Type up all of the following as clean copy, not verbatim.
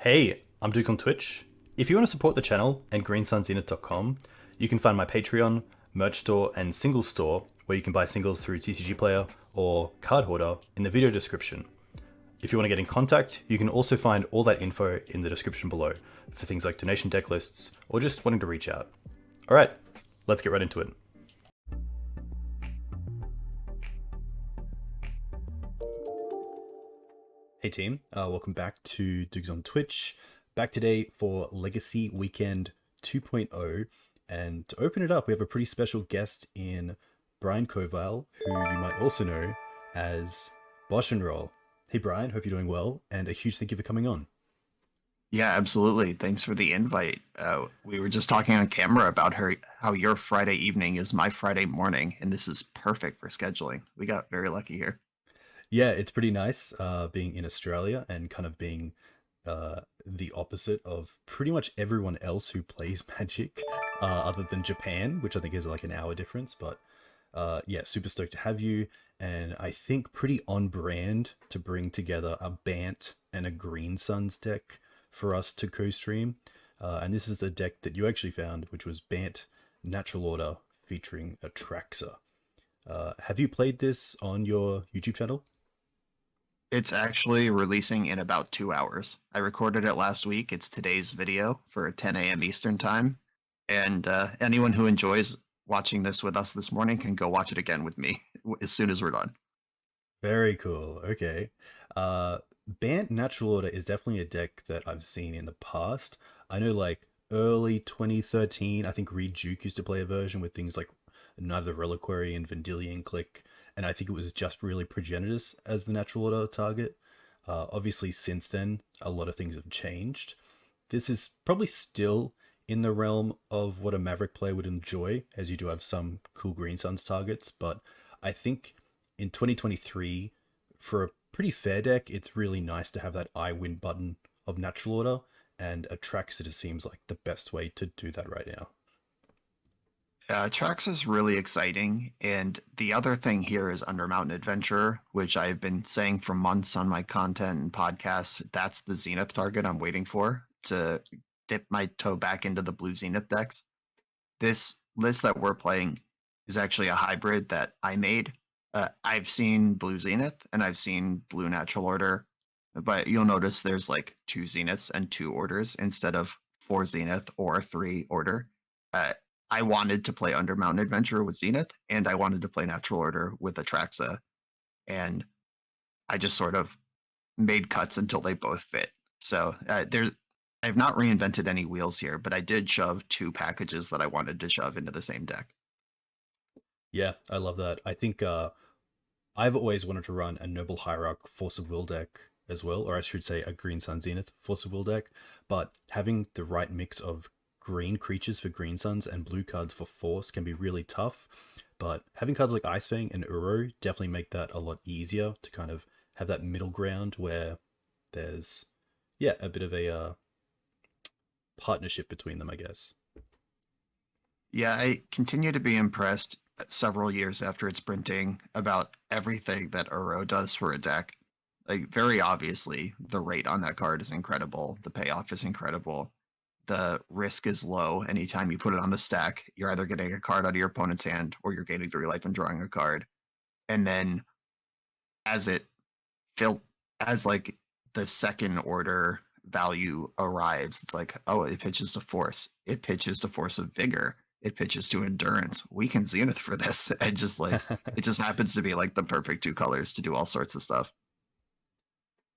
Hey, I'm Duke on Twitch. If you want to support the channel and greensunzenith.com, you can find my Patreon, merch store, and singles store where you can buy singles through TCG Player or Card Hoarder in the video description. If you want to get in contact, you can also find all that info in the description below for things like donation deck lists or just wanting to reach out. Alright, let's get right into it. Hey team, welcome back to Dukes on Twitch. Back today for Legacy Weekend 2.0, and to open it up we have a pretty special guest in Brian Coval, who you might also know as BoshnRoll. Hey Brian, hope you're doing well, and a huge thank you for coming on. Yeah, absolutely. Thanks for the invite. We were just talking on camera about how your Friday evening is my Friday morning, and this is perfect for scheduling. We got very lucky here. Yeah, it's pretty nice being in Australia and kind of being the opposite of pretty much everyone else who plays Magic, other than Japan, which I think is like an hour difference. But yeah, super stoked to have you, and I think pretty on brand to bring together a BANT and a Green Suns deck for us to co-stream. And this is a deck that you actually found, which was BANT Natural Order featuring Atraxa. Have you played this on your YouTube channel? It's actually releasing in about 2 hours. I recorded it last week. It's today's video for 10 a.m. Eastern time. And anyone who enjoys watching this with us this morning can go watch it again with me as soon as we're done. Very cool. Okay. BANT Natural Order is definitely a deck that I've seen in the past. I know like early 2013, I think Reed Duke used to play a version with things like Night of the Reliquary and Vendilion Click, and I think it was just really Progenitus as the Natural Order target. Obviously, since then, a lot of things have changed. This is probably still in the realm of what a Maverick player would enjoy, as you do have some cool Green Suns targets, but I think in 2023, for a pretty fair deck, it's really nice to have that I win button of Natural Order, and Atraxa seems like the best way to do that right now. Trax is really exciting, and the other thing here is Undermountain Adventure, which I've been saying for months on my content and podcasts. That's the Zenith target I'm waiting for to dip my toe back into the blue Zenith decks. This list that we're playing is actually a hybrid that I made. I've seen blue Zenith and I've seen blue Natural Order, but you'll notice there's like 2 Zeniths and 2 orders instead of 4 Zenith or 3 order. Uh, I wanted to play Undermountain Adventure with Zenith, and I wanted to play Natural Order with Atraxa, and I just sort of made cuts until they both fit. So I've not reinvented any wheels here, but I did shove 2 packages that I wanted to shove into the same deck. Yeah, I love that. I think I've always wanted to run a Noble Hierarch Force of Will deck as well, or I should say a Green Sun Zenith Force of Will deck, but having the right mix of green creatures for Green Suns and blue cards for Force can be really tough. But having cards like Ice Fang and Uro definitely make that a lot easier to kind of have that middle ground where there's, yeah, a bit of a partnership between them, I guess. Yeah, I continue to be impressed several years after its printing about everything that Uro does for a deck. Like, very obviously, the rate on that card is incredible. The payoff is incredible. The risk is low. Anytime you put it on the stack, you're either getting a card out of your opponent's hand or you're gaining 3 life and drawing a card. And then as it fil as like the second order value arrives, it's like, oh, it pitches to force. It pitches to force of vigor. It pitches to endurance. We can Zenith for this. And just like it just happens to be like the perfect 2 colors to do all sorts of stuff.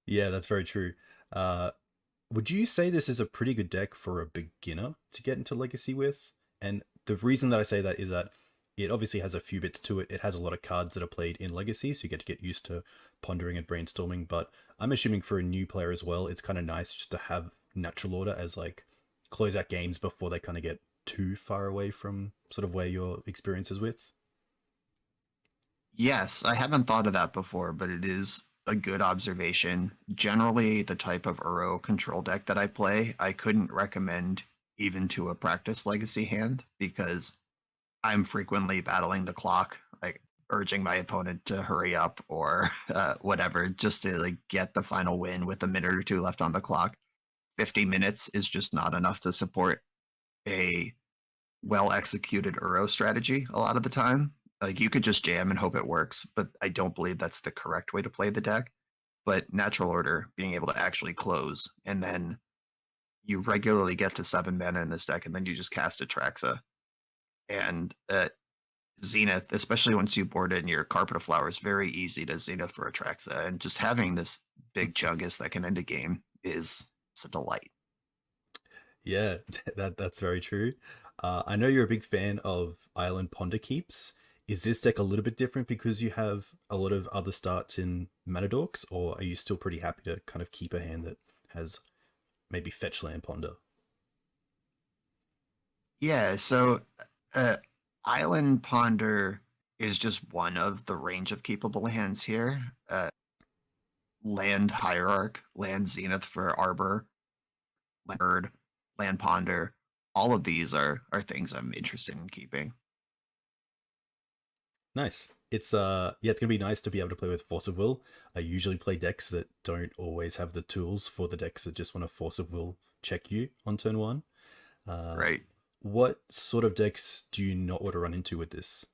Yeah, that's very true. Uh, would you say this is a pretty good deck for a beginner to get into Legacy with? And the reason that I say that is that it obviously has a few bits to it. It has a lot of cards that are played in Legacy, so you get to get used to pondering and brainstorming. But I'm assuming for a new player as well, it's kind of nice just to have Natural Order as like close out games before they kind of get too far away from sort of where your experience is with. Yes, I haven't thought of that before, but it is a good observation. Generally, the type of Uro control deck that I play, I couldn't recommend even to a practice legacy hand because I'm frequently battling the clock, like urging my opponent to hurry up or whatever, just to like get the final win with a minute or two left on the clock. 50 minutes is just not enough to support a well executed Uro strategy a lot of the time. Like you could just jam and hope it works, but I don't believe that's the correct way to play the deck. But Natural Order, being able to actually close, and then you regularly get to 7 mana in this deck, and then you just cast Atraxa. And Zenith, especially once you board in your Carpet of Flowers, very easy to Zenith for Atraxa. And just having this big Chungus that can end a game is it's a delight. Yeah, that's very true. I know you're a big fan of Island Ponder Keeps. Is this deck a little bit different because you have a lot of other starts in mana dorks, or are you still pretty happy to kind of keep a hand that has maybe fetch land ponder? Yeah, so uh, Island Ponder is just one of the range of keepable hands here. Land Hierarch, Land Zenith for Arbor, Land Land Ponder. All of these are things I'm interested in keeping. Nice. It's yeah, it's gonna be nice to be able to play with Force of Will. I usually play decks that don't always have the tools for the decks that just want to Force of Will check you on turn one. Uh, Right. what sort of decks do you not want to run into with this?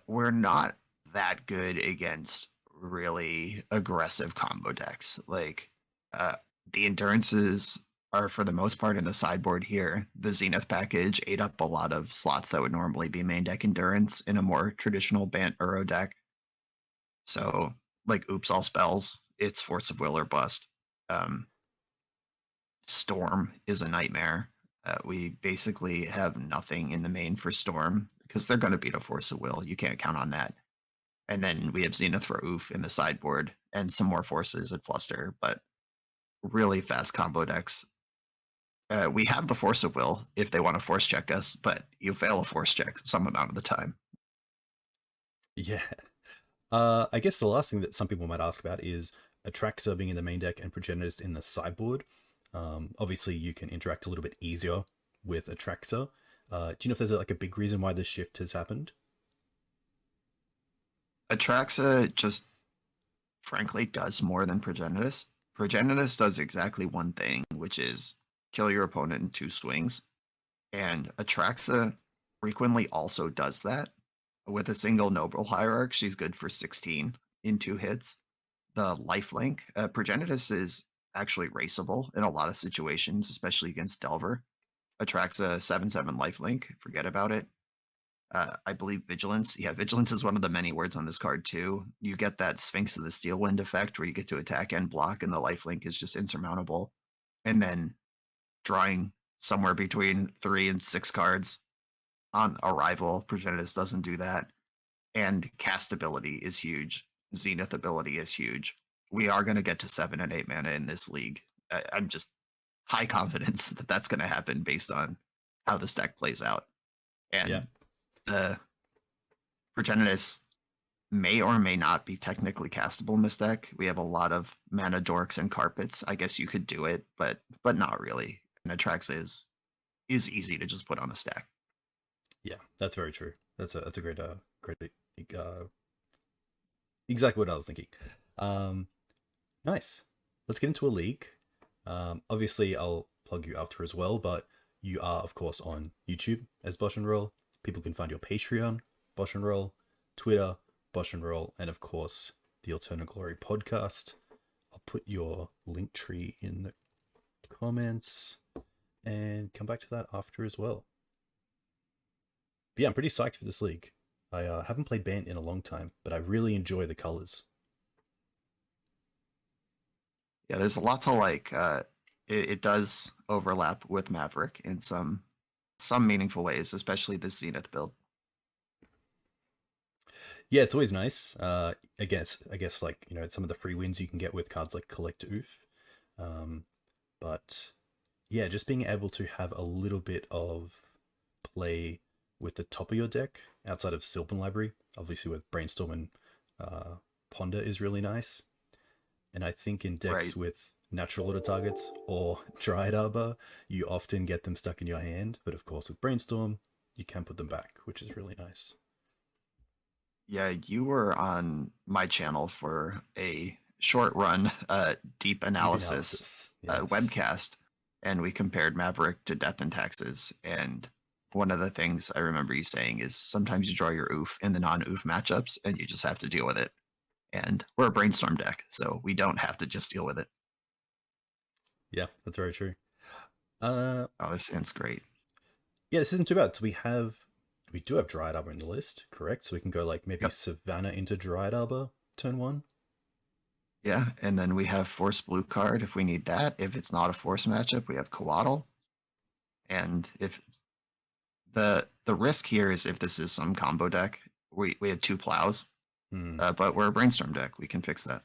We're not that good against really aggressive combo decks. Like uh, the endurances are for the most part in the sideboard here. The Zenith package ate up a lot of slots that would normally be main deck endurance in a more traditional BANT Uro deck. So like oops all spells, it's Force of Will or bust. Um, Storm is a nightmare. We basically have nothing in the main for Storm because they're going to beat a Force of Will. You can't count on that. And then we have Zenith for Oof in the sideboard and some more forces at Fluster, but really fast combo decks. We have the Force of Will if they want to force check us, but you fail a force check some amount of the time. Yeah. I guess the last thing that some people might ask about is Atraxa being in the main deck and Progenitus in the sideboard. Obviously, you can interact a little bit easier with Atraxa. Do you know if there's like a big reason why this shift has happened? Atraxa just frankly does more than Progenitus. Progenitus does exactly one thing, which is kill your opponent in 2 swings. And Atraxa frequently also does that. With a single Noble Hierarch, she's good for 16 in 2 hits. The lifelink, Progenitus is actually raceable in a lot of situations, especially against Delver. Atraxa 7/7 lifelink, forget about it. I believe Vigilance. Yeah, Vigilance is one of the many words on this card too. You get that Sphinx of the Steel Wind effect where you get to attack and block, and the lifelink is just insurmountable. And then drawing somewhere between 3 and 6 cards on arrival. Progenitus doesn't do that. And cast ability is huge. Zenith ability is huge. We are going to get to 7 and 8 mana in this league. I'm just high confidence that that's going to happen based on how this deck plays out. Yeah. And the Progenitus may or may not be technically castable in this deck. We have a lot of mana dorks and carpets. I guess you could do it, but not really. And Atraxa is easy to just put on the stack. Yeah, that's very true. That's a great great exactly what I was thinking. Um, nice. Let's get into a league. Obviously, I'll plug you after as well, but you are, of course, on YouTube as BoshnRoll. People can find your Patreon, BoshnRoll, Twitter, BoshnRoll, and of course, the Alternate Glory podcast. I'll put your link tree in the comments and come back to that after as well. But yeah, I'm pretty psyched for this league. I haven't played BANT in a long time, but I really enjoy the colors. Yeah, there's a lot to like. It does overlap with Maverick in some meaningful ways, especially the Zenith build. Yeah, it's always nice. I guess like some of the free wins you can get with cards like Collect Oof, um, but yeah, just being able to have a little bit of play with the top of your deck outside of Sylvan Library, obviously with Brainstorm and Ponder is really nice. And I think in decks Right. with natural order targets or Dryad Arbor, you often get them stuck in your hand. But of course, with Brainstorm, you can put them back, which is really nice. Yeah, you were on my channel for a short run deep Deep analysis analysis. Yes. webcast, and we compared Maverick to Death and Taxes. And one of the things I remember you saying is sometimes you draw your oof in the non-oof matchups, and you just have to deal with it. And we're a brainstorm deck, so we don't have to just deal with it. Yeah, that's very true. Oh, this hand's great. Yeah, this isn't too bad. So we do have Dryad Arbor in the list, correct? So we can go like maybe Yep. Savannah into Dryad Arbor turn 1. Yeah, and then we have Force Blue card if we need that. If it's not a Force matchup, we have Coatl. And if the risk here is if this is some combo deck, we have 2 plows, Hmm. but we're a brainstorm deck. We can fix that.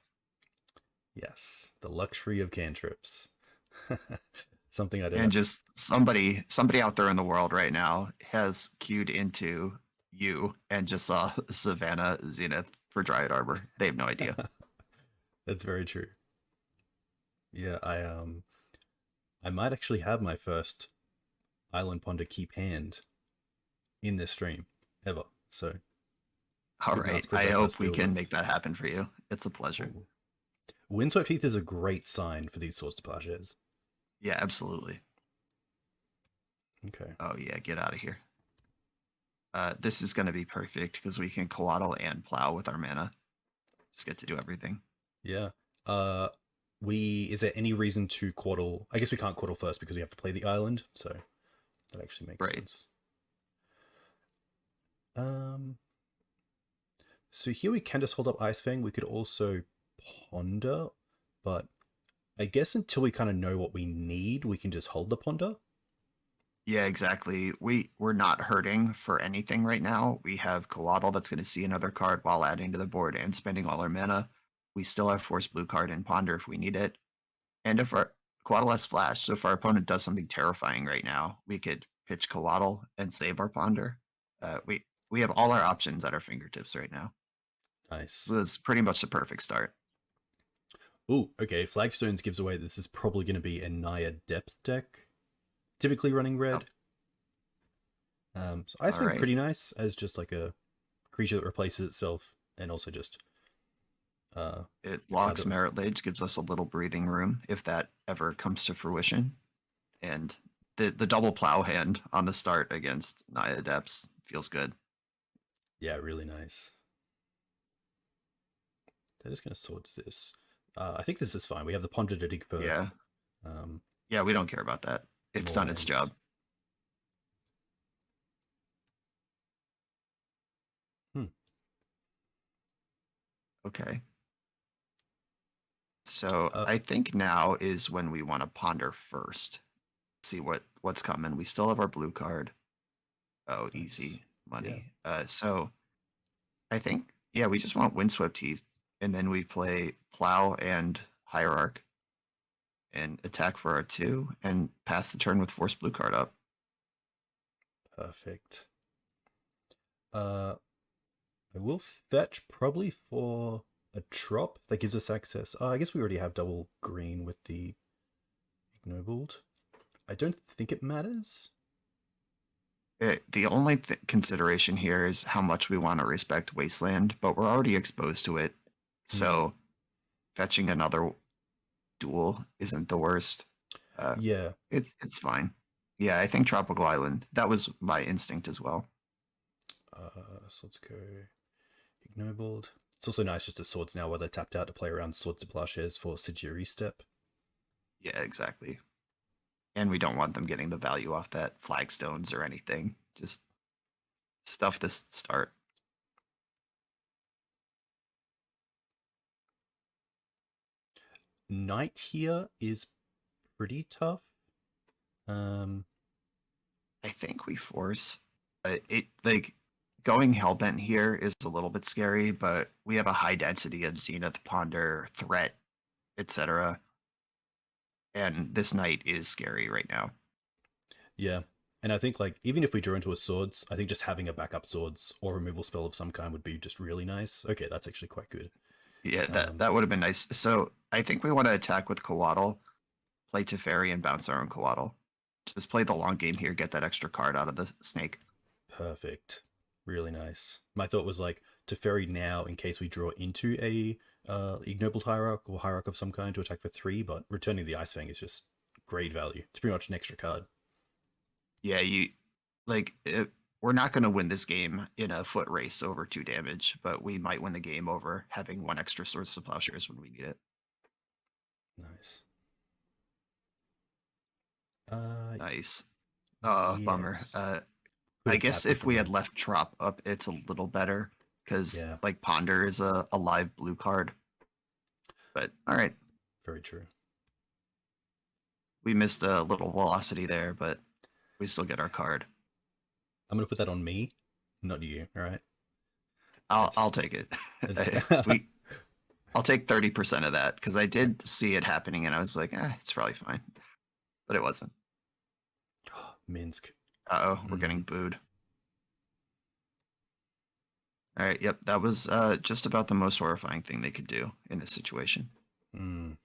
Yes, the luxury of cantrips. Something I don't And have to. just somebody out there in the world right now has queued into you and just saw Savannah Zenith for Dryad Arbor. They have no idea. That's very true. Yeah, I might actually have my first Island Ponder keep hand in this stream ever. So All good right. mouse clip I our first hope we field can with. make that happen for you. It's a pleasure. Ooh. Windswept Heath is a great sign for these sorts of parches. Yeah, absolutely. Okay. Oh yeah, get out of here. This is going to be perfect because we can coatl and plow with our mana. Just get to do everything. Yeah. Uh, is there any reason to Quaddle? I guess we can't Quaddle first because we have to play the island, so that actually makes Right. sense. Um, so here we can just hold up Ice Fang. We could also Ponder, but I guess until we kind of know what we need, we can just hold the Ponder. Yeah, exactly. We're not hurting for anything right now. We have Coatl that's going to see another card while adding to the board and spending all our mana. We still have Force Blue card and Ponder if we need it. And if our Coatl has Flash, so if our opponent does something terrifying right now, we could pitch Coatl and save our Ponder. We have all our options at our fingertips right now. Nice. So this is pretty much the perfect start. Ooh, okay. Flagstones gives away this is probably going to be a Naya Depths deck, typically running red. Yep. So Ice All Fang right. pretty nice as just like a creature that replaces itself, and also just It kind blocks of Merit Lage, gives us a little breathing room if that ever comes to fruition. And the double plow hand on the start against Naya Depths feels good. yeah, really nice. They're just going to swords this. I think this is fine. We have the Ponder to dig for Yeah. um, Yeah, we don't care about that. It's more done its lands. job. Hmm. Okay. So Uh, I think now is when we want to ponder first. See what's coming. We still have our blue card. Oh, nice. easy Yeah, money. So I think yeah, we just want Windswept Teeth, and then we play Plow and Hierarch, and attack for our 2, and pass the turn with Force Blue card up. perfect. I will fetch probably for a drop that gives us access. I guess we already have double green with the ignobled. I don't think it matters. The only consideration here is how much we want to respect Wasteland, but we're already exposed to it. Hmm. So fetching another duel isn't the worst. Uh, Yeah. it's fine. Yeah, I think Tropical Island. That was my instinct as well. So let's go ignobled. It's also nice just to swords now where they're tapped out to play around swords of plowshares for Sajiri step. Yeah, exactly. And we don't want them getting the value off that flagstones or anything. Just stuff this start. Knight here is pretty tough. I think we force it. Like going hellbent here is a little bit scary, but we have a high density of Zenith, Ponder, Threat, etc. And this knight is scary right now. Yeah. And I think like even if we drew into a swords, I think just having a backup swords or removal spell of some kind would be just really nice. Okay, that's actually quite good. Yeah, that Um, that would have been nice. So I think we want to attack with Coatl, play Teferi, and bounce our own Coatl. Just play the long game here, get that extra card out of the snake. Perfect. Really nice. My thought was like to ferry now in case we draw into a ignoble hierarch or hierarch of some kind to attack for 3, but returning the Ice Fang is just great value. It's pretty much an extra card. Yeah, you like it, we're not going to win this game in a foot race over 2 damage, but we might win the game over having 1 extra Swords to Plowshares when we need it. Nice. Nice. Oh, bummer. Yes. I Could have guess tapped it if from we there. had left Trop up, it's a little better because Yeah, like Ponder is a live blue card. But all right, very true. we missed a little velocity there, but we still get our card. I'm gonna put that on me, not you. All right. I'll take it. That's we I'll take 30% of that because I did see it happening and I was like, it's probably fine, but it wasn't. Minsk. We're getting booed. All right, yep, that was just about the most horrifying thing they could do in this situation. Mm.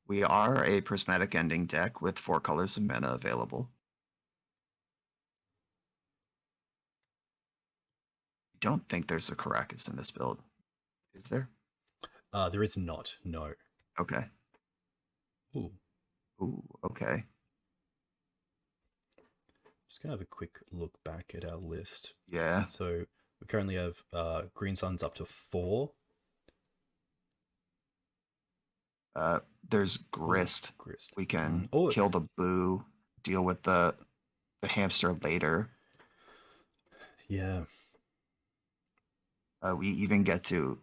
We are a prismatic ending deck with 4 colors of mana available. I don't think there's a Caracas in this build. Is there? There is not. No. Okay. Ooh. Ooh, okay. Just gonna have a quick look back at our list. Yeah. So we currently have Green Suns up to 4. There's Ooh, Grist. Grist. We can Oh, kill the Boo, deal with the hamster later. yeah. We even get to,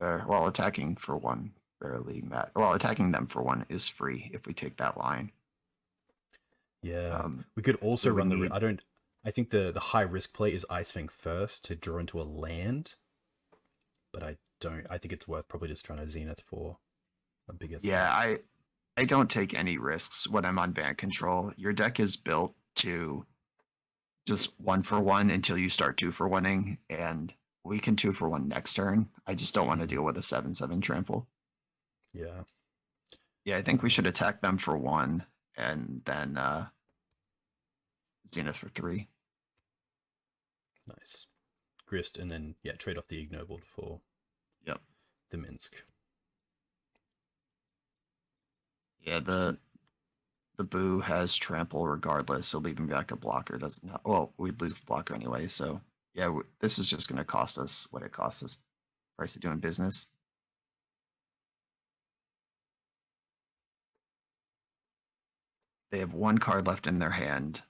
well, attacking for 1 barely matter. Well, attacking them for 1 is free if we take that line. Yeah. We could also we would run the. need, I think the high risk play is Ice Fang first to draw into a land, but I don't. I think it's worth probably just trying to Zenith for a bigger threat. yeah, I don't take any risks when I'm on BANT control. Your deck is built to just 1 for 1 until you start 2 for 1ing, and we can 2 for 1 next turn. I just don't want to deal with a 7/7 trample. Yeah. Yeah, I think we should attack them for 1 and then Zenith for 3. Nice. Grist, and then yeah, trade off the ignobled for Yep. the Minsk. Yeah, the Boo has trample regardless, so leaving back a blocker doesn't. Well, we'd lose the blocker anyway. So yeah, this is just going to cost us what it costs us. Price of doing business. They have 1 card left in their hand.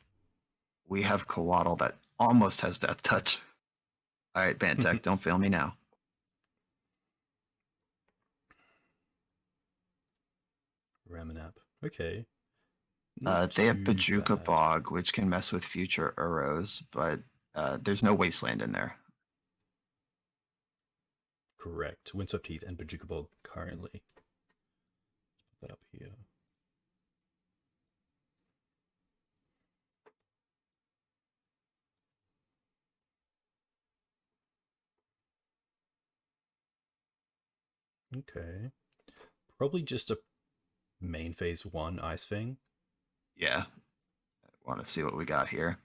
We have Coatl that almost has Death Touch. All right, BANT Tech, don't fail me now. Ramanap. Okay. They have Bajuka Bog, which can mess with future Uros, but there's no Wasteland in there. Correct. Windswept Heath and Bajuka Bog currently. Put that up here. Okay. Probably just a main phase 1 Ice Fang. Yeah. I want to see what we got here.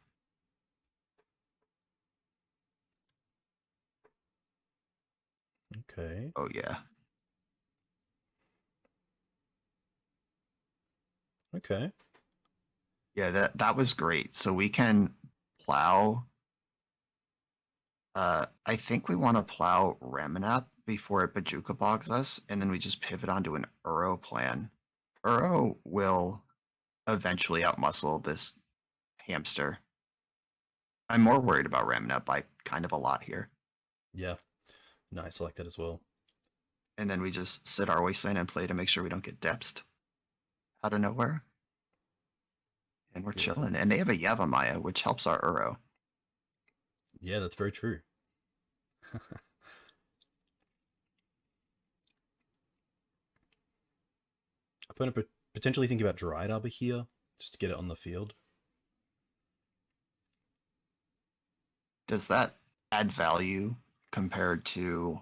Okay. Oh, yeah. Okay. Yeah, that was great. So we can plow. I think we want to plow Ramanap before it Bajuka bogs us, and then we just pivot onto an Uro plan. Uro will eventually outmuscle this hamster. I'm more worried about Ramanap by kind of a lot here. Yeah. Nice. I like that as well. And then we just sit our wasteland and play to make sure we don't get depsed out of nowhere. And we're chilling. And they have a Yavimaya, which helps our Uro. Yeah, that's very true. Opponent potentially think about Dryad Arbor here, just to get it on the field. Does that add value compared to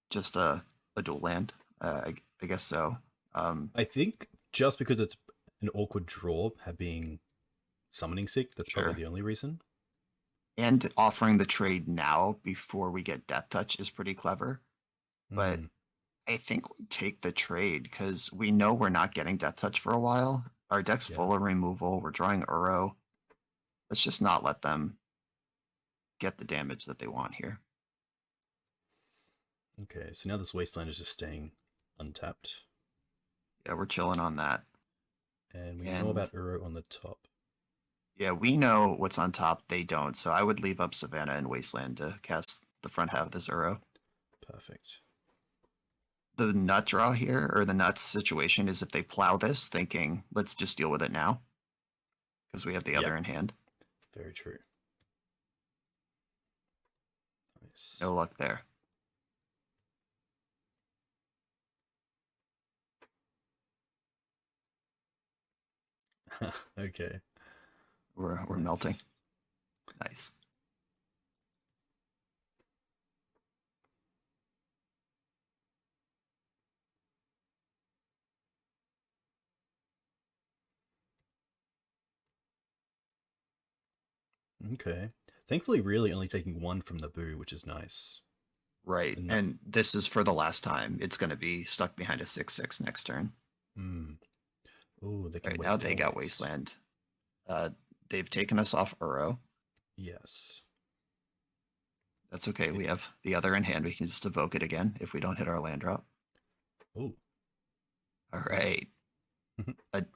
just a dual land? I guess so. I think just because it's an awkward draw, being summoning sick, that's Sure. probably the only reason. And offering the trade now before we get Death Touch is pretty clever. But Mm, I think we take the trade because we know we're not getting Death Touch for a while. Our deck's yeah. full of removal. We're drawing Uro. Let's just not let them get the damage that they want here. Okay, so now this wasteland is just staying untapped. Yeah, we're chilling on that. And we know And about Uro on the top. yeah, we know what's on top. They don't. So I would leave up Savannah and Wasteland to cast the front half of this Uro. Perfect. The nut draw here, or the nuts situation, is if they plow this, thinking, let's just deal with it now, because we have the Yep, other in hand. very true. Nice. No luck there. Okay. We're melting. Nice. Nice. Okay. Thankfully, really only taking one from the boo, which is nice. Right. And not. And this is for the last time. It's going to be stuck behind a 6/6 next turn. Hmm. Oh, they All can right, now waste they their got waste. Wasteland. They've taken us off Uro. Yes. That's okay. The, We have the other in hand. We can just evoke it again if we don't hit our land drop. oh. All right.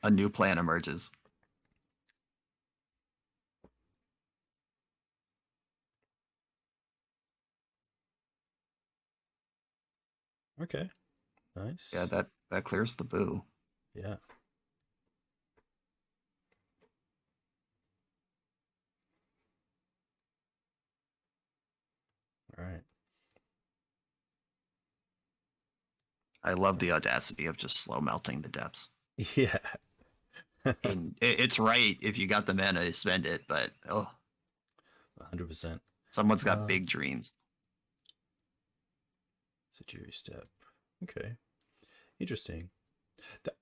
A new plan emerges. Okay. Yeah, Nice. that clears the boo. Yeah. All right. I love the audacity of just slow melting the depths. Yeah. And it's right if you got the mana to spend it, but oh, 100%. someone's got Uh, big dreams. Sajiri step. Okay. Interesting. Th-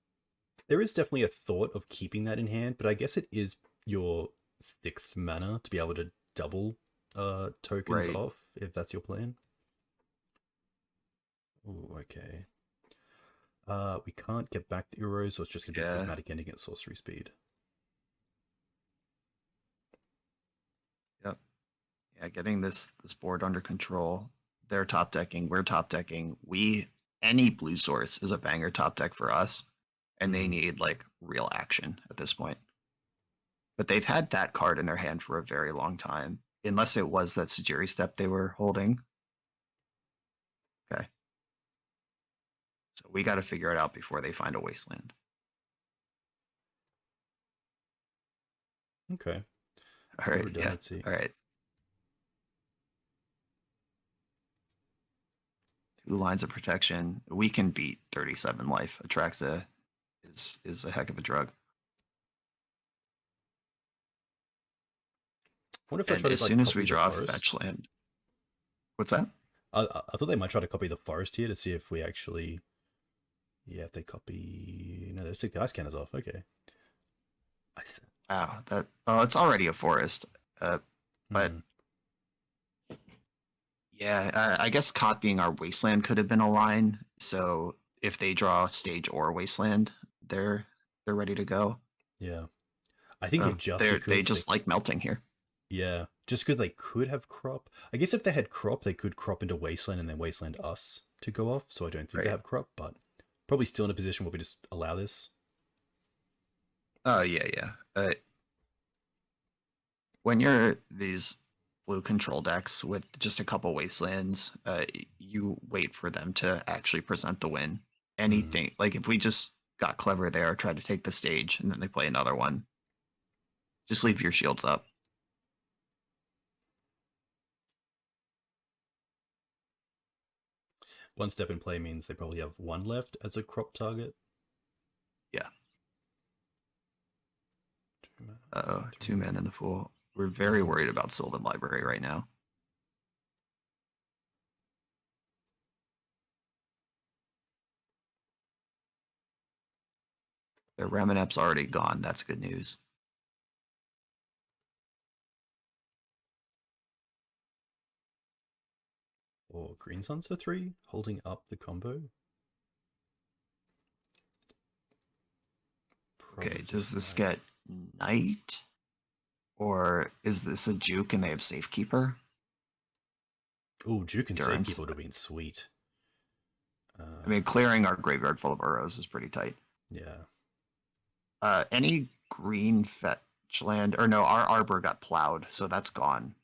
there is definitely a thought of keeping that in hand, but I guess it is your sixth mana to be able to double tokens Right. off if that's your plan. Oh, okay. We can't get back the Uro, so it's just gonna be Yeah. prismatic ending at sorcery speed. Yep. Yeah, getting this board under control. They're top decking. We're top decking. We any blue source is a banger top deck for us, and they Mm, need like real action at this point. But they've had that card in their hand for a very long time, unless it was that Sajiri step they were holding. Okay, so we got to figure it out before they find a wasteland. okay. All Good right, yeah, redundancy. all right. 2 lines of protection. We can beat 37 life. Atraxa is a heck of a drug. What if they And try to as like soon as we copy the draw forest? fetch land, what's that? I thought they might try to copy the forest here to see if we actually. Yeah, if they copy. No, they stick the ice cannons off. Okay. I see. Wow, that oh, it's already a forest. But Hmm. yeah, I guess copying our wasteland could have been a line. So if they draw stage or wasteland, they're they're ready to go. Yeah. I think Oh, it just they because they. just like melting here. Yeah, just because they could have crop. I guess if they had crop, they could crop into wasteland and then wasteland us to go off. So I don't think they Right. have crop, but probably still in a position where we just allow this. Oh yeah, yeah. When you're these blue control decks with just a couple wastelands, you wait for them to actually present the win. Hmm. Anything like if we just got clever there, tried to take the stage, and then they play another one, just leave your shields up. One step in play means they probably have one left as a crop target. Yeah. 2 mana, Oh, 2 men 3 mana. in the pool. We're very Mm. worried about Sylvan Library right now. The Ramanep's already gone. That's good news. or Green Suns for 3, holding up the combo. Probably Okay, just does this Knight. get Knight? Or is this a juke and they have Safekeeper? Oh, Juke and Endurance. Safekeeper would have been sweet. I mean, clearing our graveyard full of Urros is pretty tight. Yeah. Any green fetch land, or no, our Arbor got plowed, so that's gone.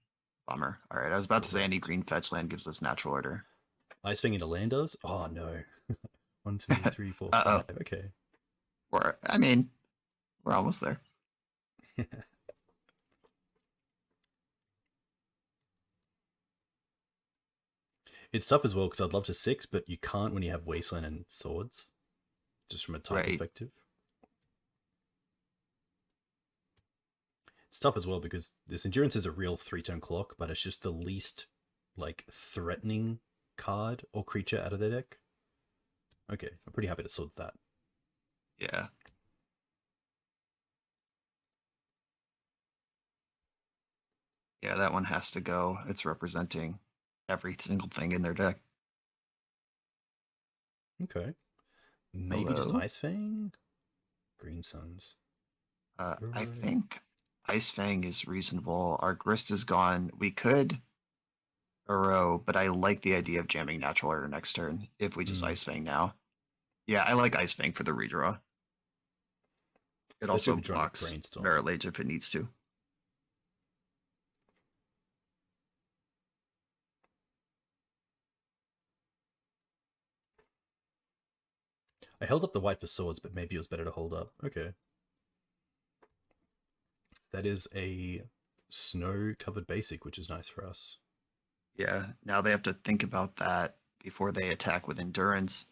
Bummer. All right, I was about to say any Correct. green fetch land gives us natural order. Ice Fang into land does? Oh no. 1, 2, 3, 4, Uh 5. Okay. I mean, we're almost there. It's tough as well because I'd love to 6, but you can't when you have Wasteland and Swords. Just from a time Right. perspective. It's tough as well because this Endurance is a real 3-turn clock, but it's just the least like threatening card or creature out of their deck. Okay, I'm pretty happy to sort that. Yeah. Yeah, that one has to go. It's representing every single thing in their deck. Okay. Maybe just Hello? Ice Fang? Green Suns. I think Ice Fang is reasonable. Our Grist is gone. We could Uro, but I like the idea of jamming Natural Order next turn if we just Ice Fang now. Yeah, I like Ice Fang for the redraw. It Especially also if you're trying to blocks brainstorm. Barrel Age if it needs to. I held up the white for swords, but maybe it was better to hold up. Okay. That is a snow-covered basic, which is nice for us. Yeah, now they have to think about that before they attack with Endurance.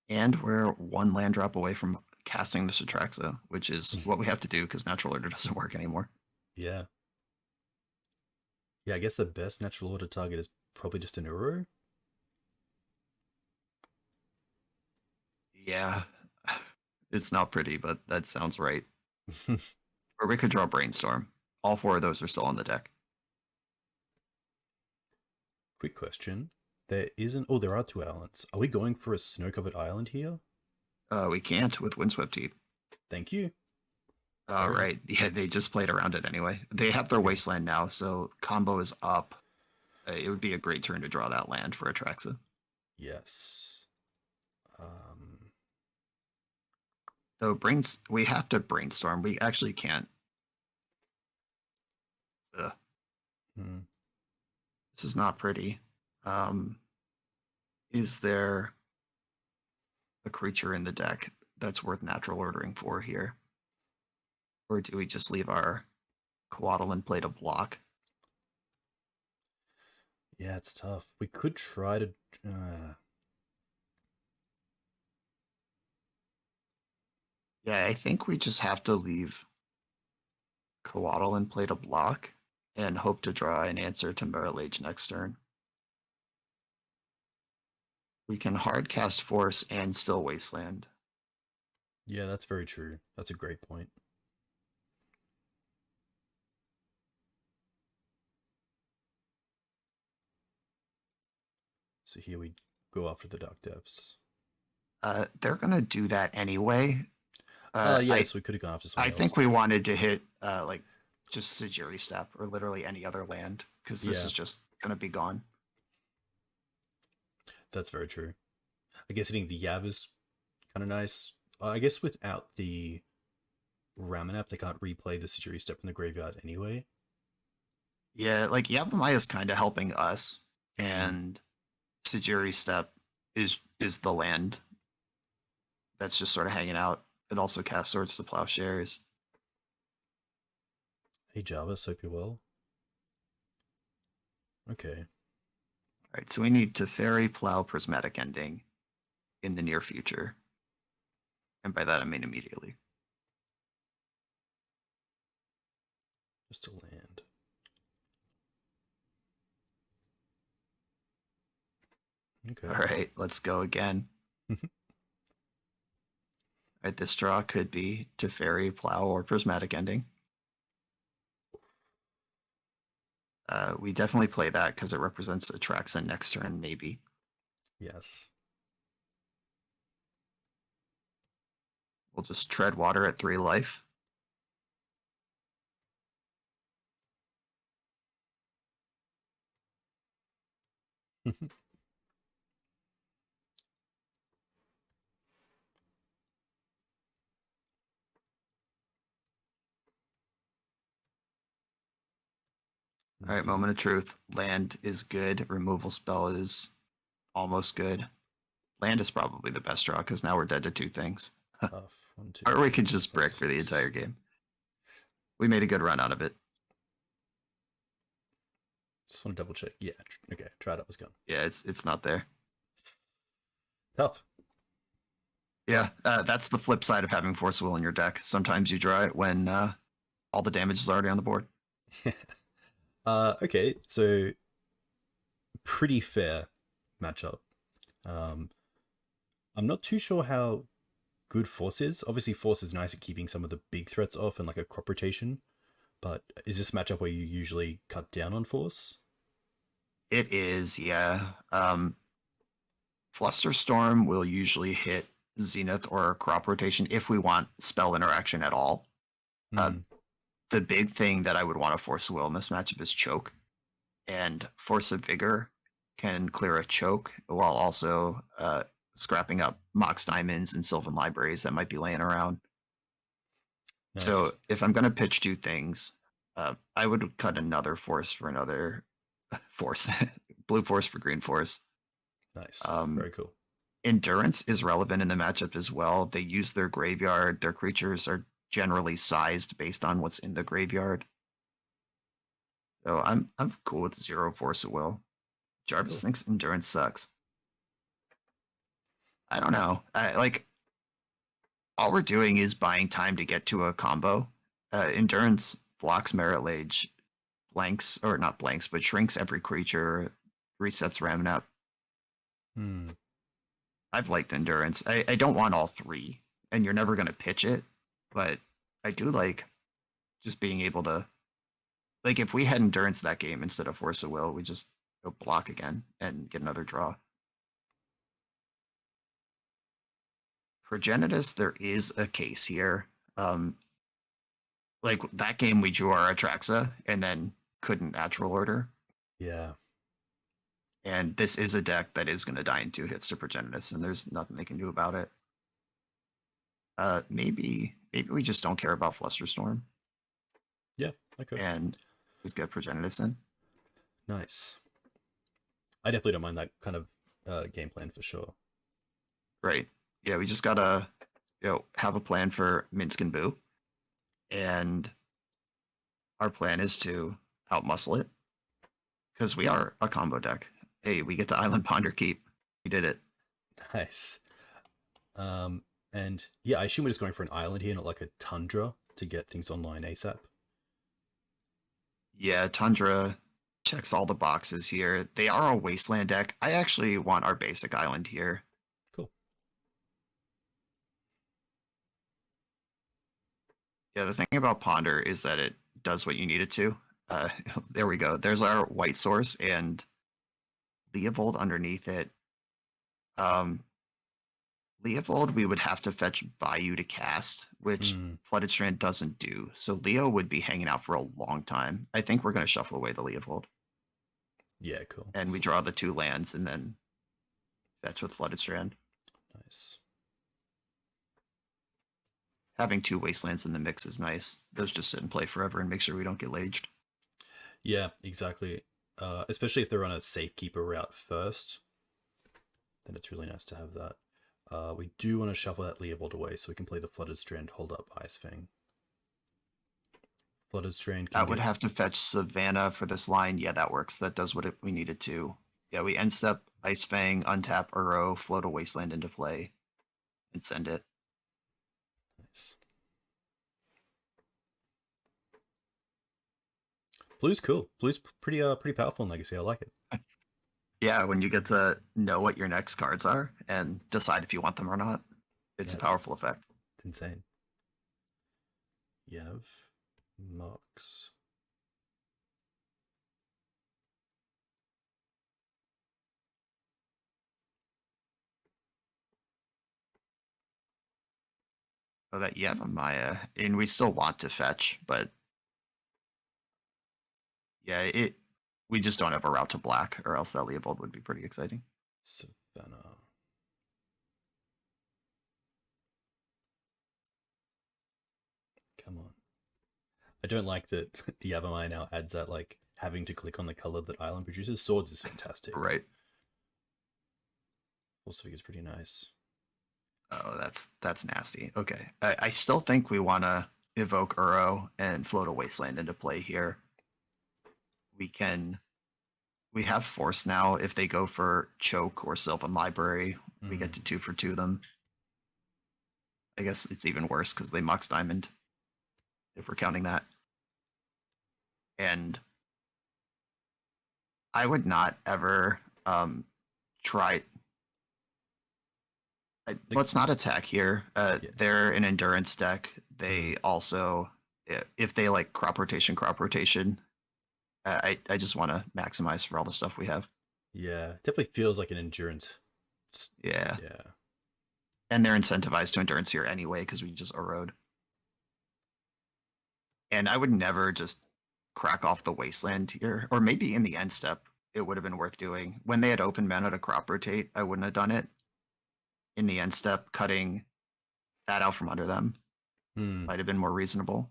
And we're one land drop away from casting the Shatraxa, which is what we have to do because Natural Order doesn't work anymore. Yeah. Yeah, I guess the best natural order target is probably just an Uro. Yeah, it's not pretty, but that sounds right. Or we could draw Brainstorm. All 4 of those are still on the deck. Quick question. There isn't... Oh, there are 2 islands. Are we going for a snow-covered island here? We can't with Windswept Teeth. Thank you. All right. Yeah, they just played around it anyway. They have their Okay. Wasteland now, so combo is up. It would be a great turn to draw that land for Atraxa. Yes. Um, Though we have to brainstorm. We actually can't. Ugh. hmm. This is not pretty. Is there a creature in the deck that's worth natural ordering for here? Or do we just leave our Coatl and play to block? Yeah, it's tough. We could try to... Uh, Yeah, I think we just have to leave Coatl and play to block and hope to draw an answer to Mirror Age next turn. We can hard cast Force and still Wasteland. yeah, that's very true. That's a great point. So here we go after the Dark Depths. They're gonna do that anyway. Yes, we could have gone after I something think else. we wanted to hit like just Sajiri Step or literally any other land because this Yeah. is just gonna be gone. That's very true. I guess hitting the Yav is kind of nice. I guess without the Ramanap, they can't replay the Sajiri Step from the graveyard anyway. Yeah, like Yavimaya is kind of helping us, and Sajiri Step is the land that's just sort of hanging out. It also casts Swords to Plowshares. Hey Java, hope you're well. Okay. All right, so we need to Fairy Plow Prismatic Ending in the near future, and by that I mean immediately. Just a land. Okay. All right, let's go again. All right, this draw could be to Fairy Plow or Prismatic Ending. We definitely play that because it represents Atraxa next turn, maybe. Yes. We'll just tread water at 3 life. All right, moment of truth. Land is good. Removal spell is almost good. Land is probably the best draw because now we're dead to 2 things. 1, 2, Or we can 4, just 5, brick for the 6. entire game. We made a good run out of it. Just want to double check. Yeah. Okay. Tried up was gone. Yeah, it's not there. Tough. Yeah, that's the flip side of having Force Will in your deck. Sometimes you draw it when all the damage is already on the board. Okay. So pretty fair matchup. I'm not too sure how good Force is. Obviously, Force is nice at keeping some of the big threats off and like a crop rotation. But is this matchup where you usually cut down on Force? It is, yeah. Flusterstorm will usually hit Zenith or crop rotation if we want spell interaction at all. The big thing that I would want to Force of Will in this matchup is Choke. And Force of Vigor can clear a choke while also scrapping up Mox Diamonds and Sylvan Libraries that might be laying around. Nice. So if I'm going to pitch 2 things, I would cut another Force for another Force. Blue Force for green Force. Nice. Very cool. Endurance is relevant in the matchup as well. They use their graveyard. Their creatures are generally sized based on what's in the graveyard. So I'm cool with 0 Force of Will. Jarvis thinks endurance sucks. I don't know. Like all we're doing is buying time to get to a combo. Endurance blocks Merit Lage, blanks or not blanks, but shrinks every creature, resets Ramunap. I've liked endurance. I don't want all 3, and you're never gonna pitch it, but I do like just being able to, like, if we had endurance that game instead of Force of Will, we just go block again and get another draw. Progenitus, there is a case here. Like that game, we drew our Atraxa and then couldn't natural order. Yeah. And this is a deck that is going to die in 2 hits to Progenitus, and there's nothing they can do about it. Maybe we just don't care about Flusterstorm. Yeah. Okay. And just get Progenitus in. Nice. I definitely don't mind that kind of game plan for sure. Right. Yeah, we just gotta, have a plan for Minsk and Boo. And our plan is to outmuscle it. Because we are a combo deck. Hey, we get to Island Ponder Keep. We did it. Nice. And yeah, I assume we're just going for an island here, not like a tundra to get things online ASAP. Yeah, Tundra checks all the boxes here. They are a wasteland deck. I actually want our basic island here. Cool. Yeah, the thing about Ponder is that it does what you need it to. There we go. There's our white source and Leovold underneath it. Leovold, we would have to fetch Bayou to cast, which Flooded Strand doesn't do. So Leo would be hanging out for a long time. I think we're going to shuffle away the Leovold. Yeah, cool. And we draw the 2 lands and then fetch with Flooded Strand. Nice. Having 2 wastelands in the mix is nice. Those just sit and play forever and make sure we don't get laged. Yeah, exactly. Especially if they're on a safekeeper route first, then it's really nice to have that. We do want to shuffle that Leovold away so we can play the Flooded Strand, hold up Ice Fang. Flooded Strand can I would have to fetch Savannah for this line. Yeah, that works. That does what we needed to. Yeah, we end step Ice Fang, untap Uro, float a wasteland into play, and send it. Nice. Blue's cool. Blue's pretty powerful in Legacy. I like it. Yeah, when you get to know what your next cards are and decide if you want them or not, it's a powerful effect. It's insane. You have Mox. Oh, that you have a Maya, and we still want to fetch, but yeah, we just don't have a route to black, or else that Leovold would be pretty exciting. Savannah. Come on. I don't like that the Yavimaya now adds that, like, having to click on the color that Island produces. Swords is fantastic. Right. Also, is pretty nice. Oh, that's nasty. Okay. I still think we want to evoke Uro and float a Wasteland into play here. We have Force now. If they go for Choke or Sylvan Library, we get to 2 for 2 them. I guess it's even worse because they Mux Diamond, if we're counting that. And I would not ever try. Let's not attack here. They're an endurance deck. They also, if they like crop rotation, I just want to maximize for all the stuff we have. Yeah, definitely feels like an endurance. Yeah. Yeah. And they're incentivized to endurance here anyway because we just erode. And I would never just crack off the Wasteland here, or maybe in the end step, it would have been worth doing. When they had open mana to crop rotate, I wouldn't have done it. In the end step, cutting that out from under them might have been more reasonable.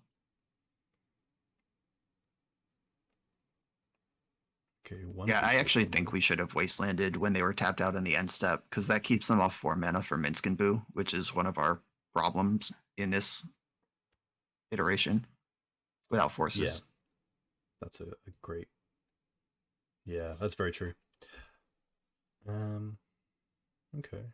Okay, yeah, I actually think we should have Wastelanded when they were tapped out in the end step, because that keeps them off 4 mana for Minsc and Boo, which is one of our problems in this iteration without forces. Yeah. That's a great. Yeah, that's very true. Okay.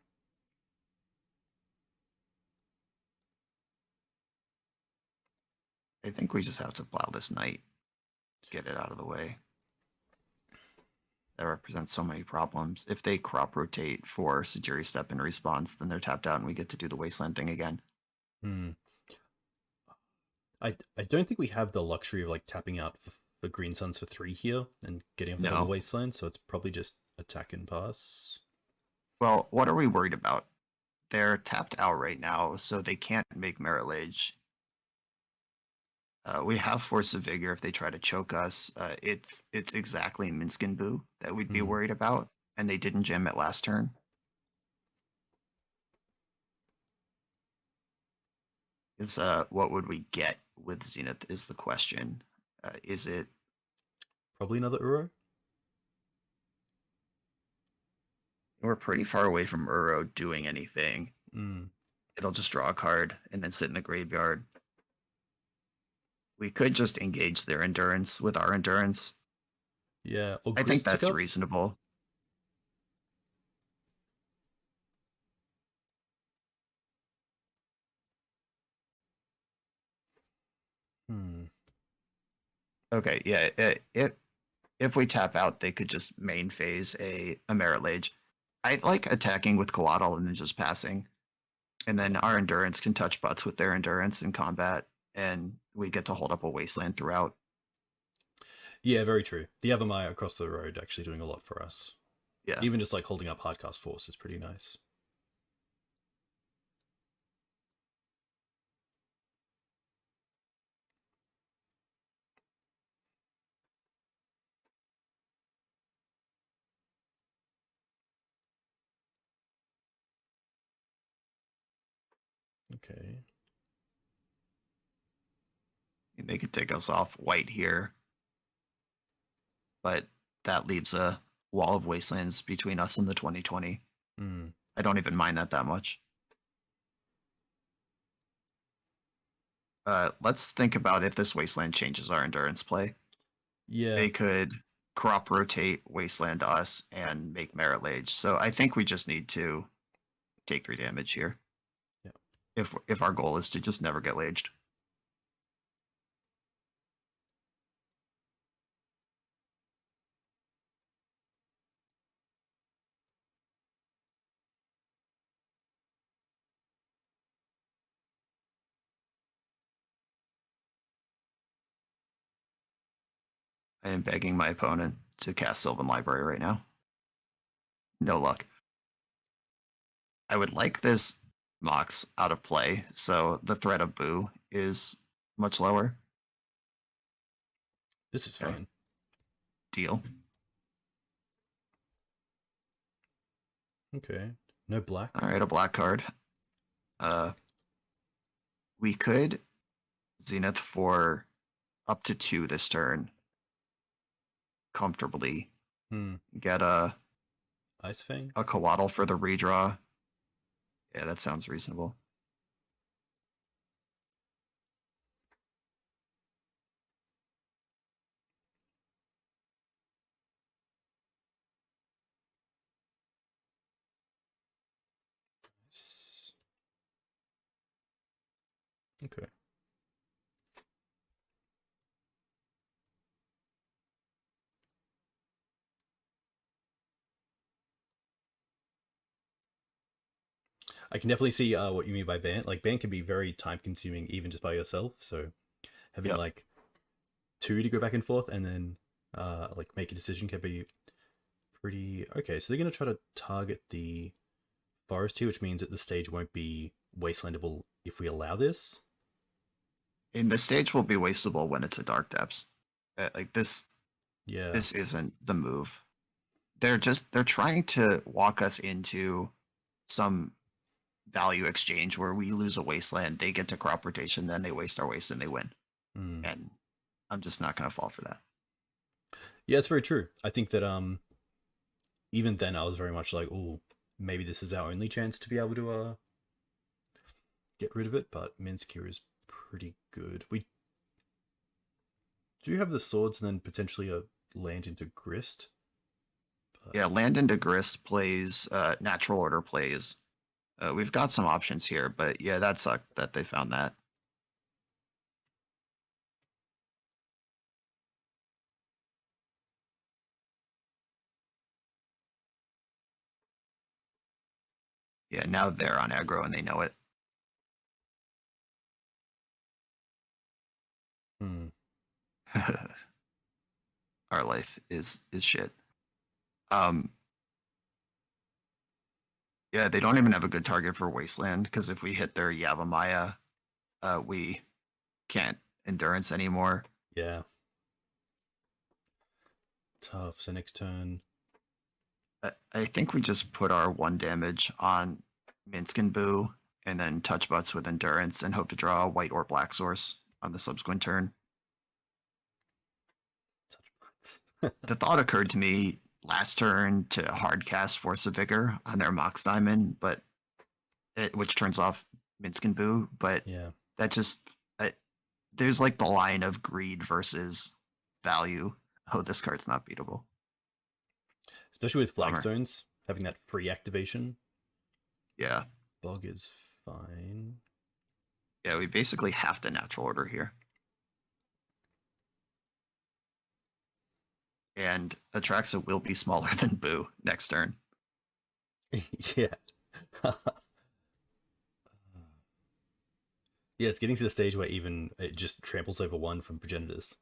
I think we just have to plow this knight, get it out of the way. That represents so many problems. If they crop rotate for Sajiri Step in response, then they're tapped out and we get to do the Wasteland thing again. I don't think we have the luxury of like tapping out for Green Suns for 3 here and getting off the double Wasteland, so it's probably just attack and pass. Well, what are we worried about? They're tapped out right now, so they can't make Merit Lage. We have Force of Vigor if they try to choke us. It's exactly Minsc and Boo that we'd be worried about, and they didn't gem it last turn. Is what would we get with Zenith is the question. Is it probably another Uro? We're pretty far away from Uro doing anything. It'll just draw a card and then sit in the graveyard. We could just engage their endurance with our endurance. Yeah, I think that's reasonable. Okay, yeah. If we tap out, they could just main phase a Merit Lage. I like attacking with Coatl and then just passing. And then our endurance can touch butts with their endurance in combat, and we get to hold up a Wasteland throughout. Yeah, very true. The Yavimaya across the road actually doing a lot for us. Yeah. Even just like holding up Hardcast Force is pretty nice. Okay. They could take us off white here, but that leaves a wall of wastelands between us and the 2020. I don't even mind that much. Let's think about if this wasteland changes our endurance play. Yeah. They could crop rotate wasteland to us and make Merit Lage. So I think we just need to take 3 damage here. Yeah. If our goal is to just never get laged. I am begging my opponent to cast Sylvan Library right now. No luck. I would like this Mox out of play, so the threat of Boo is much lower. This is Okay, fine. deal. Okay. No black. All right, a black card. We could Zenith for up to 2 this turn comfortably. Hmm. Get Ice Fang. a Coatl for the redraw. Yeah, that sounds reasonable. Okay. I can definitely see what you mean by ban. Like ban can be very time consuming even just by yourself. So having Yep. like two to go back and forth and then like make a decision can be pretty okay. So they're gonna try to target the forest here, which means that the stage won't be wastelandable if we allow this. And the stage will be wastable when it's a Dark Depths. Like Yeah. this isn't the move. They're trying to walk us into some value exchange where we lose a wasteland, they get to crop rotation, then they waste our waste and they win. Mm. And I'm just not gonna fall for that. Yeah, it's very true. I think that even then I was very much like, oh, maybe this is our only chance to be able to get rid of it, but Minskir is pretty good. We do have the swords and then potentially a land into Grist. But Yeah, land into Grist plays, Natural Order plays. We've got some options here, but yeah, that sucked that they found that. Yeah, now they're on aggro and they know it. hmm. Our life is shit. Um, yeah, they don't even have a good target for Wasteland because if we hit their Yavimaya, we can't endurance anymore. Yeah. Tough. So next turn. I think we just put our 1 damage on Minsk and Boo and then touch butts with endurance and hope to draw a white or black source on the subsequent turn. The thought occurred to me last turn to hardcast Force of Vigor on their Mox Diamond, but which turns off Minsk and Boo, but Yeah. that just there's like the line of greed versus value. Oh, this card's not beatable. Especially with Bummer. flagstones, having that free activation. Yeah. Bog is fine. Yeah, we basically have to natural order here. And Atraxa will be smaller than Boo next turn. Yeah. Yeah, it's getting to the stage where even it just tramples over one from progenitors.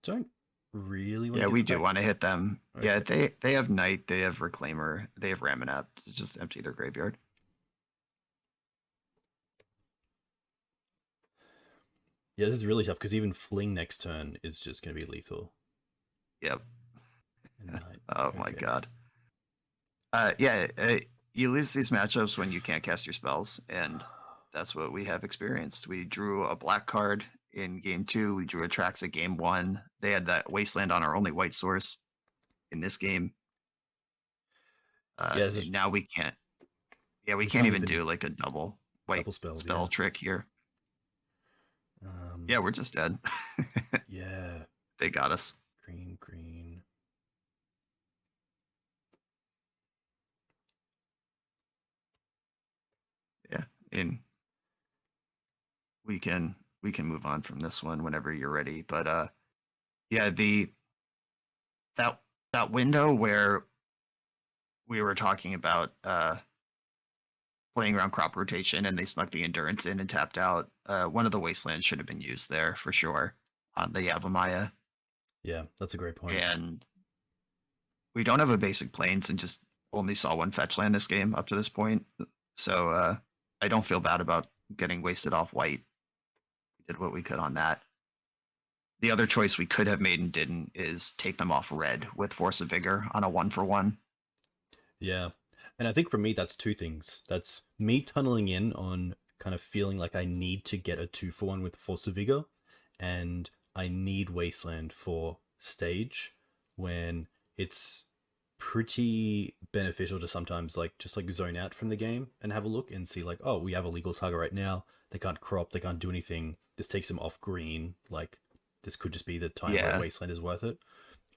Don't really want Yeah, to we get do back. want to hit them. Yeah, Okay. they have Knight, they have Reclaimer, they have Ramanap. Just empty their graveyard. Yeah, this is really tough because even Fling next turn is just going to be lethal. Yep. And Knight. Oh my Okay. god. Yeah, you lose these matchups when you can't cast your spells, and that's what we have experienced. We drew a black card in game 2. We drew a Trax at game 1. They had that Wasteland on our only white source in this game. Yeah, Now we can't. Yeah, we we can't can't even even do like a double white double spell. spell Yeah. trick here. Um. Yeah, we're just dead. Yeah. They got us. Green. Green. Yeah, and we can move on from this one whenever you're ready. But yeah, that that window where we were talking about playing around crop rotation and they snuck the endurance in and tapped out. One of the wastelands should have been used there for sure on the Yavimaya. Yeah, that's a great point. And we don't have a basic plains and just only saw one fetch land this game up to this point. So I don't feel bad about getting wasted off white. We did what we could on that. The other choice we could have made and didn't is take them off red with Force of Vigor on a 1-for-1. Yeah. And I think for me, that's two things. That's me tunneling in on kind of feeling like I need to get a 2-for-1 with Force of Vigor, and I need Wasteland for stage when it's pretty beneficial to sometimes like just like zone out from the game and have a look and see like, oh, we have a legal target right now. They can't crop, they can't do anything. This takes them off green. Like this could just be the time where Yeah. Wasteland is worth it,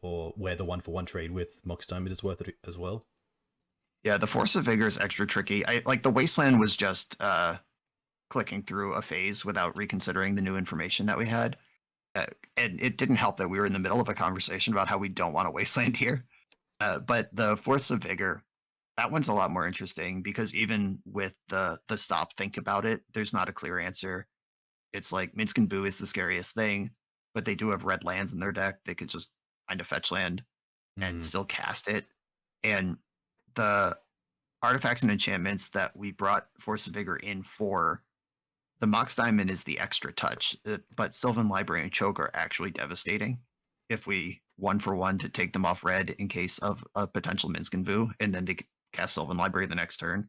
or where the 1-for-1 trade with Mox Diamond is worth it as well. Yeah, the Force of Vigor is extra tricky. I like the Wasteland was just clicking through a phase without reconsidering the new information that we had. And it didn't help that we were in the middle of a conversation about how we don't want a Wasteland here. But the Force of Vigor, that one's a lot more interesting because even with the stop, think about it, there's not a clear answer. It's like Minsk and Boo is the scariest thing, but they do have red lands in their deck. They could just find a fetch land and still cast it. And the artifacts and enchantments that we brought Force of Vigor in for, the Mox Diamond is the extra touch, but Sylvan Library and Choke are actually devastating if we 1-for-1 to take them off red in case of a potential Minsk and Boo, and then they cast Sylvan Library the next turn.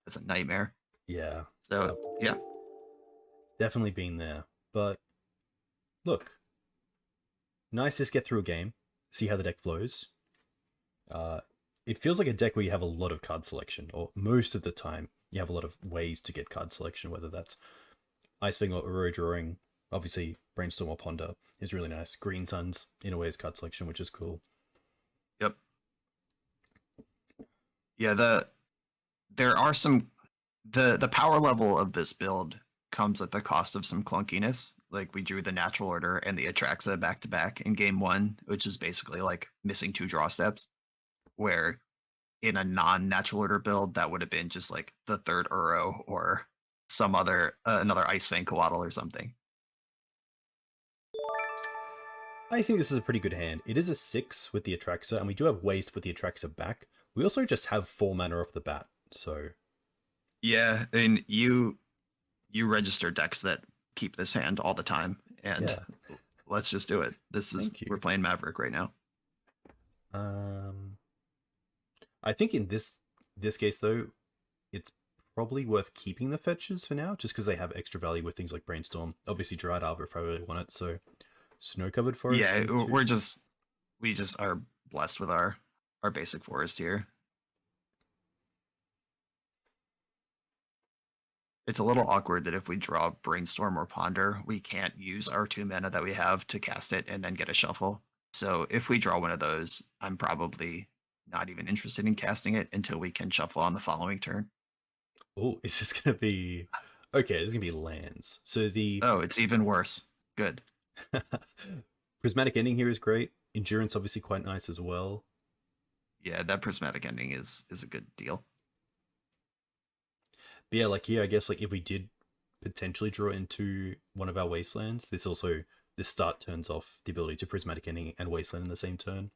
That's a nightmare. Yeah. So, yeah. Definitely been there. But look, nice to just get through a game, see how the deck flows. It feels like a deck where you have a lot of card selection, or most of the time you have a lot of ways to get card selection, whether that's Ice Fang or Uro Drawing. Obviously, Brainstorm or Ponder is really nice. Green Suns, in a way, is card selection, which is cool. Yep. Yeah, there are some the power level of this build comes at the cost of some clunkiness. Like we drew the Natural Order and the Atraxa back to back in game one, which is basically like missing 2 draw steps. Where in a non-Natural Order build, that would have been just like the third Uro or some other another Ice Fang Coatl or something. I think this is a pretty good hand. It is a 6 with the Atraxa, and we do have waste with the Atraxa back. We also just have 4 mana off the bat, so... Yeah, and you register decks that keep this hand all the time, and Yeah. let's just do it. This is we're playing Maverick right now. I think in this case though, it's probably worth keeping the fetches for now, just because they have extra value with things like Brainstorm. Obviously, Dried Arbor if I really want it. So, Snow Covered Forest. Yeah, we just are blessed with our basic forest here. It's a little awkward that if we draw Brainstorm or Ponder, we can't use our 2 mana that we have to cast it and then get a shuffle. So if we draw one of those, I'm probably not even interested in casting it until we can shuffle on the following turn. Oh, is this gonna be okay? This is gonna be lands. So the it's even worse. Good. Prismatic Ending here is great. Endurance obviously quite nice as well. Yeah, that Prismatic Ending is a good deal. But yeah, like here, I guess like if we did potentially draw into one of our wastelands, this start turns off the ability to Prismatic Ending and Wasteland in the same turn,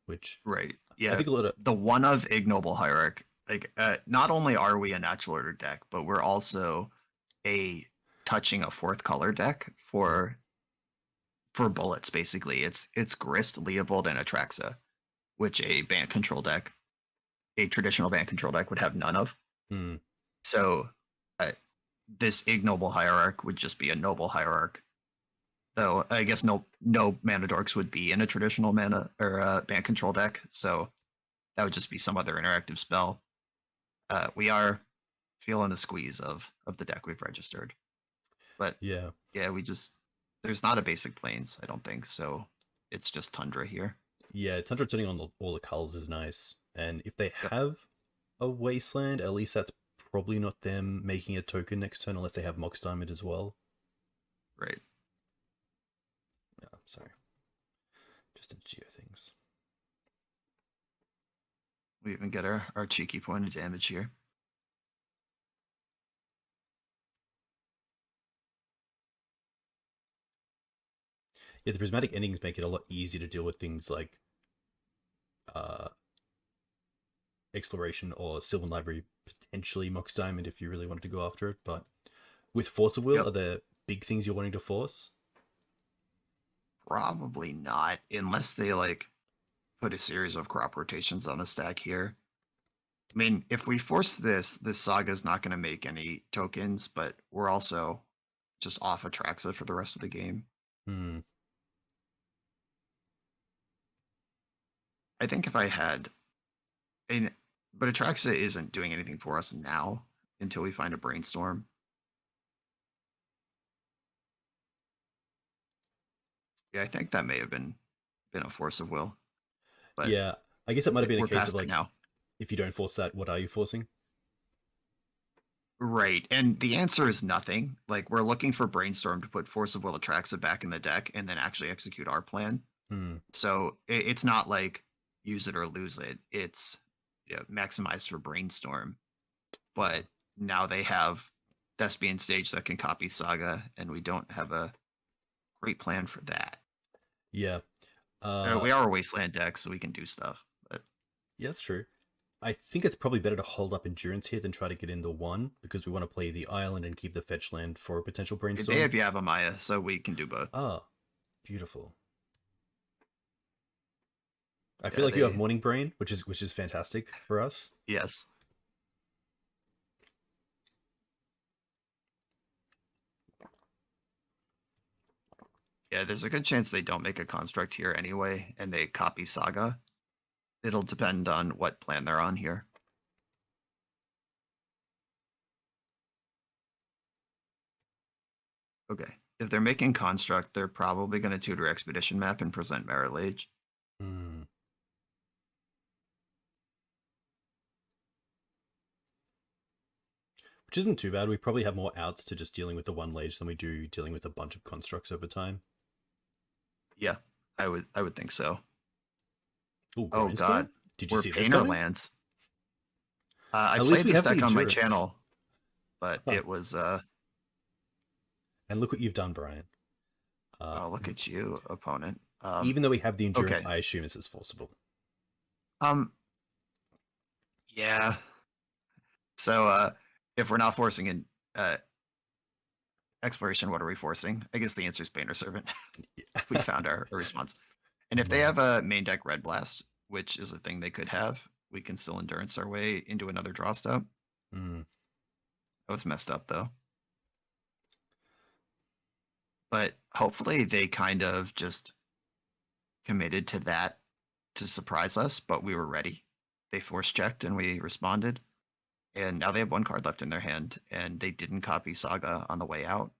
which right. Yeah, I think a lot of the one of Ignoble Hierarch. Like, not only are we a Natural Order deck, but we're also a touching a 4th color deck for bullets. Basically, it's Grist, Leovold, and Atraxa, which a BANT control deck, a traditional BANT control deck, would have none of. So this Ignoble Hierarch would just be a Noble Hierarch. Though I guess no Mana Dorks would be in a traditional mana or BANT control deck, so that would just be some other interactive spell. We are feeling the squeeze of the deck we've registered, but yeah, we just there's not a basic plains, I don't think, so it's just Tundra here. Yeah, Tundra turning on all the colors is nice, and if they have a wasteland, at least that's probably not them making a token next turn unless they have Mox Diamond as well. Right. Yeah, sorry. Just a geo things. We even get our cheeky point of damage here. Yeah, the prismatic endings make it a lot easier to deal with things like uh, exploration or Sylvan Library, potentially Mox Diamond if you really wanted to go after it. But with Force of Will, Yep. are there big things you're wanting to force? Probably not, unless they like put a series of crop rotations on the stack here. I mean, if we force this Saga's not going to make any tokens, but we're also just off Atraxa for the rest of the game. Hmm. I think if I had, and but Atraxa isn't doing anything for us now until we find a brainstorm. Yeah, I think that may have been a force of will, but Yeah, I guess it might have been a we're case of past it like, now. if you don't force that, what are you forcing? Right. And the answer is nothing. Like we're looking for brainstorm to put force of will Atraxa back in the deck and then actually execute our plan. Hmm. So it's not like use it or lose it. It's maximized for brainstorm. Yeah. But now they have Thespian stage that can copy Saga, and we don't have a great plan for that. Yeah. We are a wasteland deck, so we can do stuff. But Yeah, that's true. I think it's probably better to hold up endurance here than try to get in the one because we want to play the island and keep the fetch land for a potential they brainstorm. have Yavimaya, so we can do both. Ah, beautiful. I feel Yeah, like you have they Morning Brain, which is fantastic for us. yes. Yeah, there's a good chance they don't make a construct here anyway, and they copy Saga. It'll depend on what plan they're on here. Okay. If they're making construct, they're probably going to tutor expedition map and present Merit Age. Hmm. Which isn't too bad. We probably have more outs to just dealing with the one Lage than we do dealing with a bunch of constructs over time. Yeah, I would think so. Oh, Oh Grindstone? god, Did you we're see this Painter coming? Lands. I At least played we this have the deck on my endurance. channel, but Huh. it was And look what you've done, Brian. oh look at you, opponent. Even though we have the endurance, Okay. I assume this is forcible. Um yeah. So if we're not forcing an exploration, what are we forcing? I guess the answer is Painter Servant. We found our response. And if they have Nice. a main deck Red Blast, which is a thing they could have, we can still endurance our way into another draw step. Mm. That was messed up though. But hopefully they kind of just committed to that to surprise us, but we were ready. They force checked and we responded. And now they have one card left in their hand, and they didn't copy Saga on the way out.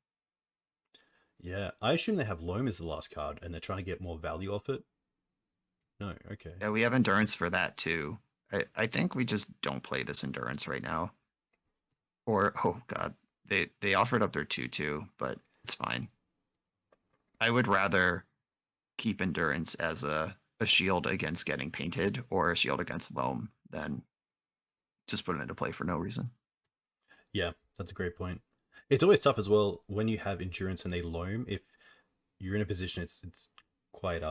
Yeah, I assume they have Loam as the last card and they're trying to get more value off it. No, okay. Yeah, we have endurance for that too. I think we just don't play this endurance right now. Or oh god, they offered up their 2/2, but it's fine. I would rather keep endurance as a shield against getting painted or a shield against loam than just put it into play for no reason. Yeah, that's a great point. It's always tough as well when you have endurance and they loam. If you're in a position, it's quite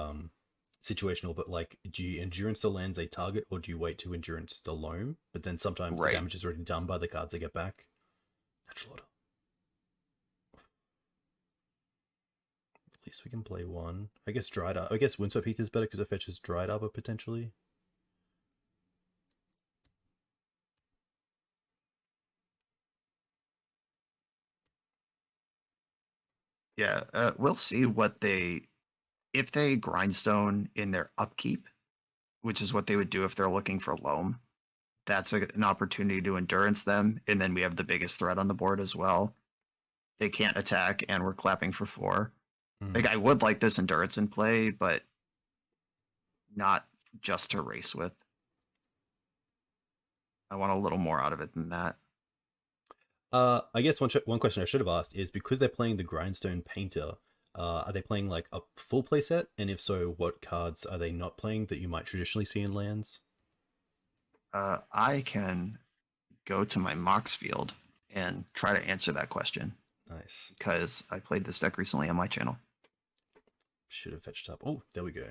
situational. But like, do you endurance the lands they target, or do you wait to endurance the loam? But then sometimes the Right. damage is already done by the cards they get back. Natural order. At least we can play one. I guess dried up. I guess Windswept Heath is better because it fetches dried arbor potentially. Yeah, we'll see what they if they grindstone in their upkeep, which is what they would do if they're looking for loam. That's an opportunity to endurance them, and then we have the biggest threat on the board as well. They can't attack, and we're clapping for 4. Hmm. Like I would like this endurance in play, but not just to race with. I want a little more out of it than that. I guess one question I should have asked is because they're playing the Grindstone Painter, are they playing like a full play set? And if so, what cards are they not playing that you might traditionally see in lands? I can go to my Mox field and try to answer that question Nice. because I played this deck recently on my channel. Should have fetched up. Oh, there we go.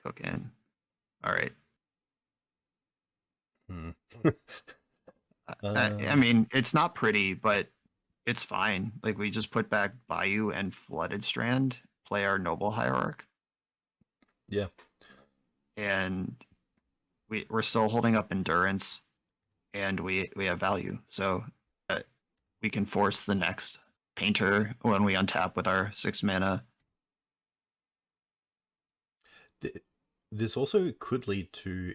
Cook in. All right. Hmm. I mean, it's not pretty, but it's fine. Like we just put back Bayou and Flooded Strand, play our Noble Hierarch, Yeah. and we're still holding up Endurance, and we have value. So we can force the next Painter when we untap with our 6 mana. This also could lead to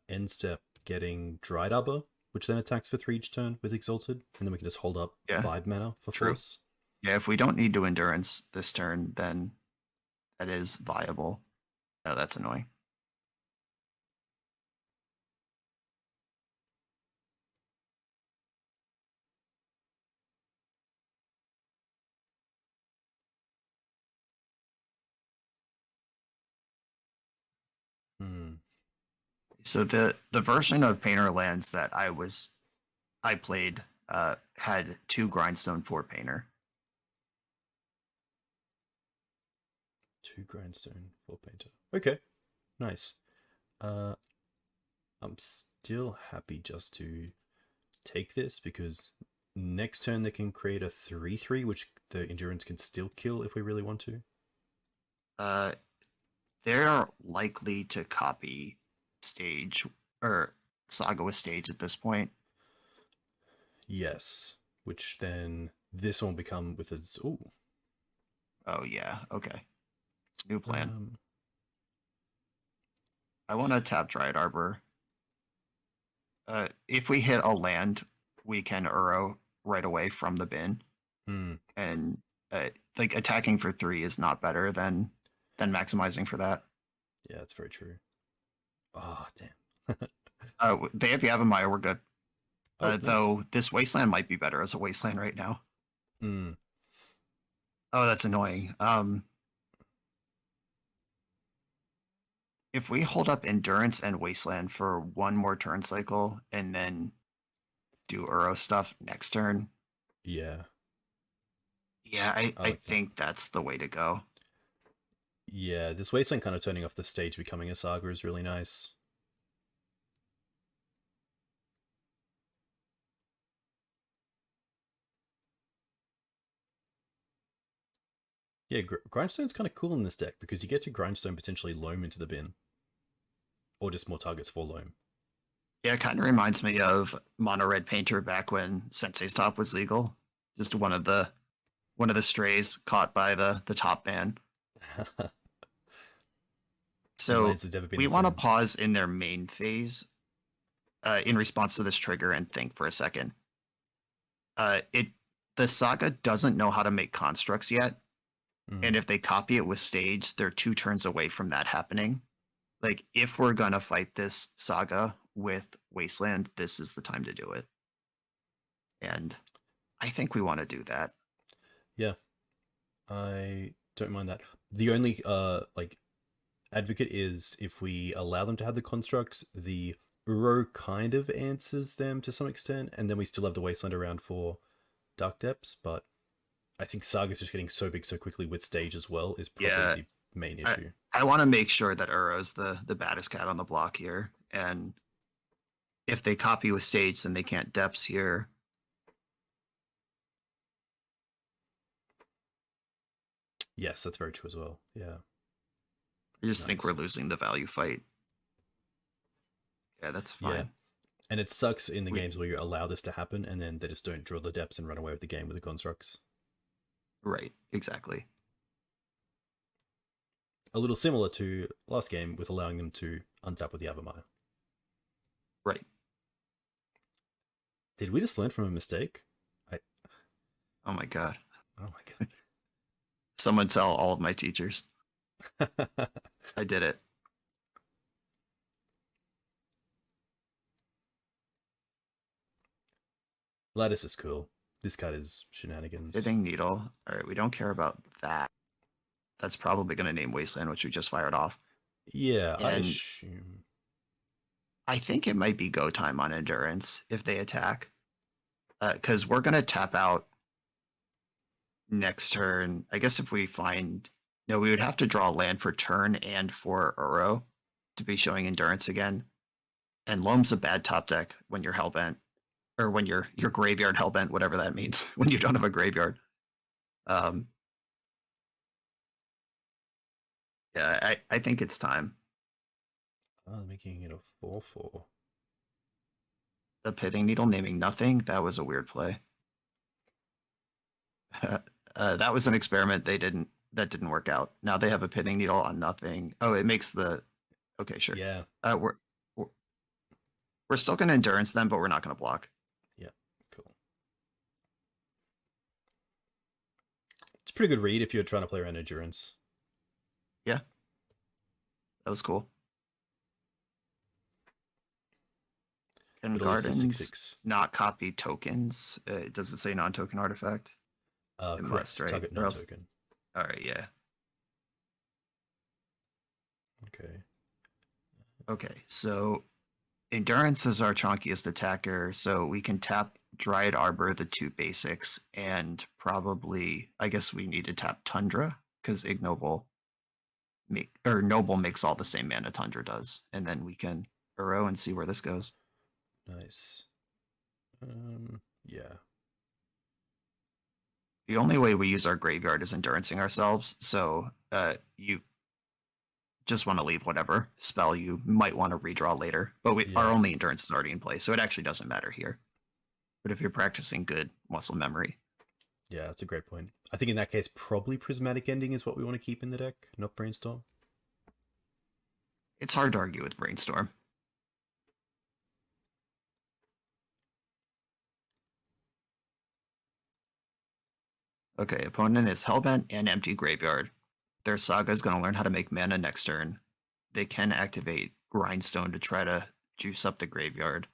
end step getting Dried Arbor, which then attacks for 3 each turn with Exalted, and then we can just hold up Yeah, 5 mana for true. Force. Yeah, if we don't need to Endurance this turn, then that is viable. Oh, that's annoying. Hmm. So the version of Painter lands that I played had 2 Grindstone, 4 Painter. 2 Grindstone, 4 Painter. Okay, nice. I'm still happy just to take this because next turn they can create a 3/3, which the Endurance can still kill if we really want to. They're likely to copy Stage or Saga with Stage at this point. Yes, which then this one will become with its. Ooh. Oh yeah, okay. New plan. Um, I want to tap Dryad Arbor. If we hit a land, we can Uro right away from the bin, hmm. and like attacking for 3 is not better than maximizing for that. Yeah, that's very true. Oh, damn. They have Yavimaya, we're good. Oh, nice. Though this Wasteland might be better as a Wasteland right now. Hmm. Oh, that's annoying. If we hold up Endurance and Wasteland for 1 more turn cycle and then do Uro stuff next turn, Yeah, yeah, I I like that. think that's the way to go. Yeah, this Wasteland kind of turning off the stage, becoming a Saga is really nice. Yeah, Grindstone's kind of cool in this deck because you get to Grindstone potentially Loam into the bin. Or just more targets for Loam. Yeah, it kind of reminds me of Mono Red Painter back when Sensei's Top was legal. Just one of the strays caught by the top ban. And So lands has never been we the want to same. pause in their main phase in response to this trigger and think for a second. It the saga doesn't know how to make constructs yet, and if they copy it with stage, they're 2 turns away from that happening. Like if we're gonna fight this saga with Wasteland, this is the time to do it. And I think we want to do that. Yeah, I don't mind that. The only like advocate is if we allow them to have the constructs, the Uro kind of answers them to some extent, and then we still have the Wasteland around for Dark Depths, but I think Saga's just getting so big so quickly with stage as well is probably Yeah, the main issue. I want to make sure that Uro's the baddest cat on the block here, and if they copy with stage, then they can't depths here. Yes, that's very true as well. Yeah. I just think Nice. we're losing the value fight. Yeah, that's Yeah. fine. And it sucks in the We, games where you allow this to happen and then they just don't draw the depths and run away with the game with the constructs. right, exactly. A little similar to last game with allowing them to untap with the Avamaya. Right. Did we just learn from a mistake? Oh my god. Oh my Someone tell all of my teachers. god. I did it. Lattice is cool. This card is shenanigans. Hitting needle. All right, we don't care about that. That's probably going to name Wasteland, which we just fired off. Yeah, I And assume. I think it might be go time on Endurance if they attack. Because we're going to tap out next turn. I guess if we find no, we would have to draw land for turn and for Uro to be showing endurance again. And Loam's a bad top deck when you're hellbent, or when you're graveyard hellbent, whatever that means. When you don't have a graveyard. Yeah, I think it's time. Oh, making it a 4/4. The Pithing Needle naming nothing. That was a weird play. That was an experiment that didn't work out. Now they have a Pithing Needle on nothing. Oh, it makes the okay, sure. Yeah. We're still gonna endurance them, but we're not gonna block. Yeah. Cool. It's a pretty good read if you're trying to play around endurance. Yeah, that was cool. Can gardens 6/6. not copy tokens? Does it say non-token artifact? Correct. Must, right? Target non-token. All right, yeah. Okay. Okay, so endurance is our chunkiest attacker, so we can tap Dryad Arbor, the 2 basics, and probably I guess we need to tap Tundra because Ignoble Noble makes all the same mana Tundra does, and then we can Uro and see where this goes. Nice. Yeah. The only way we use our graveyard is endurancing ourselves, so you just want to leave whatever spell you might want to redraw later. But our only endurance is already in place, so it actually doesn't matter here. But if you're practicing good muscle memory. Yeah, that's a great point. I think in that case, probably Prismatic Ending is what we want to keep in the deck, not Brainstorm. It's hard to argue with Brainstorm. Okay, opponent is Hellbent and Empty Graveyard. Their Saga is going to learn how to make mana next turn. They can activate Grindstone to try to juice up the graveyard.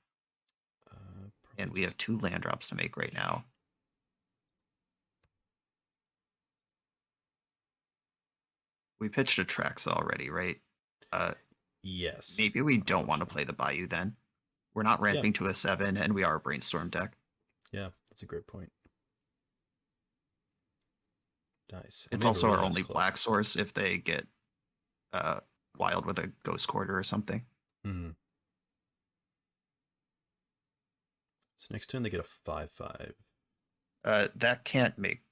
And we have 2 land drops to make right now. We pitched a Traxa already, right? Yes. Maybe we don't want to play the Bayou then. We're not ramping to a 7, and we are a Brainstorm deck. Yeah, that's a great point. Nice. It's also our only black source if they get wild with a Ghost Quarter or something. Mm-hmm. So next turn they get a 5/5. That can't make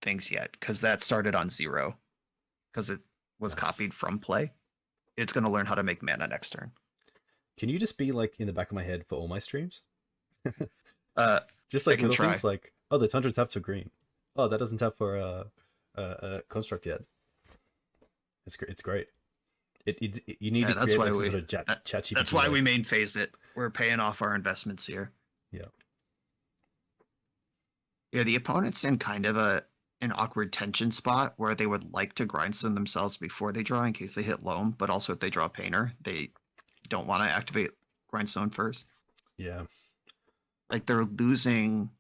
things yet because that started on 0 because it was copied from play. It's going to learn how to make mana next turn. Can you just be like in the back of my head for all my streams? Just I like can little try. things like, oh, the Tundra taps for green. Oh, that doesn't tap for a construct yet. It's great. You need to create like some sort of chat GPT. That's why we main phased it. We're paying off our investments here. Yeah. Yeah, the opponent's in kind of an awkward tension spot where they would like to grindstone themselves before they draw in case they hit Loam, but also if they draw Painter, they don't want to activate Grindstone first. Yeah. Like they're losing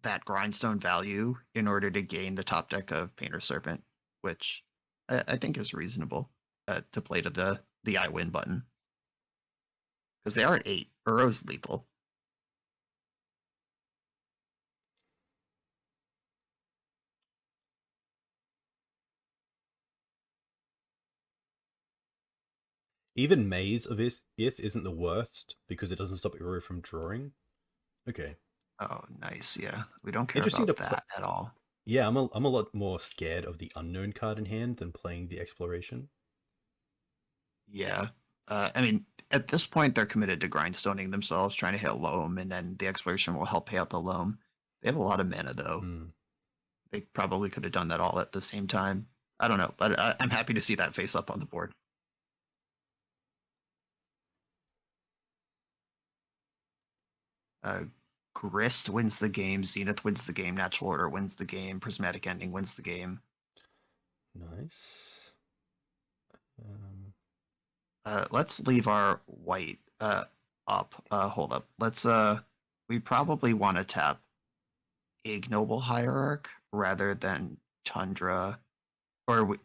that Grindstone value in order to gain the top deck of Painter Serpent, which I think is reasonable to play to the I win button. Because they are at 8. Uro's lethal. Even Maze of Ith isn't the worst because it doesn't stop Uro from drawing. Okay. Oh, nice. Yeah, we don't care about that at all. Yeah, I'm a lot more scared of the unknown card in hand than playing the exploration. Yeah. I mean, at this point, they're committed to grindstoning themselves, trying to hit Loam, and then the exploration will help pay out the Loam. They have a lot of mana, though. They probably could have done that all at the same time. I don't know, but I'm happy to see that face up on the board. Grist wins the game. Zenith wins the game. Natural Order wins the game. Prismatic Ending wins the game. Nice. Let's leave our white up. Hold up. Let's we probably want to tap Ignoble Hierarch rather than Tundra, or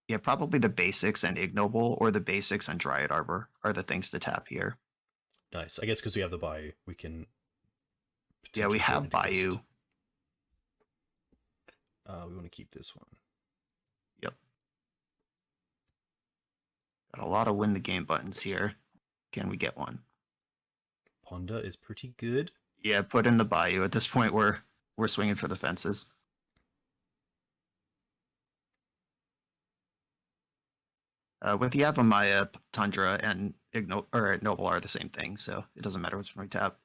yeah, probably the basics and Ignoble, or the basics and Dryad Arbor are the things to tap here. Nice. I guess because we have the buy, we can Yeah, we potentially build a have Bayou. decklist. We want to keep this one. Yep. Got a lot of win the game buttons here. Can we get one? Ponder is pretty good. Yeah, put in the Bayou. At this point, we're swinging for the fences. With Yavimaya, Tundra, and Noble are the same thing, so it doesn't matter which one we tap.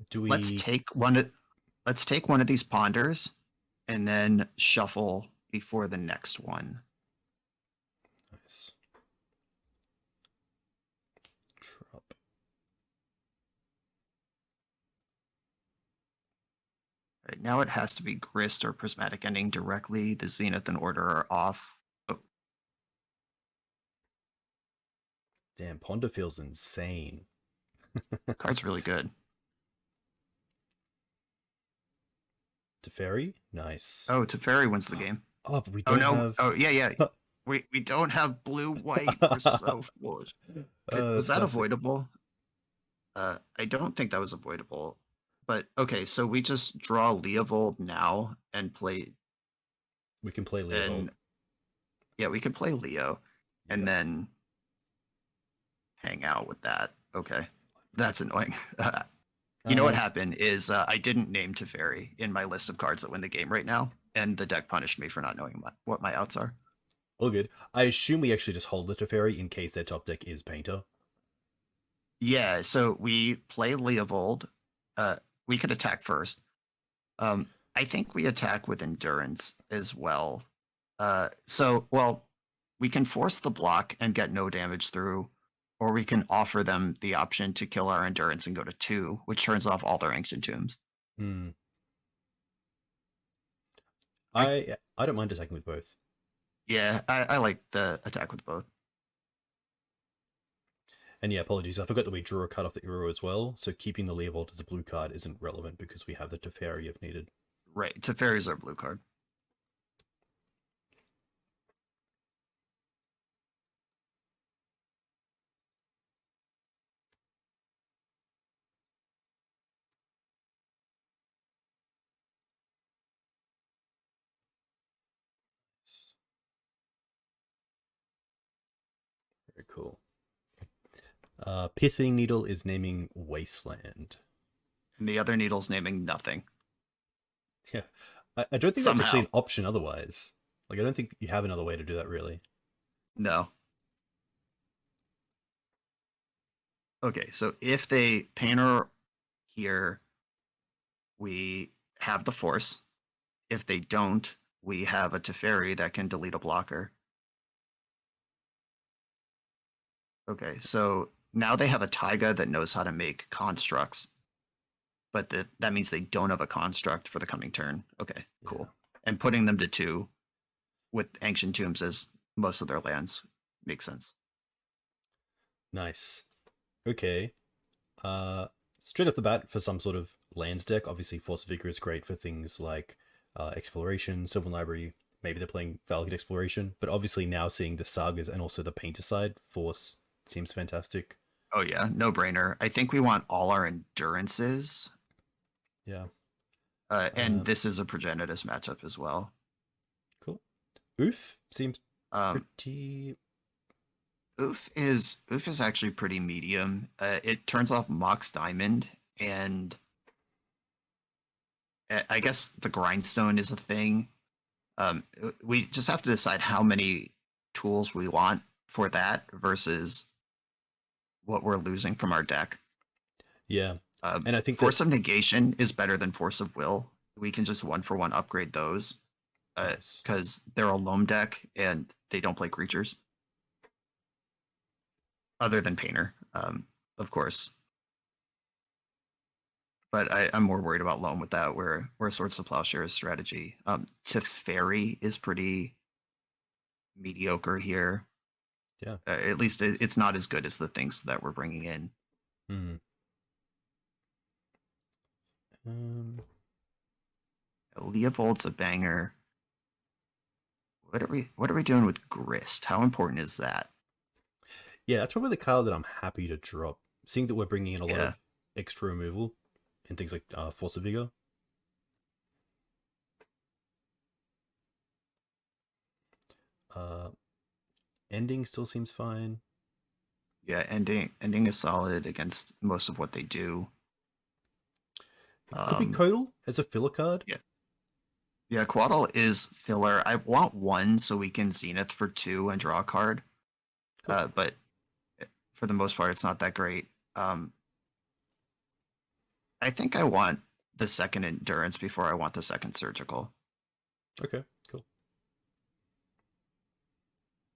Do we? Let's take one of these ponders, and then shuffle before the next one. Nice. Drop. Right now, it has to be Grist or Prismatic Ending directly. The Zenith and Order are off. Oh, Damn, Ponder feels insane. card's really good. Teferi? Nice. Oh, Teferi wins the game. Oh, but we Oh don't no! have. Oh yeah. We don't have blue white. We're so foolish. Was that classic. avoidable? I don't think that was avoidable. But okay, so we just draw Leovold now and play. We can play Leovold. And yeah, we could play Leo, and then hang out with that. Okay, that's annoying. You know what happened is I didn't name Teferi in my list of cards that win the game right now, and the deck punished me for not knowing what my outs are. All good. I assume we actually just hold the Teferi in case their top deck is Painter. Yeah, so we play Leovold. We could attack first. I think we attack with Endurance as well. We can force the block and get no damage through, or we can offer them the option to kill our Endurance and go to 2, which turns off all their Ancient Tombs. Hmm. I don't mind attacking with both. Yeah, I like the attack with both. And yeah, apologies. I forgot that we drew a card off the Uro as well, so keeping the Leovold as a blue card isn't relevant because we have the Teferi if needed. Right, Teferi's our blue card. Very cool. Pithing Needle is naming Wasteland. And the other needle's naming nothing. Yeah. I don't think Somehow. that's actually an option otherwise. Like, I don't think you have another way to do that, really. No. Okay, so if they Painter here, we have the Force. If they don't, we have a Teferi that can delete a blocker. Okay, so now they have a Taiga that knows how to make constructs. But that means they don't have a construct for the coming turn. Okay, cool. Yeah. And putting them to 2 with Ancient Tombs as most of their lands makes sense. Nice. Okay. Straight off the bat for some sort of lands deck, obviously Force of Vigor is great for things like Exploration, Sylvan Library. Maybe they're playing Valakut Exploration, but obviously now seeing the Sagas and also the Painter side, Force seems fantastic. Oh yeah, no brainer. I think we want all our Endurances. Yeah. And this is a Progenitus matchup as well. Cool. Oof seems Um, pretty. Oof is actually pretty medium. It turns off Mox Diamond, and I guess the Grindstone is a thing. We just have to decide how many tools we want for that versus what we're losing from our deck. Yeah. And I think Force of Negation is better than Force of Will. We can just 1-for-1 upgrade those because they're a loam deck and they don't play creatures. Other than Painter, of course. But I'm more worried about loam with that, where Swords of Plowshare's strategy. Teferi is pretty mediocre here. Yeah. At least it's not as good as the things that we're bringing in. Leovold's a banger. What are we doing with Grist? How important is that? Yeah, that's probably the card that I'm happy to drop. Seeing that we're bringing in a lot Yeah. of extra removal in things like Force of Vigor. Uh, Ending still seems fine. Yeah, ending is solid against most of what they do. It could be Um, Coval as a filler card. yeah, yeah, Quaddle is filler. I want one so we can Zenith for 2 and draw a card. Cool. But for the most part, it's not that great. I think I want the second endurance before I want the second surgical. Okay, cool.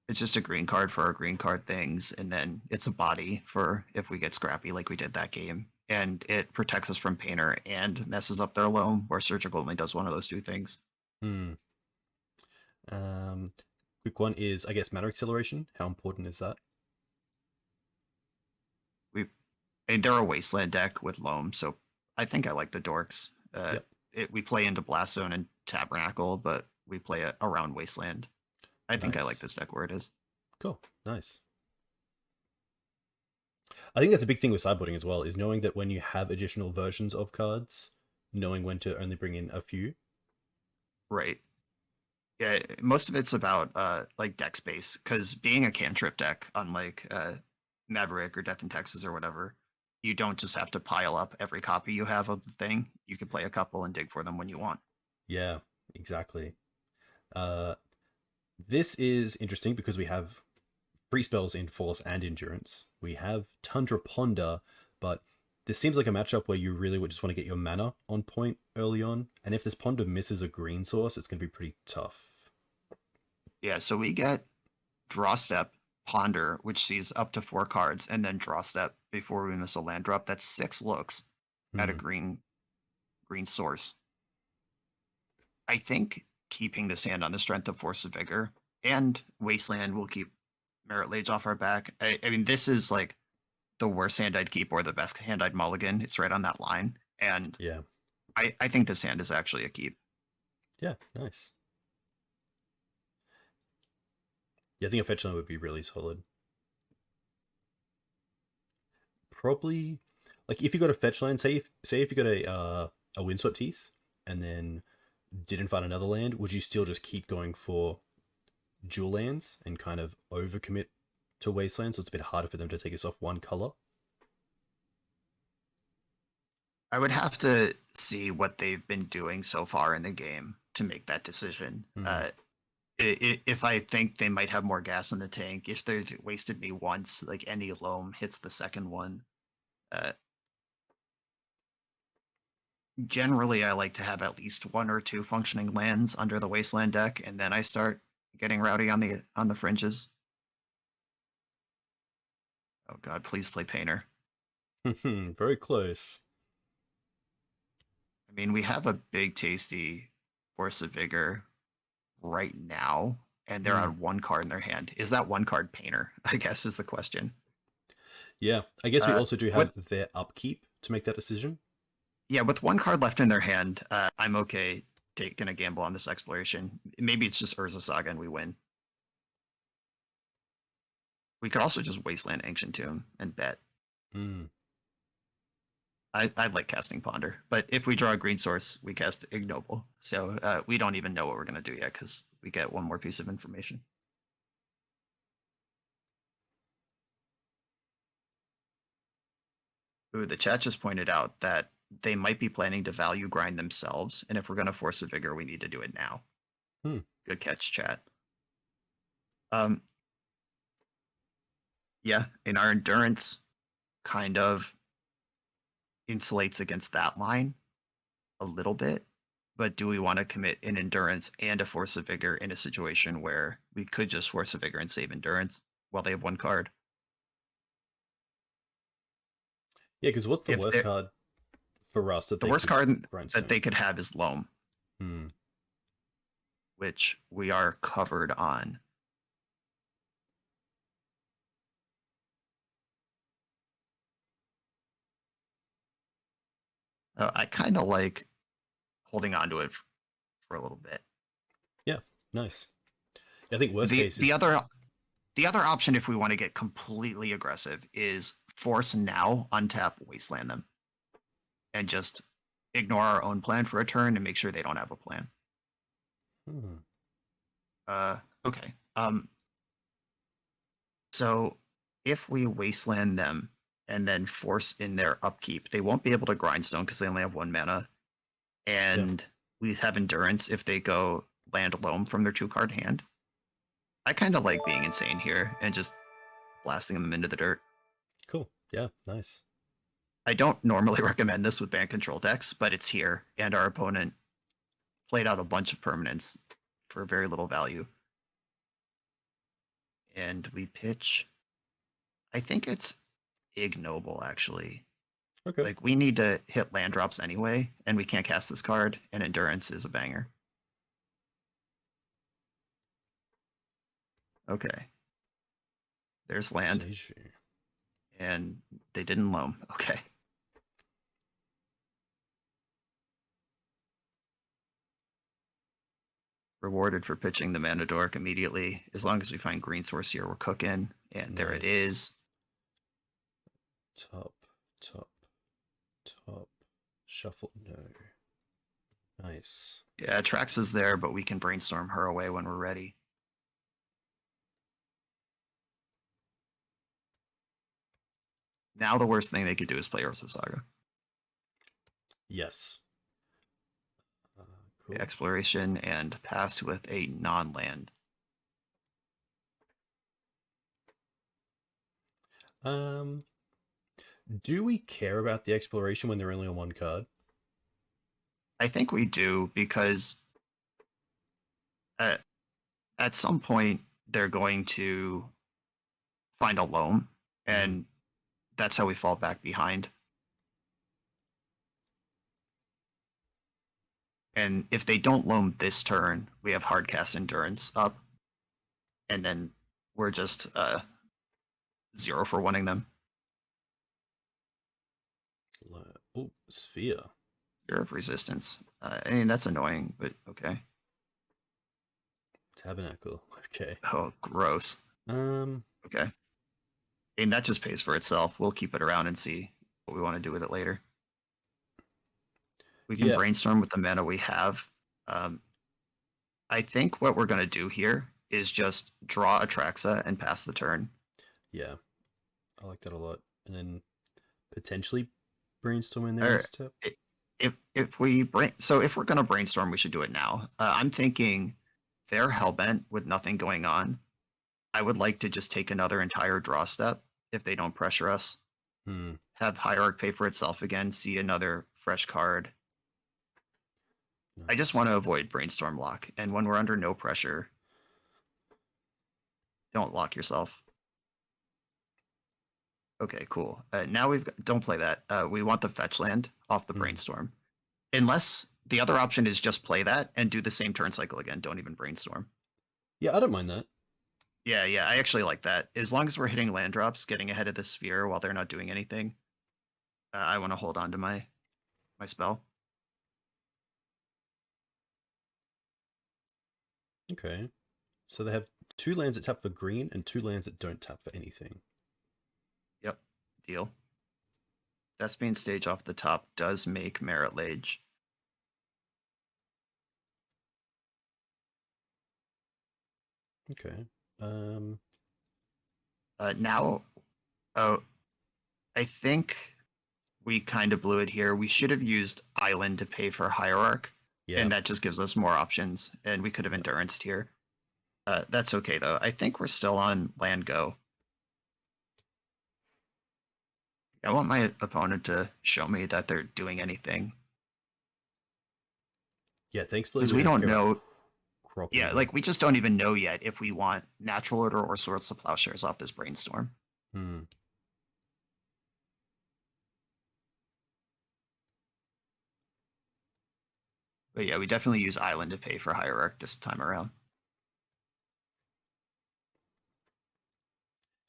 It's just a green card for our green card things, and then it's a body for if we get scrappy like we did that game. And it protects us from Painter and messes up their loam, where surgical only does one of those 2 things. Hmm. Quick one is, I guess, Matter Acceleration. How important is that? They're a wasteland deck with loam, so I think I like the dorks. Yep. We play into Blast Zone and Tabernacle, but we play it around wasteland. I think I like Nice. this deck where it is. Cool. Nice. I think that's a big thing with sideboarding as well, is knowing that when you have additional versions of cards, knowing when to only bring in a few. Right. Yeah, most of it's about like deck space, because being a cantrip deck, unlike Maverick or Death in Texas or whatever, you don't just have to pile up every copy you have of the thing. You can play a couple and dig for them when you want. Yeah, exactly. Uh, this is interesting because we have free spells in Force and Endurance. We have Tundra Ponder, but this seems like a matchup where you really would just want to get your mana on point early on. And if this Ponder misses a green source, it's going to be pretty tough. Yeah, so we get Draw Step, Ponder, which sees up to 4 cards, and then Draw Step before we miss a land drop. That's 6 looks at a Hmm. green source. I think keeping this hand on the strength of Force of Vigor and Wasteland will keep Merit Lage off our back. I mean, this is like the worst hand I'd keep or the best hand I'd mulligan. It's right on that line. And Yeah. I think this hand is actually a keep. Yeah, nice. Yeah, I think a fetch line would be really solid. Probably, like if you got a fetch land, say if you got a Windswept Teeth and then didn't find another land, would you still just keep going for dual lands and kind of overcommit to Wasteland, so it's a bit harder for them to take us off one color? I would have to see what they've been doing so far in the game to make that decision. Hmm. If I think they might have more gas in the tank, if they've wasted me once, like any loam hits the second one. Uh, Generally, I like to have at least 1 or 2 functioning lands under the wasteland deck, and then I start getting rowdy on the fringes. Oh god, please play Painter. Very close. I mean, we have a big tasty Force of Vigor right now, and they're Hmm. on 1 card in their hand. Is that 1 card Painter? I guess is the question. Yeah, I guess we also do have With their upkeep to make that decision. Yeah, with 1 card left in their hand, I'm okay taking a gamble on this exploration. Maybe it's just Urza Saga and we win. We could also just Wasteland Ancient Tomb and bet. Hmm. I like casting Ponder, but if we draw a green source, we cast Ignoble. So we don't even know what we're going to do yet because we get 1 more piece of information. Ooh, the chat just pointed out that they might be planning to value grind themselves, and if we're going to Force a Vigor, we need to do it now. Hmm. Good catch, chat. Yeah, in our endurance kind of insulates against that line a little bit, but do we want to commit an endurance and a Force of Vigor in a situation where we could just Force of Vigor and save endurance while they have 1 card? Yeah, because what's the If worst they're card for us that The they worst could card that grindstone? they could have is Loam, Hmm. which we are covered on. I kind of like holding on to it for a little bit. Yeah, nice. I think worst The case the is other the other option, if we want to get completely aggressive, is force now, untap, wasteland them. and just ignore our own plan for a turn and make sure they don't have a plan. Okay. So if we wasteland them and then force in their upkeep, they won't be able to grindstone because they only have 1 mana. And we have endurance if they go land loam from their 2-card hand. I kind of like being insane here and just blasting them into the dirt. Cool. Yeah, nice. I don't normally recommend this with ban control decks, but it's here, and our opponent played out a bunch of permanents for very little value. And we pitch. I think it's ignoble, actually. Okay. Like, we need to hit land drops anyway, and we can't cast this card, and endurance is a banger. Okay. There's land. And they didn't loam. Okay. Rewarded for pitching the Mana Dork immediately. As long as we find green source here, we're cooking. And there it is. Top. Shuffle. No. Nice. Yeah, Trax is there, but we can brainstorm her away when we're ready. Now the worst thing they could do is play Urza Saga. Yes. Cool. Exploration and pass with a non-land. Do we care about the exploration when they're only on 1 card? I think we do, because at some point they're going to find a loam, and that's how we fall back behind. And if they don't loam this turn, we have hardcast endurance up, and then we're just 0 for winning them. Oh, Sphere. Sphere of Resistance. I mean, that's annoying, but okay. Tabernacle. Okay. Oh, gross. Okay. And that just pays for itself. We'll keep it around and see what we want to do with it later. We can brainstorm with the mana we have. I think what we're going to do here is just draw Atraxa and pass the turn. Yeah. I like that a lot. And then potentially brainstorm in there. If we're going to brainstorm, we should do it now. I'm thinking they're hellbent with nothing going on. I would like to just take another entire draw step if they don't pressure us. Have Hierarch pay for itself again, see another fresh card. Nice. I just want to avoid brainstorm lock, and when we're under no pressure, don't lock yourself. Okay, cool. Now don't play that. We want the fetch land off the brainstorm. Unless the other option is just play that and do the same turn cycle again. Don't even brainstorm. Yeah, I don't mind that. Yeah, I actually like that. As long as we're hitting land drops, getting ahead of the sphere while they're not doing anything, I want to hold on to my spell. Okay. So they have 2 lands that tap for green and 2 lands that don't tap for anything. Yep, deal. Thespian Stage off the top does make Merit Lage. Okay. Now, I think we kind of blew it here. We should have used Island to pay for Hierarch, and that just gives us more options, and we could have Enduranced here. That's okay, though. I think we're still on land go. I want my opponent to show me that they're doing anything. Yeah, thanks, because we don't know. Yeah, like we just don't even know yet if we want Natural Order or Swords to Plowshares off this brainstorm. But yeah, we definitely use Island to pay for Hierarch this time around.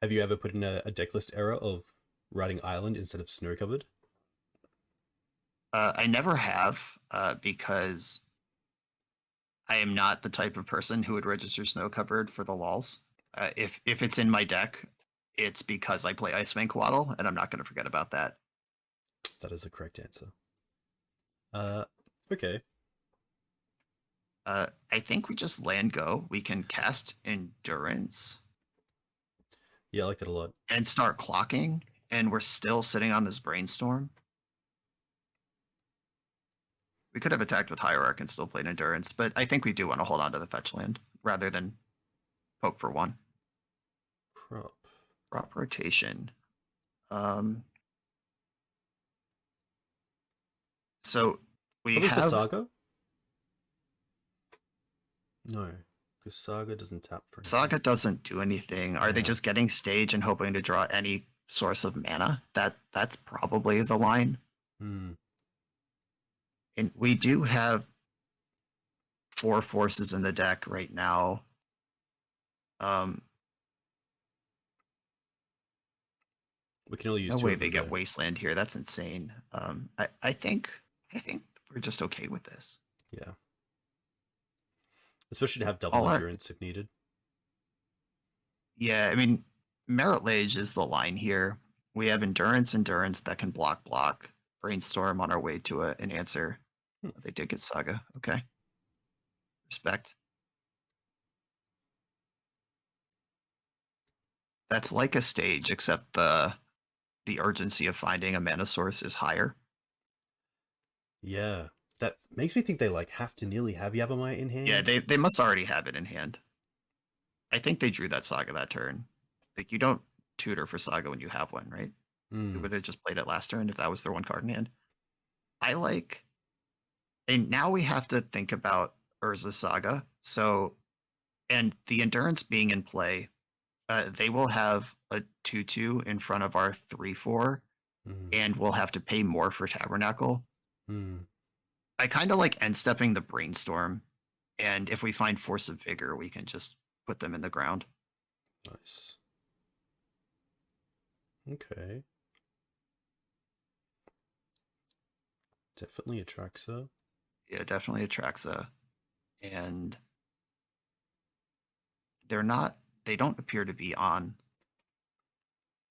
Have you ever put in a decklist error of writing Island instead of Snow Covered? I never have, because I am not the type of person who would register Snow Covered for the lols. If it's in my deck, it's because I play Ice Coatl, and I'm not going to forget about that. That is the correct answer. Uh, okay. I think we just land go. We can cast Endurance Yeah, I like that a lot. and start clocking, and we're still sitting on this Brainstorm. We could have attacked with Hierarch and still played Endurance, but I think we do want to hold on to the fetch land rather than poke for one. Crop. Crop rotation. So we Probably have Saga? No, because Saga doesn't tap for anything. Saga doesn't do anything. Are they Yeah. just getting stage and hoping to draw any source of mana? That's probably the line. Hmm. And we do have 4 forces in the deck right now. We can only use No 2 way of they them get though. Wasteland here. That's insane. I think we're just okay with this. Yeah. Especially to have double All our endurance if needed. Yeah, I mean, Merit Lage is the line here. We have endurance that can block. Brainstorm on our way to an answer. Hmm. They did get Saga. Okay. Respect. That's like a stage, except the urgency of finding a mana source is higher. Yeah. That makes me think they like have to nearly have Yavimaya in Yeah, hand. they must already have it in hand. I think they drew that Saga that turn. Like you don't tutor for Saga when you have one, right? They would have just played it last turn if that was their one card in hand. I like, and now we have to think about Urza Saga. So, and the endurance being in play, they will have a 2/2 in front of our 3/4, and we'll have to pay more for Tabernacle. I kind of like end stepping the Brainstorm, and if we find Force of Vigor, we can just put them in the ground. Nice. Okay. Definitely a Traxa. Yeah, definitely a Traxa. And they don't appear to be on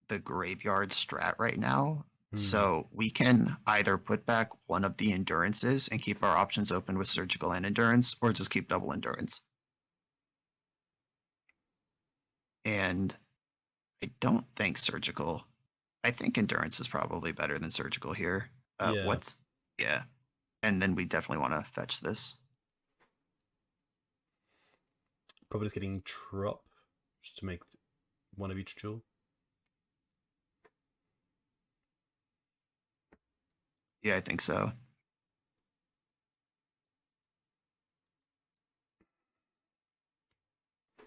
the graveyard strat right now. So we can either put back one of the endurances and keep our options open with surgical and endurance, or just keep double endurance. And I don't think surgical. I think endurance is probably better than surgical here. Yeah. Yeah. And then we definitely want to fetch this. Probably just getting Trop just to make one of each jewel. Yeah, I think so.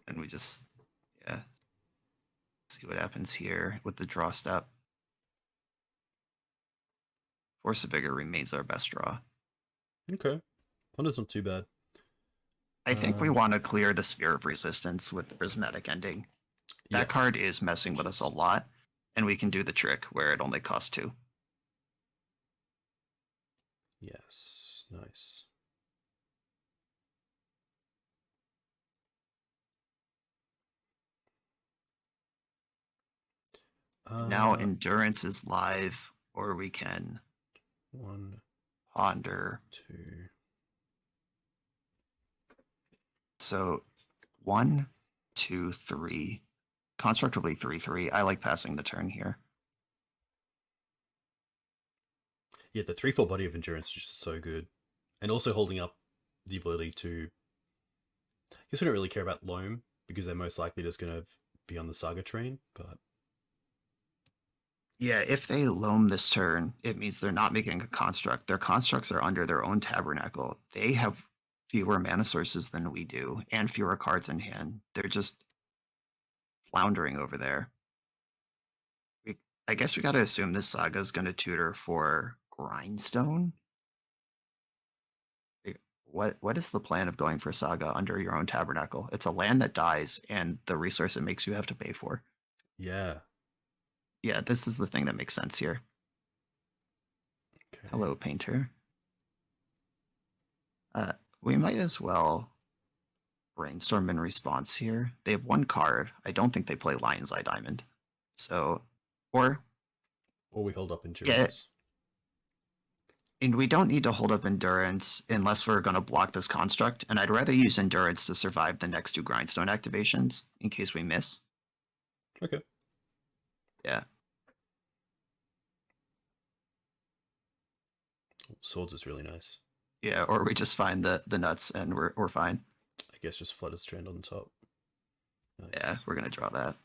And we just, yeah, see what happens here with the draw step. Force of Vigor remains our best draw. Okay. Wonder's not too bad. I think we want to clear the Sphere of Resistance with the Prismatic Ending. That card is messing with us a lot, and we can do the trick where it only costs 2. Yes. Nice. Now Endurance is live, or we can 1, ponder 2. So 1, 2, 3. Construct will be 3/3. I like passing the turn here. Yeah, the 3/4 body of endurance is just so good. And also holding up the ability to. I guess we don't really care about Loam because they're most likely just going to be on the Saga train, but. Yeah, if they loam this turn, it means they're not making a construct. Their constructs are under their own tabernacle. They have fewer mana sources than we do and fewer cards in hand. They're just floundering over there. I guess we got to assume this Saga is going to tutor for Grindstone. What is the plan of going for Saga under your own tabernacle? It's a land that dies and the resource it makes you have to pay for. Yeah. Yeah, this is the thing that makes sense here. Okay. Hello, Painter. We might as well Brainstorm in response here. They have one card. I don't think they play Lion's Eye Diamond. So, or Or we hold up yeah, endurance. And we don't need to hold up Endurance unless we're going to block this construct. And I'd rather use Endurance to survive the next 2 Grindstone activations in case we miss. Okay. Yeah. Swords is really nice. Yeah, or we just find the nuts and we're fine. I guess just Flooded Strand on top. Nice. Yeah, we're going to draw that.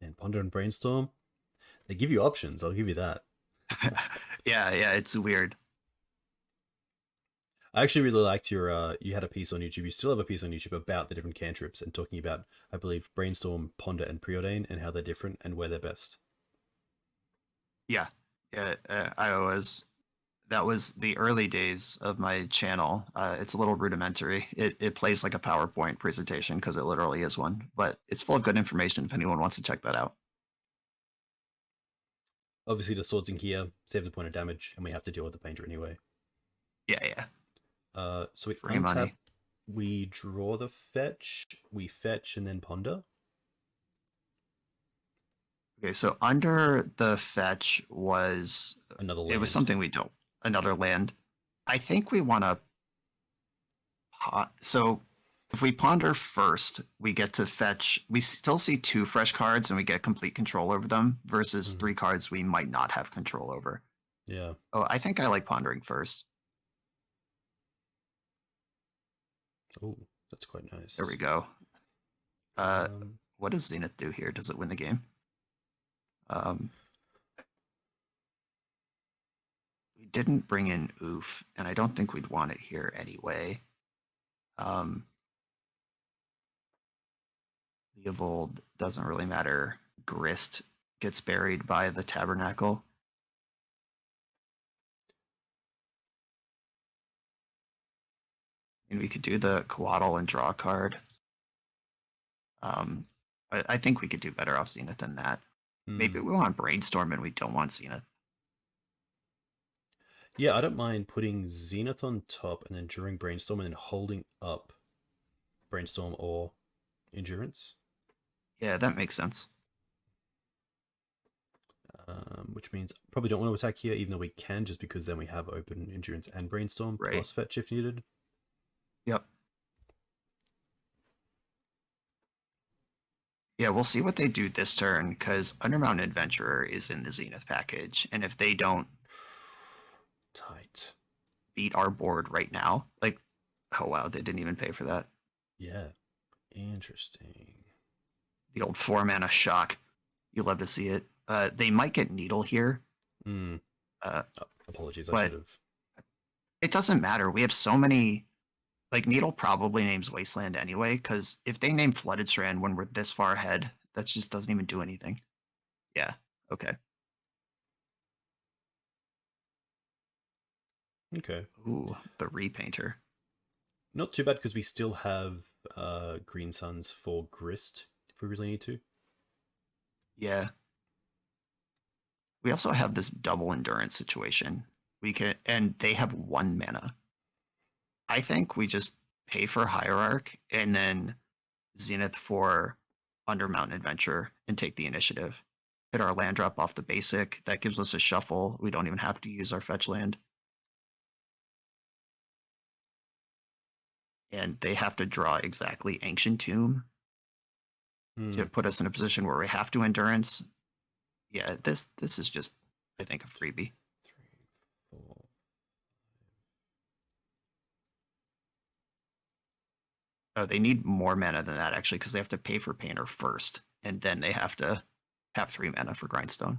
And Ponder and Brainstorm, they give you options. I'll give you that. yeah, it's weird. I actually really liked your. You had a piece on YouTube. You still have a piece on YouTube about the different cantrips and talking about, I believe, Brainstorm, Ponder, and Preordain and how they're different and where they're best. Yeah, that was the early days of my channel. It's a little rudimentary. It plays like a PowerPoint presentation because it literally is one, but it's full of good information if anyone wants to check that out. Obviously, the swords in here saves a point of damage, and we have to deal with the painter anyway. Yeah. So we Free untap, money. we draw the fetch, we fetch, and then ponder. Okay, so under the fetch was Another land. it was something we don't another land. I think we want to so if we ponder first, we get to fetch. We still see 2 fresh cards and we get complete control over them versus 3 cards we might not have control over. Yeah. Oh, I think I like pondering first. Oh, that's quite nice. There we go. What does Zenith do here? Does it win the game? We didn't bring in Oof, and I don't think we'd want it here anyway. Leovold doesn't really matter. Grist gets buried by the Tabernacle. And we could do the Coatl and draw a card. I think we could do better off Zenith than that. Maybe we want Brainstorm and we don't want Zenith. Yeah, I don't mind putting Zenith on top and then drawing Brainstorm and then holding up Brainstorm or Endurance. Yeah, that makes sense. Which means probably don't want to attack here, even though we can, just because then we have open Endurance and Brainstorm plus fetch if needed. Yep. Yeah, we'll see what they do this turn, because Undermountain Adventurer is in the Zenith package, and if they don't tight beat our board right now, like, oh wow, they didn't even pay for that. Yeah, interesting. The old 4-mana shock. You love to see it. They might get Needle here. Apologies, I should have. It doesn't matter. We have so many. Like, Needle probably names Wasteland anyway, because if they name Flooded Strand when we're this far ahead, that just doesn't even do anything. Yeah, okay. Okay. Ooh, the Repainter. Not too bad, because we still have Green Suns for Grist, if we really need to. Yeah. We also have this double Endurance situation. We can, and they have 1 mana. I think we just pay for Hierarch and then Zenith for Undermountain Adventure and take the initiative. Hit our land drop off the basic. That gives us a shuffle. We don't even have to use our fetch land. And they have to draw exactly Ancient Tomb to put us in a position where we have to Endurance. Yeah, this is just, I think, a freebie. 3, 4. Oh, they need more mana than that, actually, because they have to pay for Painter first, and then they have to have 3 mana for Grindstone.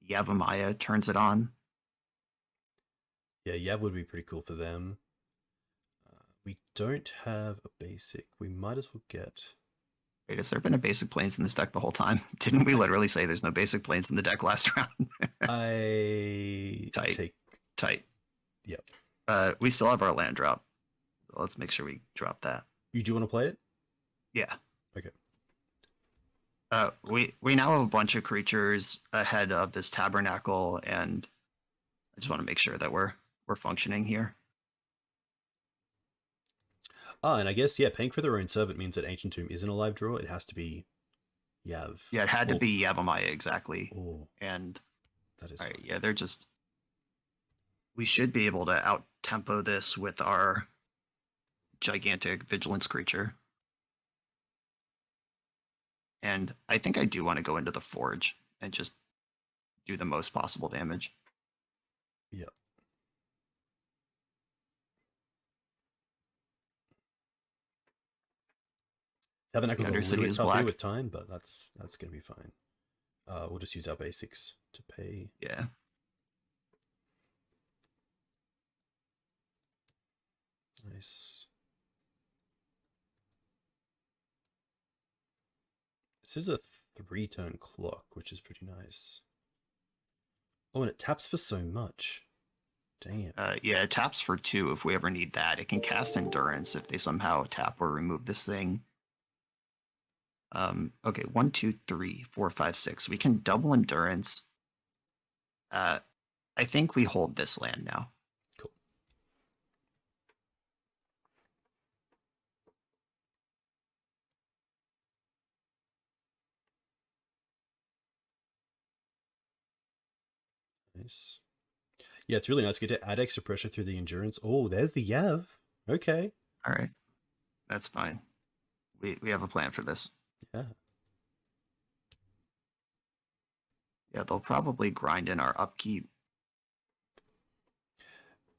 Yavimaya turns it on. Yeah, Yav would be pretty cool for them. We don't have a basic. We might as well get... Wait, has there been a basic planes in this deck the whole time? Didn't we literally say there's no basic planes in the deck last round? Tight. Yep. We still have our land drop. So let's make sure we drop that. You do want to play it? Yeah. Okay. We now have a bunch of creatures ahead of this Tabernacle, and I just want to make sure that we're functioning here. Ah, and I guess, yeah, paying for their own servant means that Ancient Tomb isn't a live draw. It has to be Yav. Yeah, it had to Oh, be Yavimaya exactly. oh, And that is all right, fine. yeah, they're just. We should be able to out tempo this with our gigantic vigilance creature. And I think I do want to go into the forge and just do the most possible damage. Yep. Tabernacle's The a little Undercity bit is tough here black. with time, but that's gonna be fine. We'll just use our basics to pay. Yeah. Nice. This is a 3-turn clock, which is pretty nice. Oh, and it taps for so much. Damn. Yeah, it taps for 2 if we ever need that. It can cast Endurance if they somehow tap or remove this thing. Okay, 1, 2, 3, 4, 5, 6. We can double Endurance. I think we hold this land now. Cool. Nice. Yeah, it's really nice. Get to add extra pressure through the endurance. Oh, there's the Yav. Okay. All right, that's fine. We have a plan for this. Yeah. Yeah, they'll probably grind in our upkeep.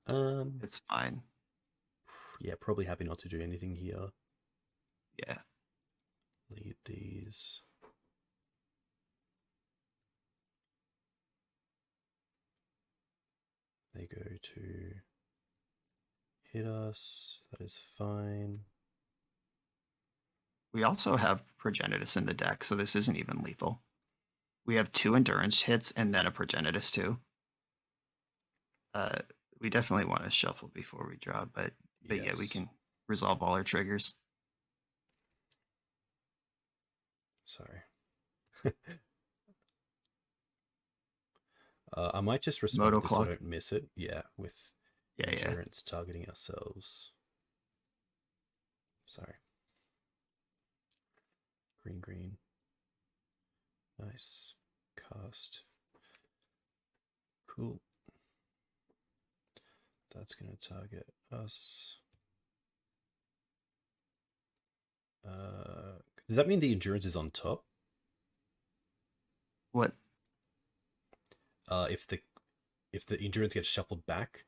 It's fine. Yeah, probably happy not to do anything here. Yeah. Leave these. They go to hit us. That is fine. We also have Progenitus in the deck, so this isn't even lethal. We have 2 Endurance hits and then a Progenitus too. We definitely want to shuffle before we draw, but Yes. yeah, we can resolve all our triggers. Sorry. I might just respond Moto this so I clock. don't miss it. Yeah, with Yeah, yeah. endurance targeting ourselves. Sorry. Green, green. Nice. Cast. Cool. That's going to target us. Does that mean the endurance is on top? What? If the endurance gets shuffled back,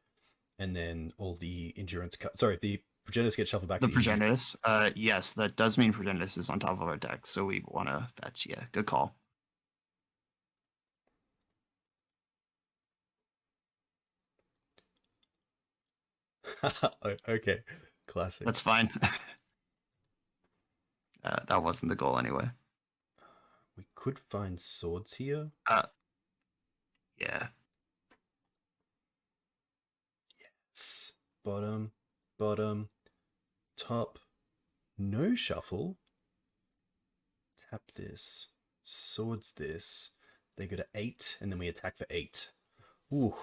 and then all the endurance sorry, if the Progenitus gets shuffled back. The Progenitus? Yes, that does mean Progenitus is on top of our deck, so we want to fetch. Yeah, good call. Okay, classic. That's fine. That wasn't the goal anyway. We could find swords here. Yeah. Yes. Bottom, bottom, top. No shuffle. Tap this. Swords this. They go to 8, and then we attack for 8. Ooh.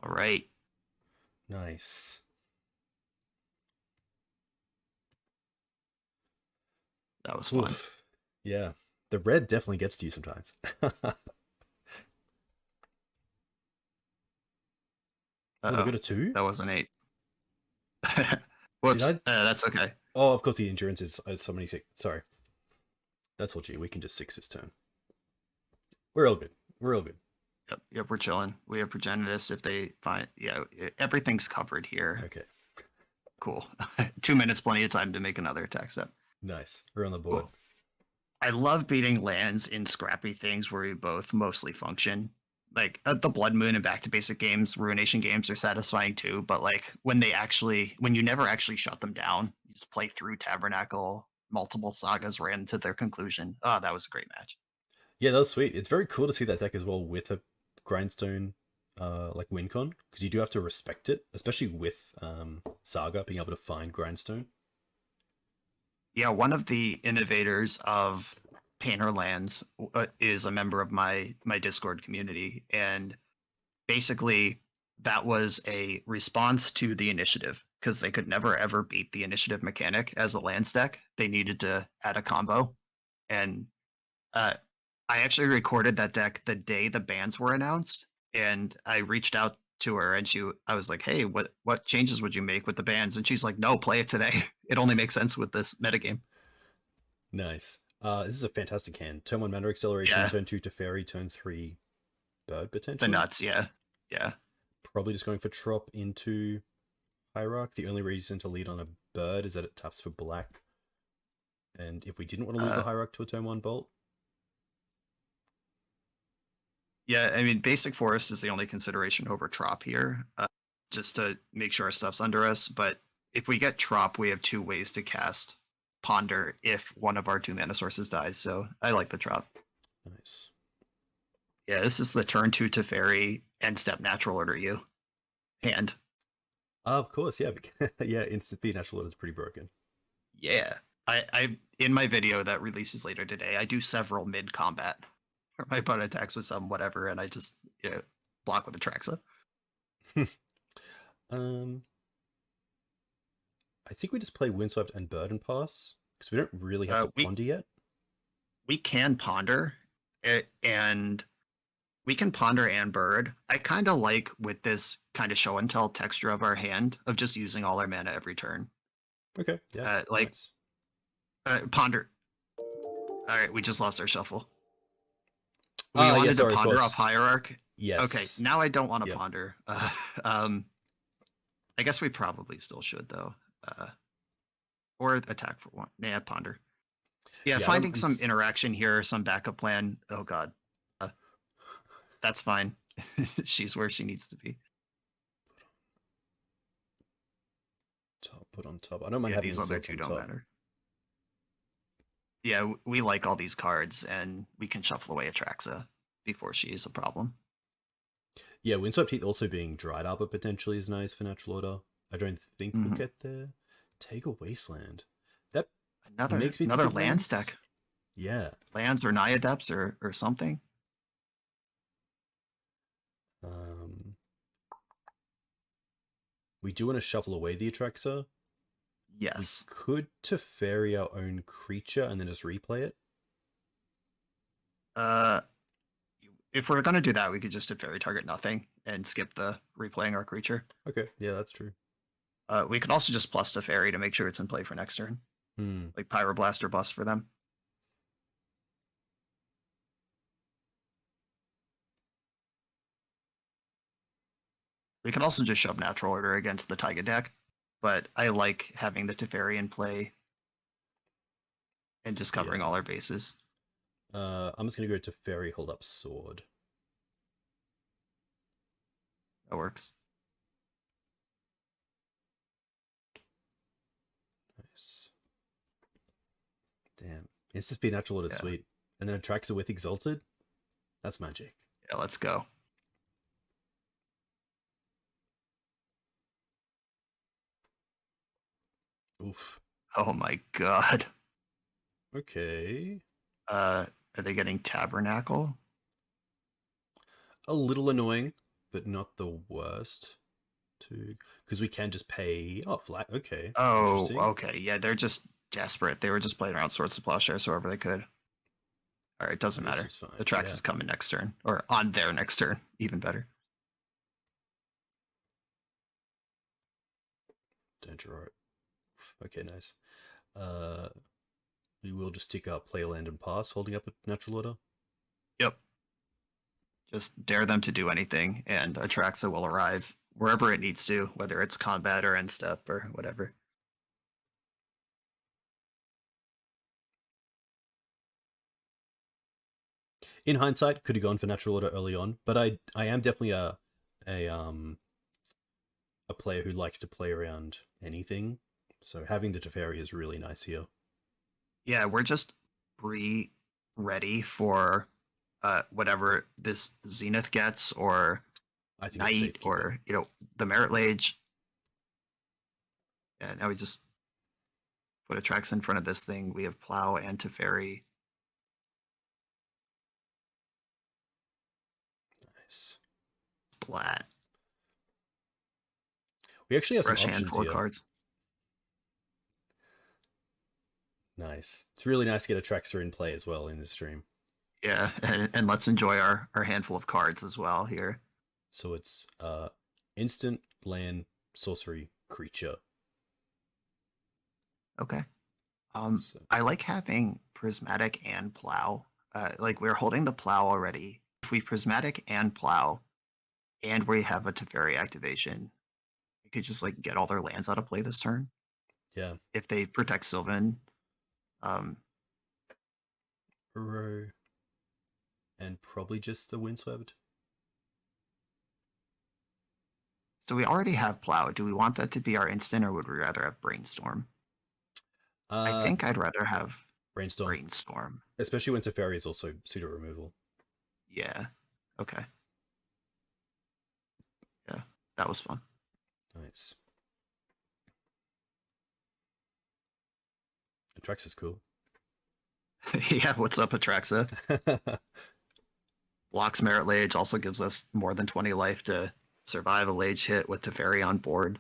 All right. Nice. That was fun. Oof. Yeah. The red definitely gets to you sometimes. Oh, they got a 2? That was an 8. Whoops. Did I? That's okay. Oh, of course the endurance is so many 6. Sorry. That's all G. We can just 6 this turn. We're all good. We're all good. Yep, we're chilling. We have Progenitus if they find. Yeah, everything's covered here. Okay. Cool. 2 minutes, plenty of time to make another attack step. Nice. We're on the board. Cool. I love beating lands in scrappy things where we both mostly function. Like the Blood Moon and Back to Basic games, Ruination games are satisfying too. But like when you never actually shut them down, you just play through Tabernacle, multiple sagas ran to their conclusion. Oh, that was a great match. Yeah, that was sweet. It's very cool to see that deck as well with a grindstone like WinCon, because you do have to respect it, especially with Saga being able to find grindstone. Yeah, one of the innovators of Painter Lands is a member of my Discord community, and basically that was a response to the initiative. because they could never ever beat the initiative mechanic as a lands deck. They needed to add a combo, and uh, I actually recorded that deck the day the bans were announced, and I reached out to her and I was like, "Hey, what changes would you make with the bans?" And she's like, "No, play it today. It only makes sense with this metagame." Nice. This is a fantastic hand. Turn 1 mana acceleration, Yeah, turn 2 to fairy, turn 3 bird the potentially. nuts. Yeah, yeah. Probably just going for trop into Hierarch. The only reason to lead on a bird is that it taps for black. And if we didn't want to lose the Hierarch to a turn 1 bolt. Yeah, I mean, basic forest is the only consideration over trop here, just to make sure our stuff's under us. But if we get trop, we have 2 ways to cast ponder if one of our 2 mana sources dies. So I like the trop. Nice. Yeah, this is the turn 2 to fairy end step natural order you hand. Of course, yeah. Yeah, instant speed natural order is pretty broken. Yeah. I in my video that releases later today, I do several mid combat where my opponent attacks with some whatever, and I just block with Atraxa. um, I think we just play Windswept and Bird and pass because we don't really have to ponder yet. We can ponder it, and we can ponder and bird. I kind of like with this kind of show and tell texture of our hand of just using all our mana every turn. Okay, yeah, nice. Ponder. All right, we just lost our shuffle. We wanted to sorry, ponder off Hierarch. Yes. Okay, now I don't want to Yep. ponder. I guess we probably still should though. Or attack for one. Nah, ponder. Yeah, finding some interaction here, some backup plan. Oh god, that's fine. She's where she needs to be. Put on top. I don't mind having these other 2 don't matter. Yeah, we like all these cards, and we can shuffle away Atraxa before she is a problem. Yeah, Windswept Heath also being dried up potentially is nice for natural order. I don't think we'll get there. Take a Wasteland. That makes me another lands deck. Yeah. Lands or Naya Depths or something. We do want to shuffle away the Atraxa. Yes. We could Teferi our own creature and then just replay it. If we're gonna do that, we could just Teferi target nothing and skip the replaying our creature. Okay, yeah, that's true. We could also just plus Teferi to make sure it's in play for next turn. Like Pyroblast or Bust for them. We can also just shove Natural Order against the Taiga deck, but I like having the Teferi in play and just covering all our bases. I'm just going to go Teferi, hold up Sword. That works. Nice. Damn. Instant speed natural order, sweet. And then Atraxa with Exalted? That's magic. Yeah, let's go. Oof. Oh my god. Okay. Are they getting Tabernacle? A little annoying, but not the worst. Because we can just pay. Oh, flat. Okay. Oh, okay. Yeah, they're just desperate. They were just playing around Swords to Plowshares however they could. All right, doesn't matter. The Trax is coming next turn, or on their next turn. Even better. Don't draw it. Okay, nice. We will just tick up play land and pass, holding up a natural order. Yep. Just dare them to do anything, and Atraxa will arrive wherever it needs to, whether it's combat or end step or whatever. In hindsight, could have gone for natural order early on, but I am definitely a player who likes to play around anything. So having the Teferi is really nice here. Yeah, we're just ready for whatever this Zenith gets, or Knight, or the Merit Lage. Yeah, now we just put a Trax in front of this thing. We have Plow and Teferi. Nice. Splat. We actually have some fresh options handful of here. cards. Nice. It's really nice to get Atraxa in play as well in the stream. Yeah, and let's enjoy our handful of cards as well here. So it's instant land sorcery creature. Okay. So, I like having prismatic and plow. Like we're holding the plow already. If we prismatic and plow, and we have a Teferi activation, we could just like get all their lands out of play this turn. yeah. If they protect Sylvan, um, Uro. And probably just the Windswept. so we already have plow. Do we want that to be our instant, or would we rather have brainstorm? I think I'd rather have Brainstorm. brainstorm. Especially when Teferi is also pseudo removal. Yeah. Okay. Yeah, that was fun. Nice. Atraxa is cool. Yeah, what's up, Atraxa? Blocks Merit Lage, also gives us more than 20 life to survive a Lage hit with Teferi on board.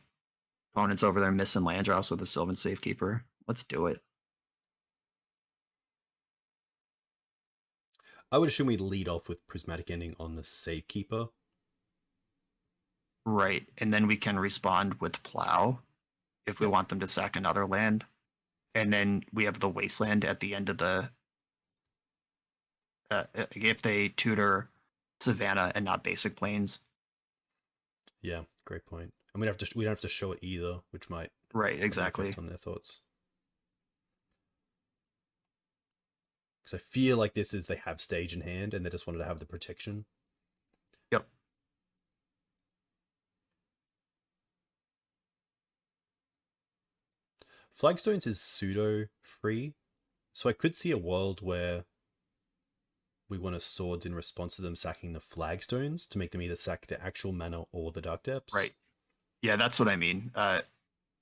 Opponents over there missing land drops with a Sylvan Safekeeper. Let's do it. I would assume we lead off with Prismatic Ending on the Safekeeper. Right, and then we can respond with Plow if we want them to sack another land. And then we have the Wasteland at the end of the... if they tutor Savannah and not Basic Plains. Yeah, great point. And we don't have to show it either, which might Right, exactly. on their thoughts. Because I feel like this is they have stage in hand and they just wanted to have the protection. Yep. Flagstones is pseudo free, so I could see a world where we want a swords in response to them sacking the flagstones to make them either sack the actual mana or the Dark Depths. Right. Yeah, that's what I mean.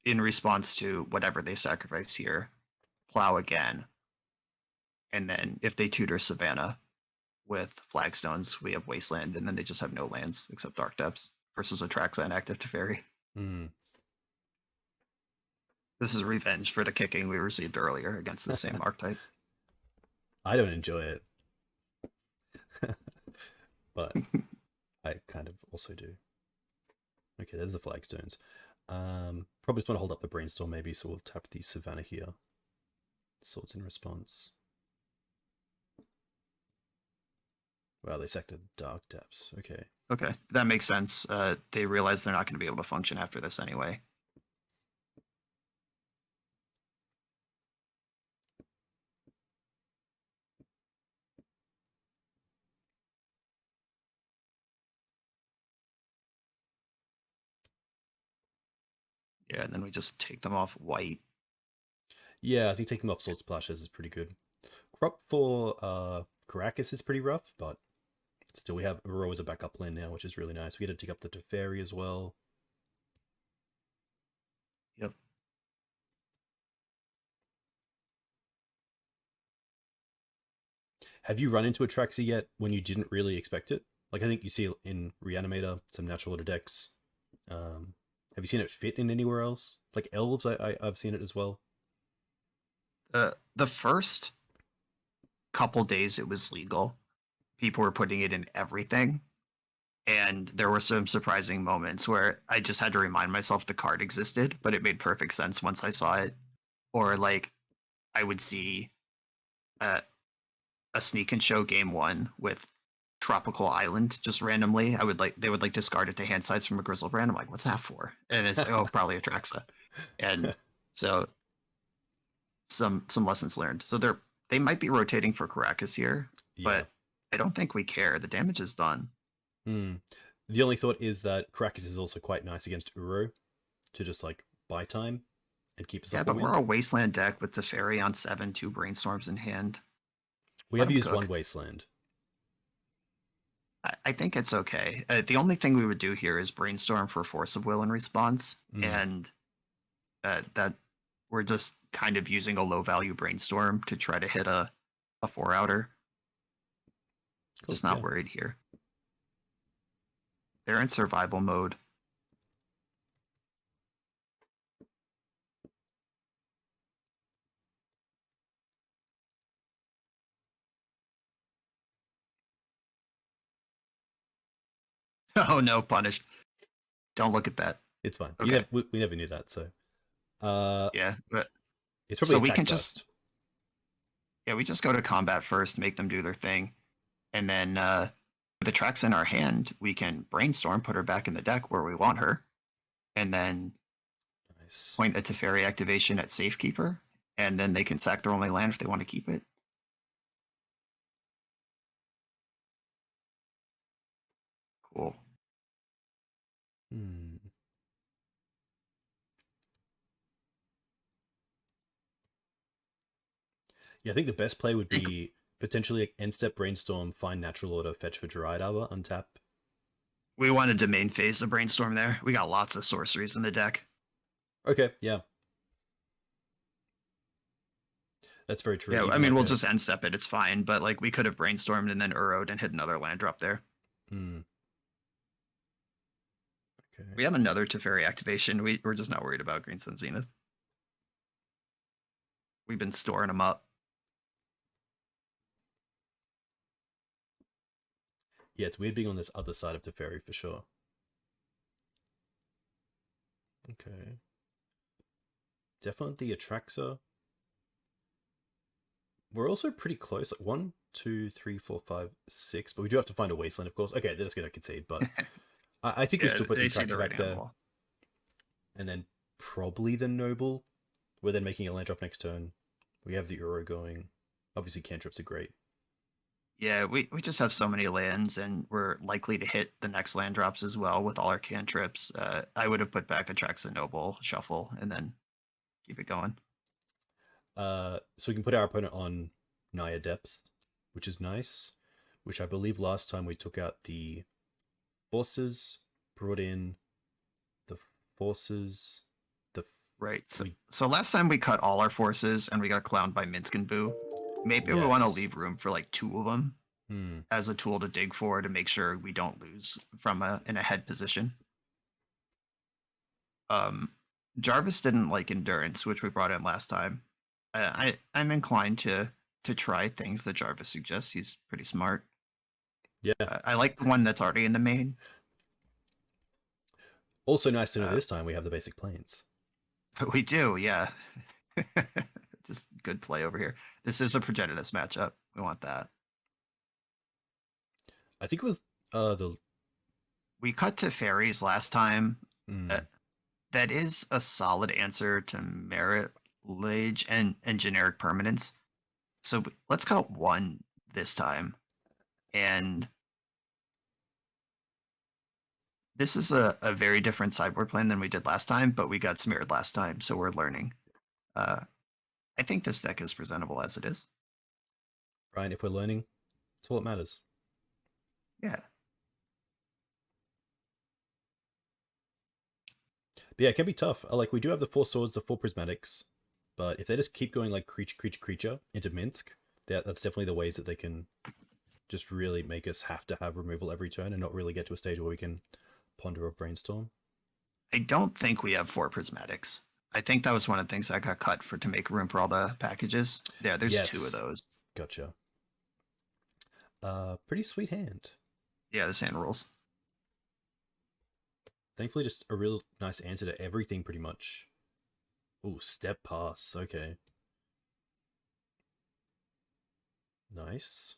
In response to whatever they sacrifice here, Plow again. And then if they tutor Savannah with Flagstones, we have Wasteland, and then they just have no lands except Dark Depths versus Atraxa and Active Teferi. Mm. This is revenge for the kicking we received earlier against the same archetype. I don't enjoy it. But I kind of also do. Okay, there's the flagstones. Probably just want to hold up the brainstorm maybe, so we'll tap the Savannah here. Swords in response. Wow, they sacked the Dark Depths. Okay. Okay, that makes sense. They realize they're not going to be able to function after this anyway. Yeah, and then we just take them off white. Yeah, I think taking them off Sword Splashes is pretty good. Crop for Caracas is pretty rough, but still we have Uro as a backup land now, which is really nice. We get to dig up the Teferi as well. Yep. Have you run into Atraxa yet when you didn't really expect it? Like, I think you see in Reanimator some natural order decks. Have you seen it fit in anywhere else? Like Elves, I've seen it as well. The first couple days it was legal. People were putting it in everything. And there were some surprising moments where I just had to remind myself the card existed, but it made perfect sense once I saw it. Or like I would see a sneak and show game one with Tropical Island just randomly. They would like discard it to hand size from a Grizzlebrand. I'm like, what's that for? And it's like, oh, probably Atraxa. And so some lessons learned. So they might be rotating for Caracas here, but I don't think we care. The damage is done. The only thought is that Caracas is also quite nice against Uro to just like buy time and keep us up. Yeah, but we're a Wasteland deck with Teferi on 7, 2 Brainstorms in hand. We have used one Wasteland. I think it's okay. The only thing we would do here is Brainstorm for Force of Will in response, and that we're just kind of using a low value Brainstorm to try to hit a 4-outer. Cool, just not worried here. They're in survival mode. Oh no, punished. Don't look at that. It's fine. Okay. We never knew that, so Yeah, but it's probably so we attack can first. we just go to combat first, make them do their thing, and then with the tracks in our hand, we can brainstorm, put her back in the deck where we want her, and then Nice. point a Teferi activation at Safekeeper, and then they can sack their only land if they want to keep it. Cool. Hmm. Yeah, I think the best play would be potentially like end step brainstorm, find natural order, fetch for Dryad Arbor, untap. We wanted to main phase the brainstorm there. We got lots of sorceries in the deck. Okay, yeah. That's very true. Yeah, Even I mean, like we'll just end step it. It's fine. But like, we could have brainstormed and then Urode and hit another land drop there. Hmm. Okay. We have another Teferi activation. We're just not worried about Green Sun Zenith. We've been storing them up. Yeah, it's weird being on this other side of Teferi for sure. Okay. Definitely the Atraxa. We're also pretty close. Like 1, 2, 3, 4, 5, 6. But we do have to find a wasteland, of course. Okay, they're just going to concede. But I think we still put the Atraxa back there. And then probably the Noble. We're then making a land drop next turn. We have the Uro going. Obviously, cantrips are great. Yeah, we just have so many lands, and we're likely to hit the next land drops as well with all our cantrips. I would have put back Atraxa Noble, shuffle, and then keep it going. So we can put our opponent on Naya Depths, which is nice. Which I believe last time we took out the forces, brought in the forces, Right. So last time we cut all our forces and we got clowned by Minsk and Boo. Maybe we want to leave room for like 2 of them as a tool to dig for to make sure we don't lose from in a head position. Jarvis didn't like endurance, which we brought in last time. I'm inclined to try things that Jarvis suggests. He's pretty smart. Yeah. I like the one that's already in the main. Also nice to know this time we have the basic planes. We do, yeah. Just good play over here. This is a Progenitus matchup. We want that. I think it was we cut to fairies last time. That is a solid answer to merit lage and generic permanence. So let's cut 1 this time. And this is a very different sideboard plan than we did last time, but we got smeared last time, so we're learning. I think this deck is presentable as it is. Ryan, if we're learning, that's all that matters. Yeah. But yeah, it can be tough. Like, we do have the 4 swords, the 4 prismatics, but if they just keep going like creature into Minsk, that's definitely the ways that they can just really make us have to have removal every turn and not really get to a stage where we can ponder or brainstorm. I don't think we have 4 prismatics. I think that was one of the things that got cut to make room for all the packages. Yeah, there's 2 of those. Gotcha. Pretty sweet hand. Yeah, this hand rules. Thankfully, just a real nice answer to everything, pretty much. Ooh, step pass. Okay. Nice.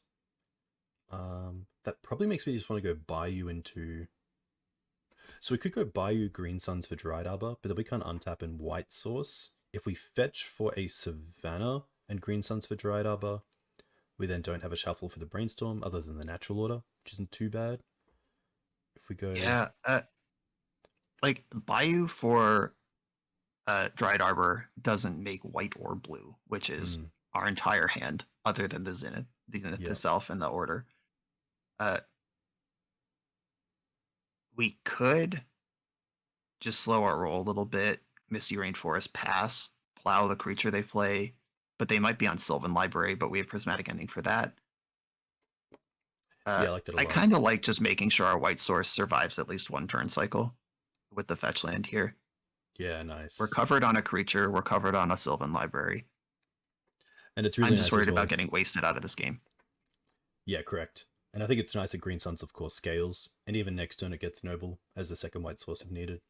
That probably makes me just want to go Bayou into... So we could go Bayou Green Suns for Dryad Arbor, but then we can't untap in White Source. If we fetch for a Savannah and Green Suns for Dryad Arbor, we then don't have a shuffle for the Brainstorm other than the Natural Order, which isn't too bad. If we go... Yeah, like Bayou for Dryad Arbor doesn't make white or blue, which is our entire hand, other than the Zenith itself and the Order. We could just slow our roll a little bit, Misty Rainforest pass, plow the creature they play, but they might be on Sylvan Library, but we have Prismatic Ending for that. Yeah, I like that a lot. I kind of like just making sure our white source survives at least 1 turn cycle with the fetch land here. Yeah, nice. We're covered on a creature. We're covered on a Sylvan Library. And it's really I'm just nice worried about getting wasted out of this game. Yeah, correct. And I think it's nice that Green Suns, of course, scales, and even next turn it gets Noble as the second white source if needed.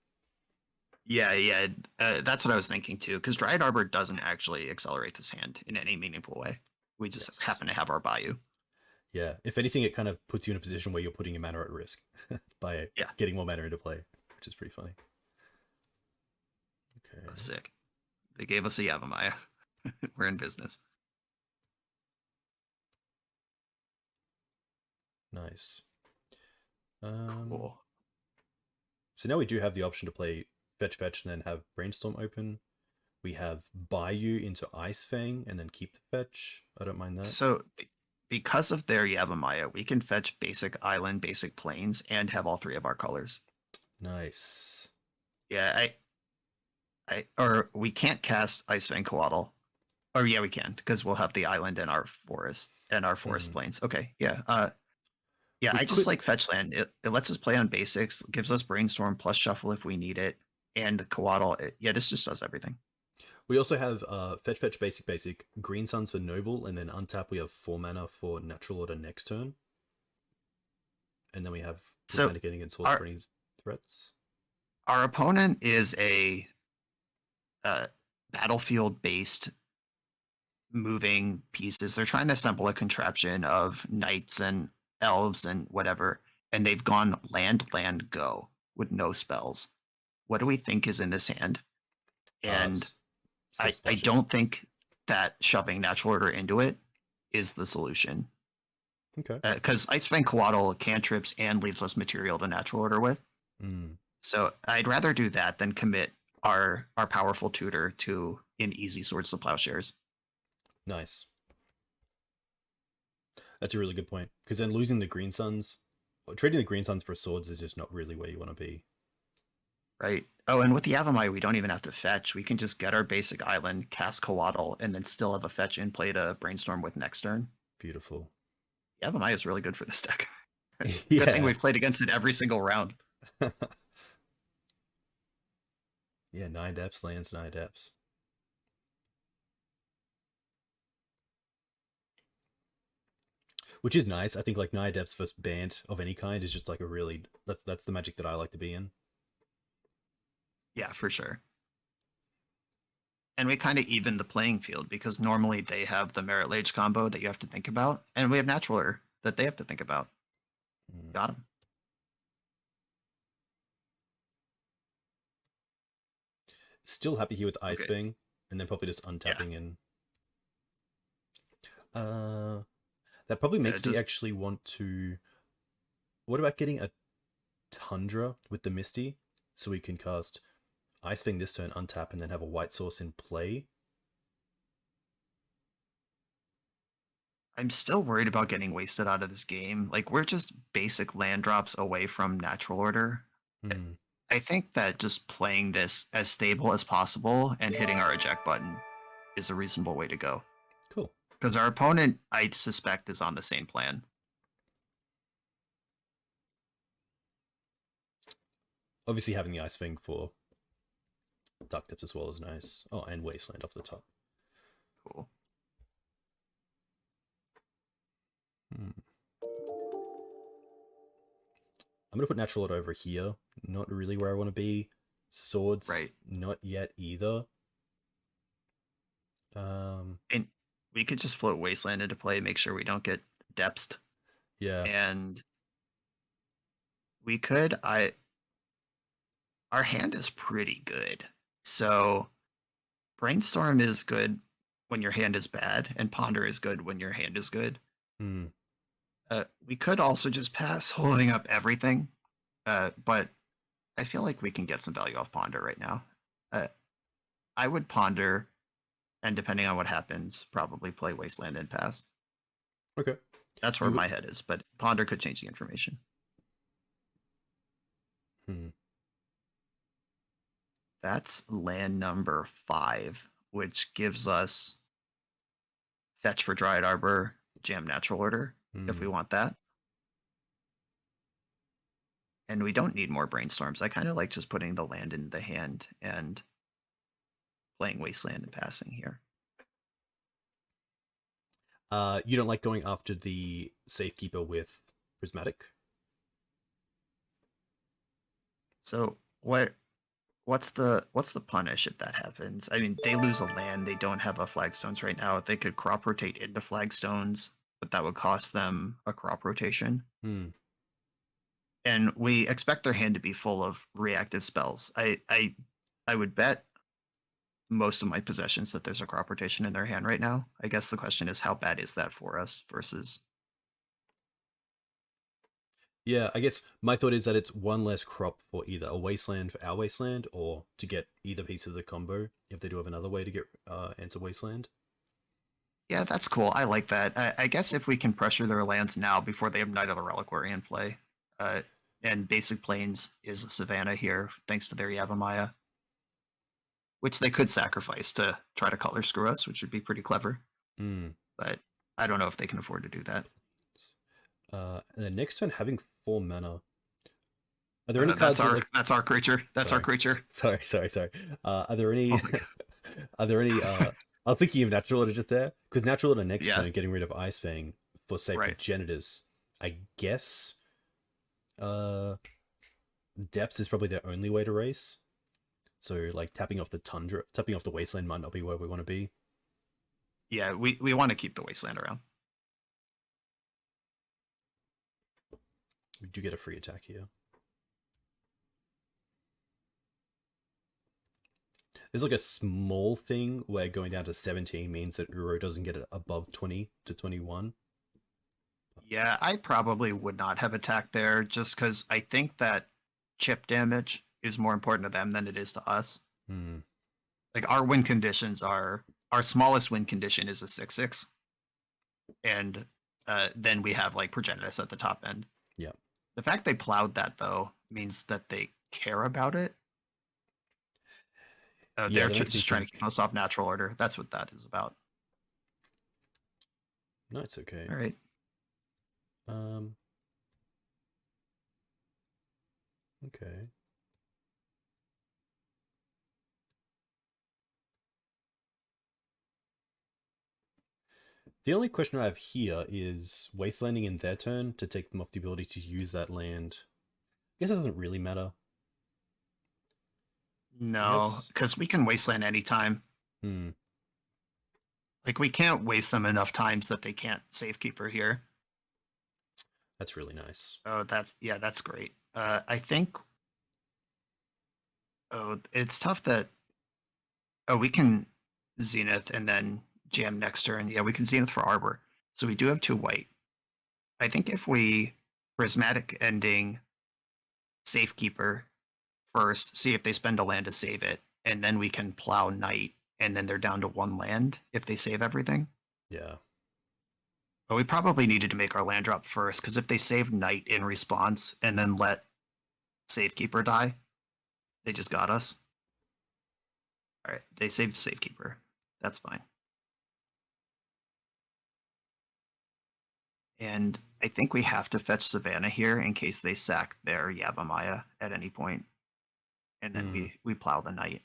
Yeah. That's what I was thinking too, because Dryad Arbor doesn't actually accelerate this hand in any meaningful way. We just Yes. happen to have our Bayou. Yeah. If anything, it kind of puts you in a position where you're putting your mana at risk by Yeah, getting more mana into play, which is pretty funny. Okay. sick. They gave us a Yavimaya. We're in business. Nice. Cool. So now we do have the option to play fetch and then have Brainstorm open. We have Bayou into Ice Fang and then keep the fetch. I don't mind that. So because of their Yavimaya, we can fetch basic island, basic plains, and have all three of our colors. Nice. Yeah, or we can't cast Ice Fang Coatl. Or yeah, we can, because we'll have the island and our forest plains. Okay, yeah. Yeah, We I just could. like fetch land. It lets us play on basics, gives us brainstorm plus shuffle if we need it, and the Coatl. Yeah, this just does everything. We also have fetch basic Green Suns for Noble, and then untap we have 4 mana for Natural Order next turn, and then we have So Prevent Getting in Swords our for any threats. our opponent is a battlefield based moving pieces. They're trying to assemble a contraption of knights and elves and whatever, and they've gone land, go with no spells. What do we think is in this hand? And Sub I splashes. don't think that shoving natural order into it is the solution. Okay. Because Icefang Coatl cantrips and leaves us material to natural order with. Mm, So I'd rather do that than commit our powerful tutor to an easy Swords to Plowshares. nice. That's a really good point. Because then losing the Green Suns, trading the Green Suns for swords is just not really where you want to be. Right. Oh, and with the Avamai, we don't even have to fetch. We can just get our basic island, cast Coatl, and then still have a fetch in play to brainstorm with next turn. Beautiful. The Avamai is really good for this deck. Good thing Yeah. we've played against it every single round. Yeah, 9 depths lands, 9 depths. Which is nice. I think like Naya Depths first BANT of any kind is just like a really that's the magic that I like to be in. Yeah, for sure. And we kind of even the playing field because normally they have the Merit Lage combo that you have to think about, and we have Natural Order that they have to think about. Mm. Got him. Still happy here with Ice Okay. Fang, and then probably just Yeah. untapping in. Uh, that probably Yeah. makes me Just actually want to. What about getting a Tundra with the Misty, so we can cast Ice Fang this turn, untap, and then have a white source in play? I'm still worried about getting wasted out of this game. Like we're just basic land drops away from Natural Order. Hmm. I think that just playing this as stable as possible and hitting our eject button is a reasonable way to go. Cool. Because our opponent, I suspect, is on the same plan. Obviously, having the Ice Fang for Dark Depths as well is nice. Oh, and Wasteland off the top. Cool. Hmm. I'm going to put Natural Order over here. Not really where I want to be. Swords, Right. not yet either. And we could just float Wasteland into play, make sure we don't get depthed. Yeah. And we could, our hand is pretty good. So Brainstorm is good when your hand is bad, and Ponder is good when your hand is good. Hmm. We could also just pass holding up everything, but I feel like we can get some value off Ponder right now. Uh, I would Ponder, and depending on what happens, probably play Wasteland and pass. Okay. That's where You would. my head is, but Ponder could change the information. Hmm. That's land number 5, which gives us fetch for Dryad Arbor, jam Natural Order, if we Hmm. want that. And we don't need more brainstorms. I kind of like just putting the land in the hand and playing Wasteland and passing here. You don't like going after the Safekeeper with Prismatic. So what's the punish if that happens? I mean, they lose a land. They don't have a flagstones right now. They could crop rotate into flagstones, but that would cost them a crop rotation. Hmm. And we expect their hand to be full of reactive spells. I would bet most of my possessions that there's a crop rotation in their hand right now. I guess the question is, how bad is that for us versus. Yeah, I guess my thought is that it's one less crop for either a wasteland for our wasteland or to get either piece of the combo if they do have another way to get answer wasteland. Yeah, that's cool. I like that. I guess if we can pressure their lands now before they have Knight of the Reliquary in play, uh, and Basic Plains is a Savannah here thanks to their Yavimaya, which they could sacrifice to try to color screw us, which would be pretty clever. Hmm. But I don't know if they can afford to do that. And then next turn, having 4 mana. Are there any cards that's our that, like? that's our creature. That's our Sorry, creature. sorry. Are there any? Oh my god. Are there any? I'm thinking of Natural Order just there because Natural Order next Yeah. turn, getting rid of Ice Fang for say Right. progenitors. I guess. Depths is probably their only way to race. So like tapping off the tundra, tapping off the wasteland might not be where we want to be. Yeah, we want to keep the wasteland around. We do get a free attack here. There's like a small thing where going down to 17 means that Uro doesn't get it above 20 to 21. Yeah, I probably would not have attacked there just because I think that chip damage is more important to them than it is to us. Hmm. Like our win conditions are our smallest win condition is a 6/6, and then we have like Progenitus at the top end. Yeah. The fact they plowed that though means that they care about it. Yeah, They're that makes me just trying to think. keep us off natural order. That's what that is about. No, it's okay. All right. Um. Okay. The only question I have here is wastelanding in their turn to take them off the ability to use that land. I guess it doesn't really matter. We have. No, because we can wasteland anytime. Hmm. Like we can't waste them enough times that they can't safekeeper here. That's really nice. Oh, that's great. I think. Oh, it's tough that. Oh, we can Zenith and then jam next turn. Yeah, we can Zenith for Arbor. So we do have 2 white. I think if we prismatic ending safekeeper first, see if they spend a land to save it, and then we can plow Knight, and then they're down to 1 land if they save everything. Yeah. But we probably needed to make our land drop first, because if they save Knight in response and then let Safekeeper die, they just got us. Alright, they saved Safekeeper. That's fine. And I think we have to fetch Savannah here in case they sack their Yavimaya at any point. And then we plow the Knight.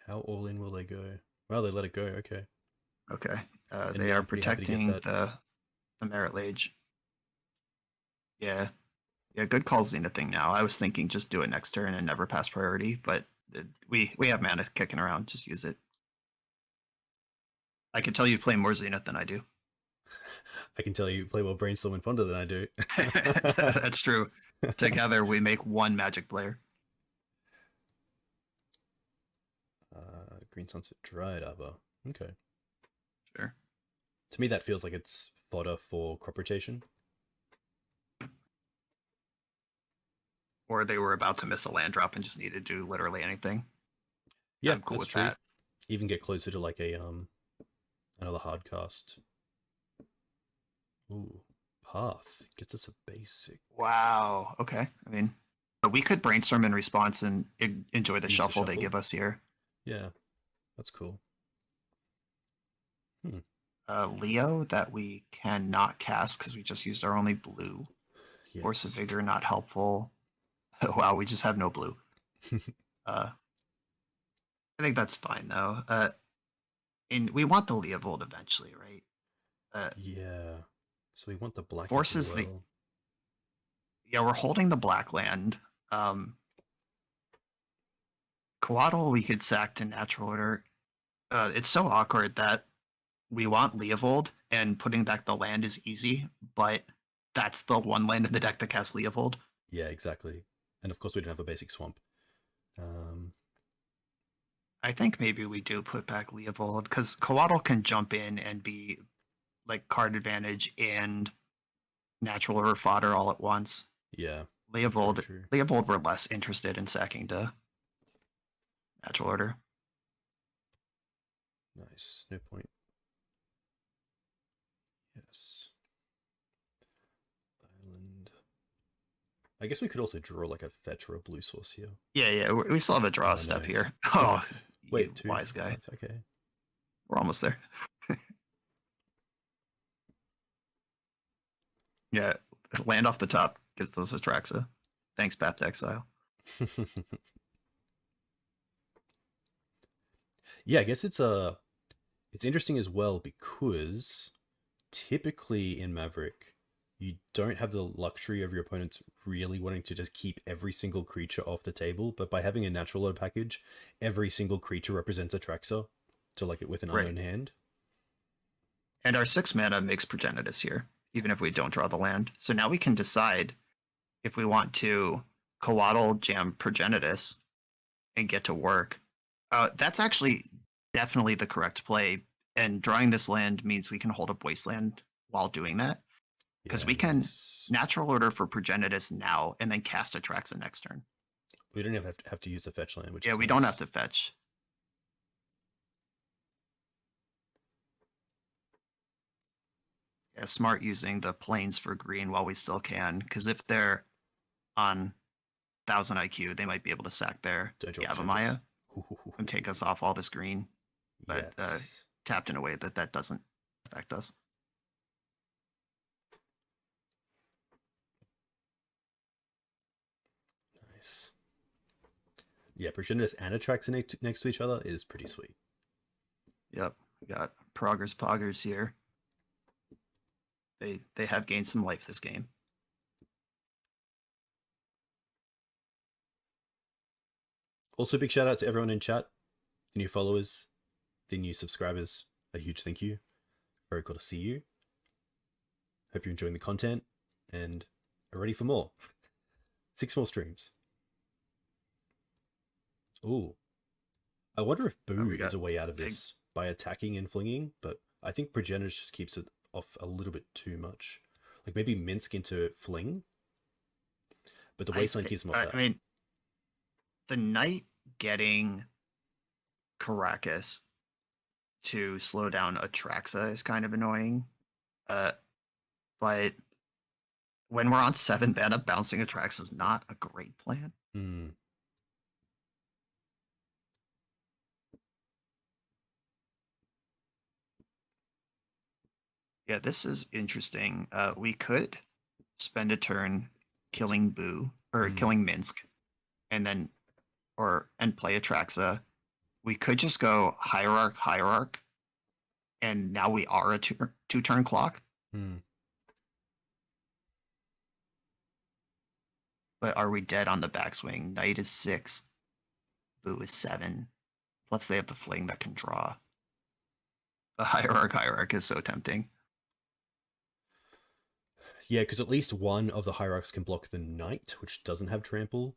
How all in will they go? Well, they let it go. Okay. Okay. And They now are I'm pretty happy to get protecting that. the Merit Lage. Yeah. Yeah, good call Zenith thing now. I was thinking just do it next turn and never pass priority, but we have mana kicking around. Just use it. I can tell you play more Zenith than I do. I can tell you play more Brainstorm and Ponder than I do. That's true. Together we make one Magic player. Green Sunset Dried Arbor. Okay. Sure. To me, that feels like it's fodder for crop rotation. Or they were about to miss a land drop and just needed to do literally anything. Yeah, I'm cool that's with true. that. Even get closer to like a another hard cast. Ooh, Path gets us a basic. Wow. Okay. I mean, but we could brainstorm in response and enjoy the Use shuffle they give us here. Yeah, that's cool. Leo that we cannot cast because we just used our only blue. Yes. Force of Vigor not helpful. Wow, we just have no blue. I think that's fine though. And we want the Leovold eventually, right? Yeah. So we want the black as Forces the well. yeah, we're holding the black land. Coatl we could sack to natural order. It's so awkward that we want Leovold and putting back the land is easy, but that's the one land in the deck that casts Leovold. Yeah, exactly. And of course we don't have a basic swamp. Um, I think maybe we do put back Leovold because Coatl can jump in and be like card advantage and natural order fodder all at once. yeah, that's very Leovold, true. Leovold were less interested in sacking to natural order. Nice. No point. Yes. Island. I guess we could also draw like a fetch or a blue source here. Yeah, we still have a draw Oh, step no. here. Oh, Wait, you two, wise guy. five. Okay. We're almost there. Yeah, land off the top gives us Atraxa. Thanks, Path to Exile. Yeah, I guess it's interesting as well because typically in Maverick, you don't have the luxury of your opponents really wanting to just keep every single creature off the table, but by having a natural order package, every single creature represents a Traxor to like it with an Right. unknown hand. And our 6 mana makes Progenitus here, even if we don't draw the land. So now we can decide if we want to Coatl jam Progenitus and get to work. That's actually definitely the correct play. And drawing this land means we can hold up Wasteland while doing that. Because Yeah, we can nice. natural order for Progenitus now and then cast Atraxa next turn. We don't even have to use the fetch land, which Yeah, is we don't have nice. to fetch. Yeah, smart using the planes for green while we still can. Because if they're on 1000 IQ, they might be able to sack their Don't drop Yavimaya Tempest. and take us off all this green. But Yes. tapped in a way that doesn't affect us. Nice. Yeah, Progenitus and Atraxa next to each other is pretty sweet. Yep, we got Poggers here. They have gained some life this game. Also, big shout out to everyone in chat, the new followers, the new subscribers. A huge thank you. Very cool to see you. Hope you're enjoying the content and are ready for more. 6 more streams. Ooh. I wonder if Boo is a way out of this by attacking and flinging, but I think Progenitus just keeps it off a little bit too much. Like maybe Minsk into fling, but the Wasteland keeps him off that. I mean, the Knight getting Caracas to slow down Atraxa is kind of annoying. But when we're on 7 mana, bouncing Atraxa is not a great plan. Hmm. Yeah, this is interesting. We could spend a turn killing Boo or killing Minsk, and then and play Atraxa. We could just go Hierarch, and now we are a two turn clock. Hmm. But are we dead on the backswing? Knight is 6, Boo is 7. Plus they have the fling that can draw. The Hierarch is so tempting. Yeah, because at least one of the Hierarchs can block the Knight, which doesn't have trample.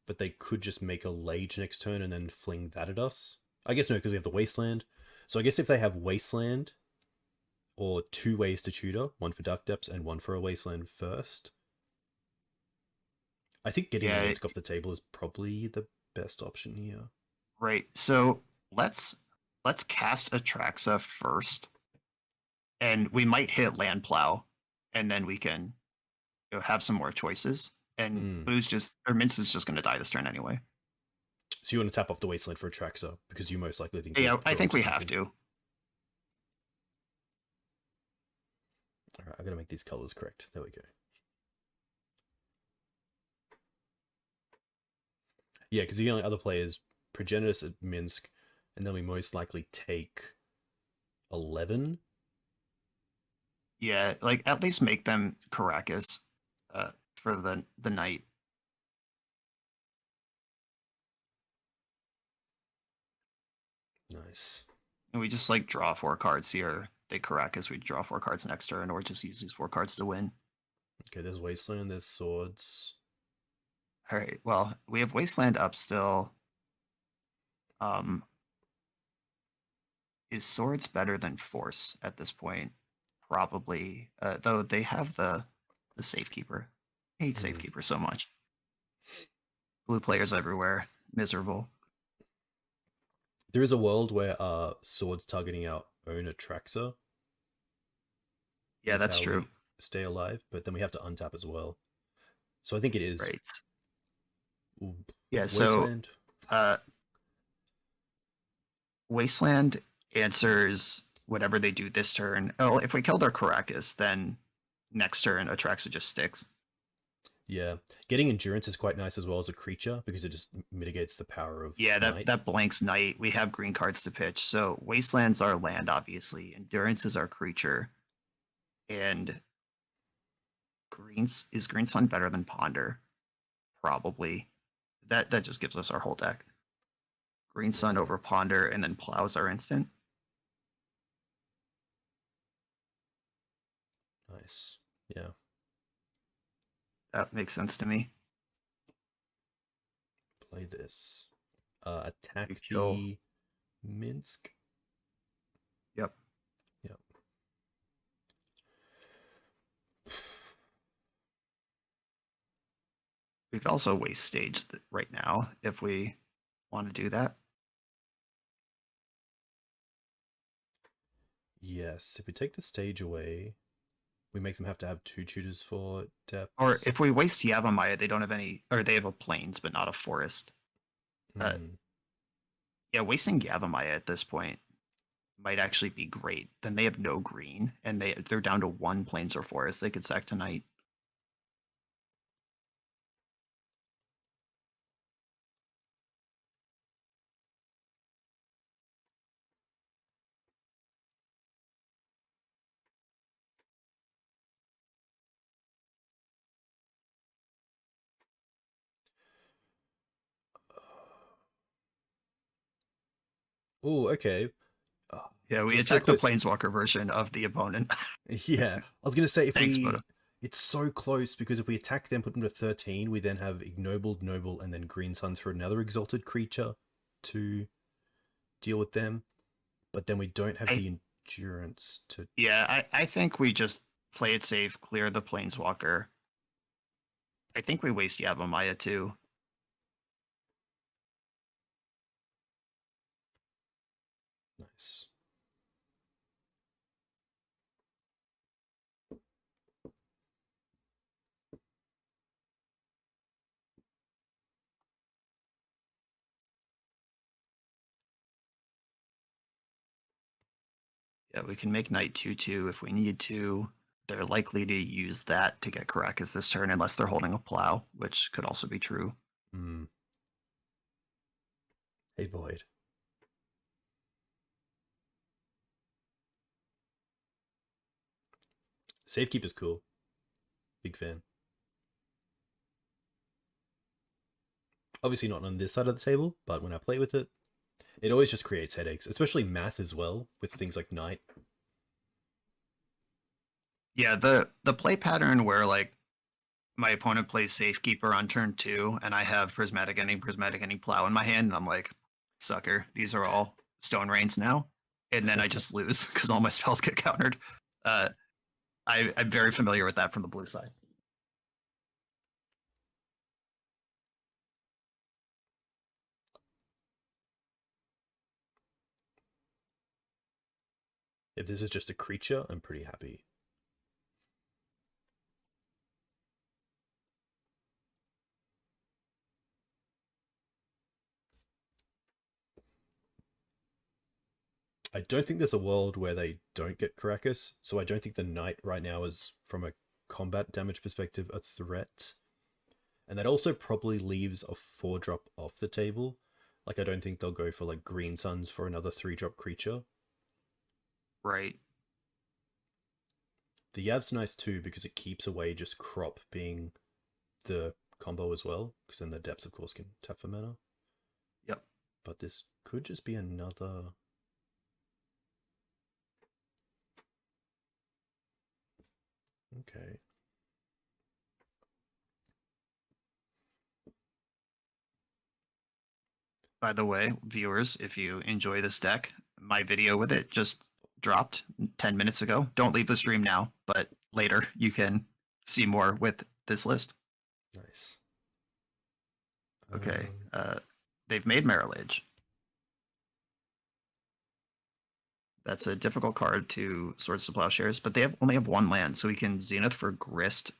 But they could just make a Lage next turn and then fling that at us. I guess no, because we have the Wasteland. So I guess if they have Wasteland, or 2 ways to tutor, one for Dark Depths and one for a Wasteland first, I think getting Minsk off the table is probably the best option here. Right. So let's cast Atraxa first, and we might hit Land Plow, and then we can have some more choices. And Minsk is just going to die this turn anyway. So you want to tap off the Wasteland for Atraxa because you most likely think. Yeah, I think we have to. All right, I gotta make these colors correct. There we go. Yeah, because the only other players Progenitus at Minsk, and then we most likely take 11. Yeah, like at least make them Caracas for the night. Nice. And we just like draw 4 cards here. They Caracas, we draw 4 cards next turn, or just use these 4 cards to win. Okay, there's Wasteland, there's Swords. All right, well, we have Wasteland up still. Is Swords better than Force at this point? Probably. Though they have the Safekeeper. I hate Safekeeper so much. Blue players everywhere. Miserable. There is a world where Swords targeting our own Atraxa Yeah, is that's how true. we stay alive, but then we have to untap as well. So I think it is. Right. Ooh, Yeah, so Wasteland. Wasteland answers whatever they do this turn. Oh, if we kill their Caracas, then next turn Atraxa just sticks. Yeah, getting Endurance is quite nice as well as a creature because it just mitigates the power of Yeah, Night. that blanks Night. We have green cards to pitch. So Wasteland's our land, obviously. Endurance is our creature. And Green Sun better than Ponder? Probably. That just gives us our whole deck. Green Sun Yeah. over Ponder, and then Plow's our instant. Nice. Yeah. That makes sense to me. Play this. Attack You kill. the Minsk. Yep. Yep. We could also waste stage right now if we want to do that. Yes. If we take the stage away, we make them have to have 2 tutors for depths. Or if we waste Yavimaya, they don't have any, or they have a plains but not a forest. Yeah, wasting Yavimaya at this point might actually be great. Then they have no green, and they're down to 1 plains or forest. They could sack tonight. Oh, okay. Yeah, we It's so attacked the close. planeswalker version of the opponent. Yeah, I was gonna say if Thanks, we, Bodo. it's so close because if we attack them, put them to 13, we then have ignobled, noble, and then green suns for another exalted creature to deal with them. But then we don't have the endurance to. Yeah, I think we just play it safe, clear the planeswalker. I think we waste Yavimaya too. Nice. Yeah, we can make Knight 2/2 if we need to. They're likely to use that to get Caracas this turn unless they're holding a plow, which could also be true. Hmm. Hey, Boyd. Safekeep is cool. Big fan. Obviously not on this side of the table, but when I play with it, it always just creates headaches, especially math as well, with things like Knight. Yeah, the play pattern where like my opponent plays Safekeeper on turn 2 and I have Prismatic Ending, Plow in my hand, and I'm like, sucker, these are all Stone Rains now. And then I just lose because all my spells get countered. I'm very familiar with that from the blue side. If this is just a creature, I'm pretty happy. I don't think there's a world where they don't get Caracas, so I don't think the Knight right now is, from a combat damage perspective, a threat. And that also probably leaves a 4-drop off the table, Like, I don't think they'll go for like Green Suns for another 3-drop creature. Right. The Yav's nice too because it keeps away just Crop being the combo as well, because then the Depths, of course, can tap for mana. Yep. But this could just be another... Okay. By the way, viewers, if you enjoy this deck, my video with it just dropped 10 minutes ago. Don't leave the stream now, but later you can see more with this list. Nice. Okay. They've made Marriage. That's a difficult card to Swords to Plowshares, but they only have 1 land, so we can Zenith for Grist.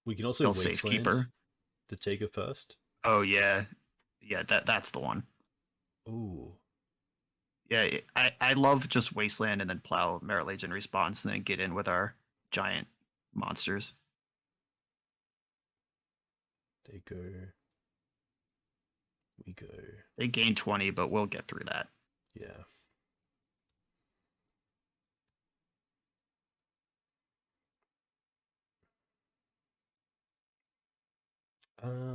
We can also Kill Wasteland Safekeeper. the Taker first. Oh yeah, yeah. That's the one. Ooh. Yeah, I love just Wasteland and then plow Marriage in response, and then get in with our giant monsters. They go. We go. They gain 20, but we'll get through that. Yeah.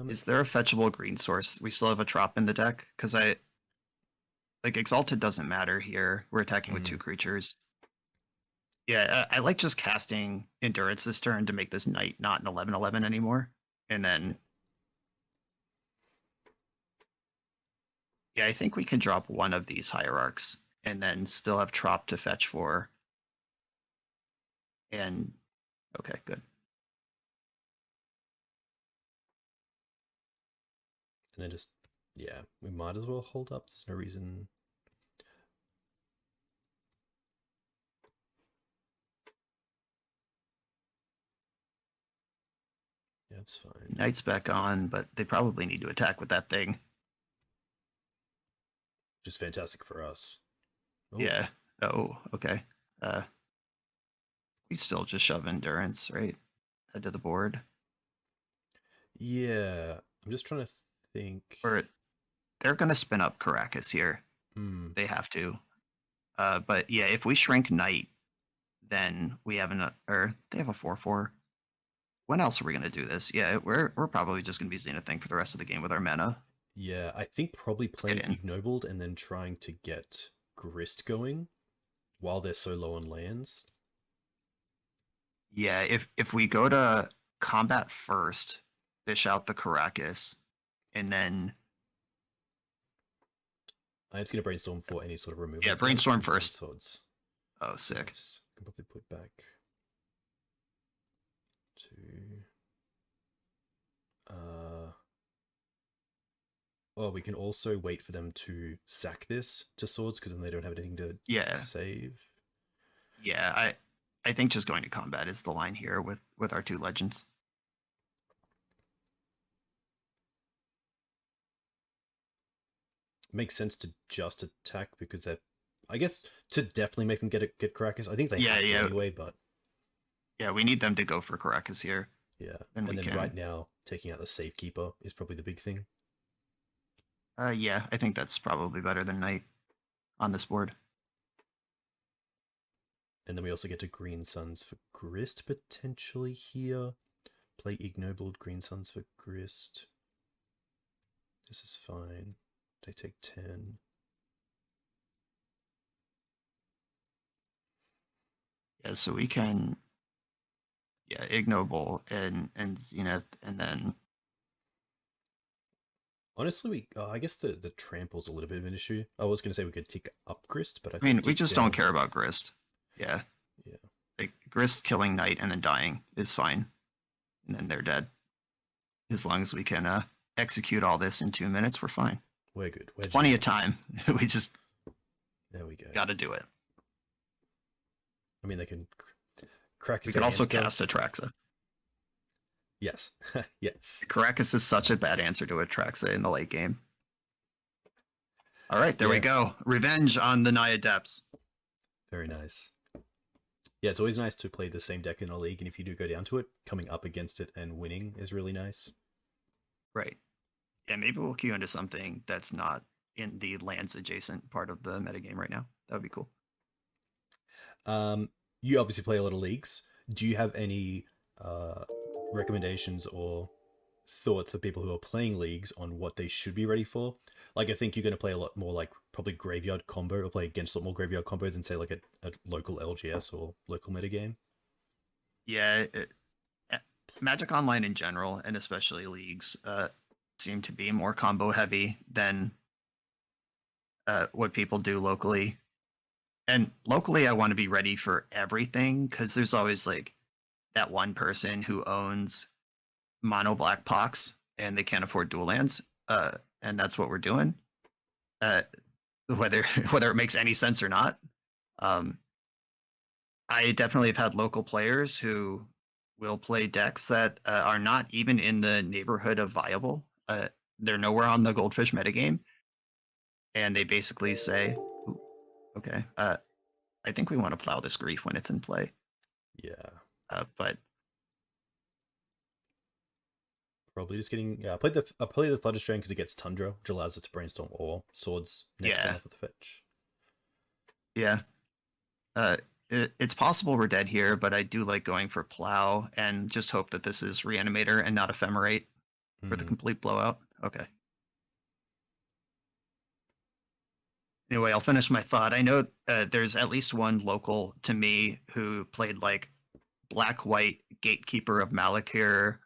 Is there a fetchable green source? We still have a Trop in the deck? Because like Exalted doesn't matter here. We're attacking with 2 creatures. Yeah, I like just casting Endurance this turn to make this Knight not an 11/11 anymore. And then... Yeah, I think we can drop one of these Hierarchs and then still have Trop to fetch for. And okay, good. And then just, yeah, we might as well hold up. There's no reason. Yeah, it's fine. Knight's back on, but they probably need to attack with that thing. Just fantastic for us. Oh. Yeah. Oh, okay. We still just shove Endurance, right? Head to the board. Yeah, I'm just trying to think. Or they're going to spin up Caracas here. They have to. But yeah, if we shrink Knight, then we have or they have a 4/4. When else are we going to do this? Yeah, we're probably just going to be Zenithing for the rest of the game with our mana. Yeah, I think probably playing Ignobled and then trying to get Grist going while they're so low on lands. Yeah, if we go to combat first, fish out the Caracas, and then... I'm just going to Brainstorm for any sort of removal. Yeah, Brainstorm first. Swords. Oh, sick. Nice. Can probably put back to... Well, we can also wait for them to sack this to Swords, because then they don't have anything to save. Yeah, I think just going to combat is the line here with our 2 legends. It makes sense to just attack because they're, I guess, to definitely make them get Caracas. I think they have to anyway, but yeah, we need them to go for Caracas here. Yeah, and then right now taking out the Safekeeper is probably the big thing. Yeah, I think that's probably better than Knight on this board. And then we also get to Green Suns for Grist potentially here. Play Ignobled Green Suns for Grist. This is fine. They take 10. Yeah, so we can Ignoble and Zenith, and then honestly, I guess the trample's a little bit of an issue. I was going to say we could tick up Grist, but I mean, we just don't care about Grist. Yeah. Yeah. Like, Grist killing Knight and then dying is fine. And then they're dead. As long as we can execute all this in 2 minutes, we're fine. We're good. It's plenty of time. We just... There we go. Gotta do it. I mean, they can crack... We can also cast Atraxa. Yes. Yes. Caracas is such a bad answer to Atraxa in the late game. All right, there we go. Revenge on the Naya Depths. Very nice. Yeah, it's always nice to play the same deck in a league, and if you do go down to it, coming up against it and winning is really nice. Right. Yeah, maybe we'll queue into something that's not in the lands adjacent part of the metagame right now. That would be cool. You obviously play a lot of leagues. Do you have any uh, recommendations or thoughts of people who are playing leagues on what they should be ready for? Like, I think you're going to play a lot more like probably graveyard combo, or play against a lot more graveyard combo than say like a local LGS or local metagame. Yeah, Magic Online in general, and especially leagues, seem to be more combo heavy than what people do locally. And locally, I want to be ready for everything because there's always like that one person who owns mono black pox and they can't afford dual lands. And that's what we're doing. Uh, whether whether it makes any sense or not. Um, I definitely have had local players who will play decks that are not even in the neighborhood of viable. They're nowhere on the goldfish metagame, and they basically say, "Ooh, okay, I think we want to plow this grief when it's in play." Yeah, But probably just getting. Yeah, I play the Flutter Strain because it gets Tundra, which allows it to brainstorm or swords next turn yeah, off of the fetch. yeah, uh, it's possible we're dead here, but I do like going for plow and just hope that this is Reanimator and not Ephemerate for the Hmm. complete blowout. Okay. Anyway, I'll finish my thought. I know there's at least one local to me who played like black white gatekeeper of Malakir,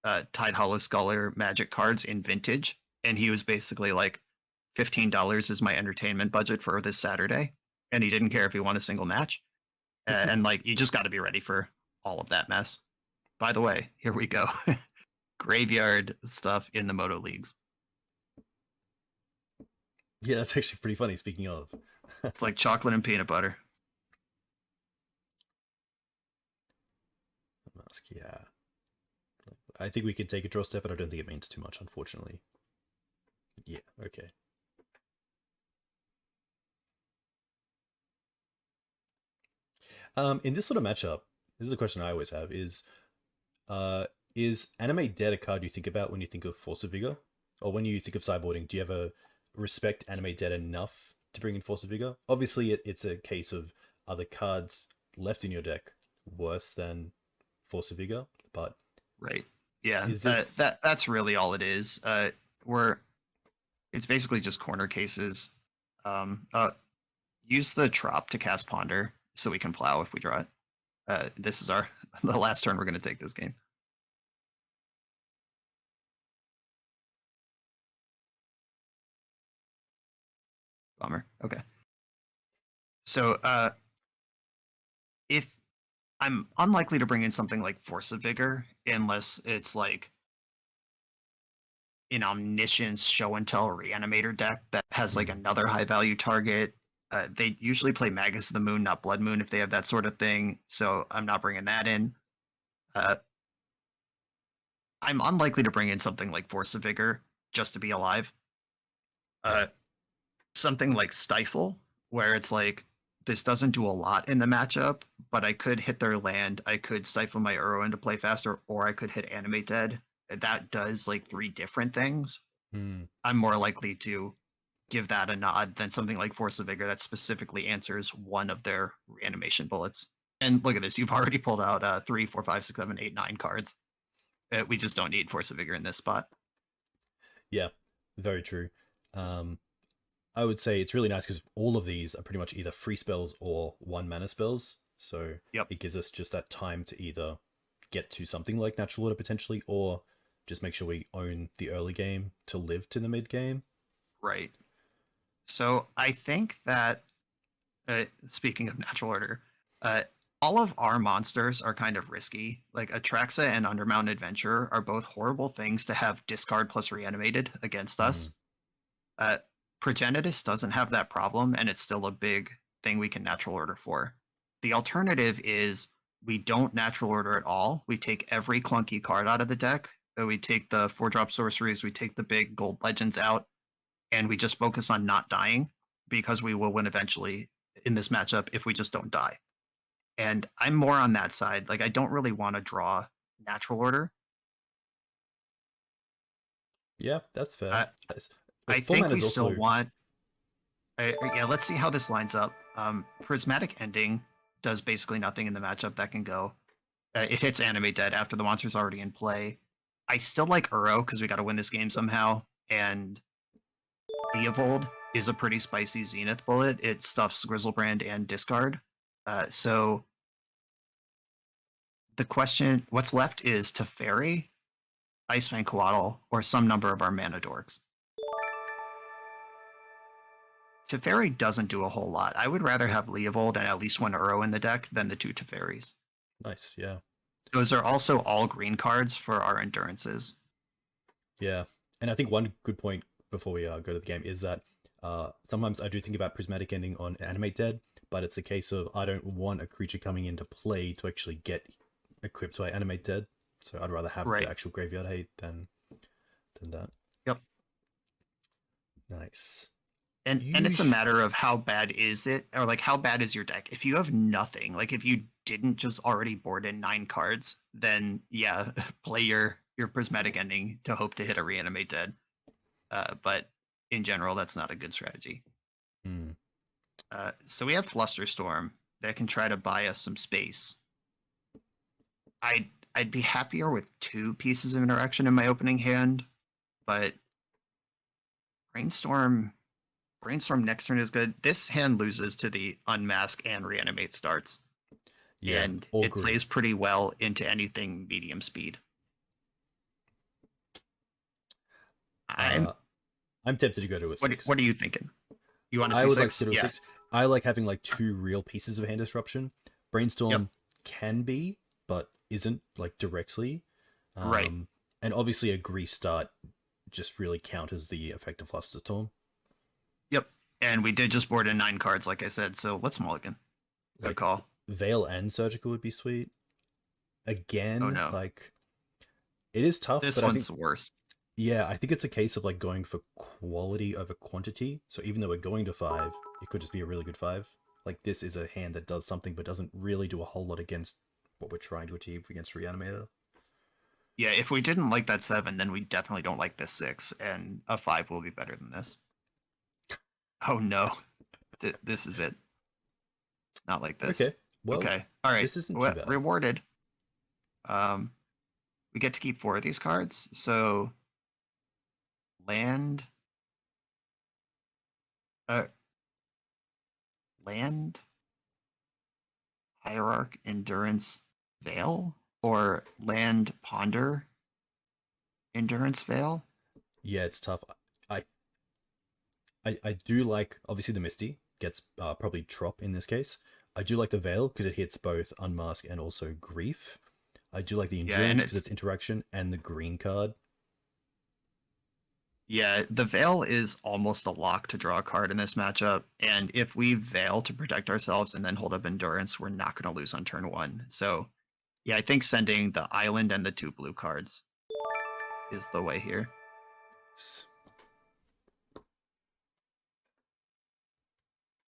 Tide Hollow Scholar magic cards in vintage, and he was basically like $15 is my entertainment budget for this Saturday, and he didn't care if he won a single match. And like you just got to be ready for all of that mess. By the way, here we go. Graveyard stuff in the Moto leagues. Yeah, that's actually pretty funny. Speaking of, It's like chocolate and peanut butter. Mask, yeah. I think we could take a draw step, but I don't think it means too much, unfortunately. Yeah, okay. In this sort of matchup, this is a question I always have: is Animate Dead a card you think about when you think of Force of Vigor, or when you think of sideboarding? Do you ever respect Animate Dead enough to bring in Force of Vigor? Obviously, it's a case of are the cards left in your deck worse than Force of Vigor, but Right. Yeah. is this That's really all it is. We're it's basically just corner cases. Um, uh, Use the trop to cast Ponder so we can plow if we draw it. This is our the last turn we're going to take this game. Bummer. Okay. So if I'm unlikely to bring in something like Force of Vigor unless it's like an Omniscience Show and Tell Reanimator deck that has like another high value target. They usually play Magus of the Moon, not Blood Moon, if they have that sort of thing. So I'm not bringing that in. Uh, I'm unlikely to bring in something like Force of Vigor just to be alive. Uh, Something like Stifle, where it's like this doesn't do a lot in the matchup, but I could hit their land, I could stifle my Uro into play faster, or I could hit Animate Dead. That does like three different things. hmm, I'm more likely to give that a nod than something like Force of Vigor that specifically answers one of their reanimation bullets. And look at this, you've already pulled out 3, 4, 5, 6, 7, 8, 9 cards. We just don't need Force of Vigor in this spot. yeah, very true. Um, I would say it's really nice because all of these are pretty much either free spells or one mana spells. So Yep, it gives us just that time to either get to something like Natural Order potentially, or just make sure we own the early game to live to the mid game. right. So I think that, speaking of Natural Order, uh, all of our monsters are kind of risky. Like Atraxa and Undermount Adventure are both horrible things to have discard plus reanimated against Hmm. us. Uh, Progenitus doesn't have that problem, and it's still a big thing we can natural order for. The alternative is we don't natural order at all. We take every clunky card out of the deck. We take the 4-drop sorceries, we take the big gold legends out, and we just focus on not dying because we will win eventually in this matchup if we just don't die. And I'm more on that side. Like, I don't really want to draw natural order. Yeah, that's fair. Uh, I Full think mana we is still also want. Yeah, let's see how this lines up. Prismatic Ending does basically nothing in the matchup that can go. It hits Animate Dead after the monster's already in play. I still like Uro because we got to win this game somehow. And Leovold is a pretty spicy Zenith bullet. It stuffs Grizzlebrand and Discard. So the question, what's left is Teferi, Icefang Coatl, or some number of our mana dorks. Teferi doesn't do a whole lot. I would rather have Leovold and at least one Uro in the deck than the two Teferis. nice. Yeah. Those are also all green cards for our endurances. Yeah. And I think one good point before we go to the game is that sometimes I do think about Prismatic Ending on Animate Dead, but it's the case of I don't want a creature coming into play to actually get equipped to Animate Dead. So I'd rather have the Right. actual graveyard hate than that. Yep. Nice. And it's a matter of how bad is it, or like how bad is your deck. If you have nothing, like if you didn't just already board in 9 cards, then yeah, play your Prismatic Ending to hope to hit a Reanimate Dead. But in general, that's not a good strategy. Hmm. So we have Flusterstorm that can try to buy us some space. I'd be happier with 2 pieces of interaction in my opening hand, but Brainstorm next turn is good. This hand loses to the Unmask and Reanimate starts, Yeah, and all it green. plays pretty well into anything medium speed. I'm I'm tempted to go to a six. what are you thinking? You want to I see would like to 6? go to a Yeah. six. I like having like 2 real pieces of hand disruption. Yep. Brainstorm can be, but isn't like directly. Right. Um, and obviously a grief start just really counters the effect of Flusterstorm. Yep. And we did just board in 9 cards, like I said. So let's mulligan. Good Like call. Veil and Surgical would be sweet. Oh Again, no, like it is tough, this but I think one's worse. yeah, I think it's a case of like going for quality over quantity. So even though we're going to 5, it could just be a really good 5. Like this is a hand that does something but doesn't really do a whole lot against what we're trying to achieve against Reanimator. Yeah, if we didn't like that 7, then we definitely don't like this 6, and a 5 will be better than this. Oh no, this is it. Not like this. Okay, well, Okay, all right. this isn't too Well, bad. rewarded. Um, we get to keep 4 of these cards. So land, uh, land, hierarch, endurance, veil, or land, ponder, endurance, veil. Yeah, it's tough. I I do like obviously the Misty gets probably Trop in this case. I do like the Veil because it hits both Unmask and also Grief. I do like the Yeah, and Endurance because it's interaction and the green card. the veil is almost a lock to draw a card in this matchup. And if we veil to protect ourselves and then hold up endurance, we're not going to lose on turn 1. So yeah, I think sending the island and the 2 blue cards is the way here.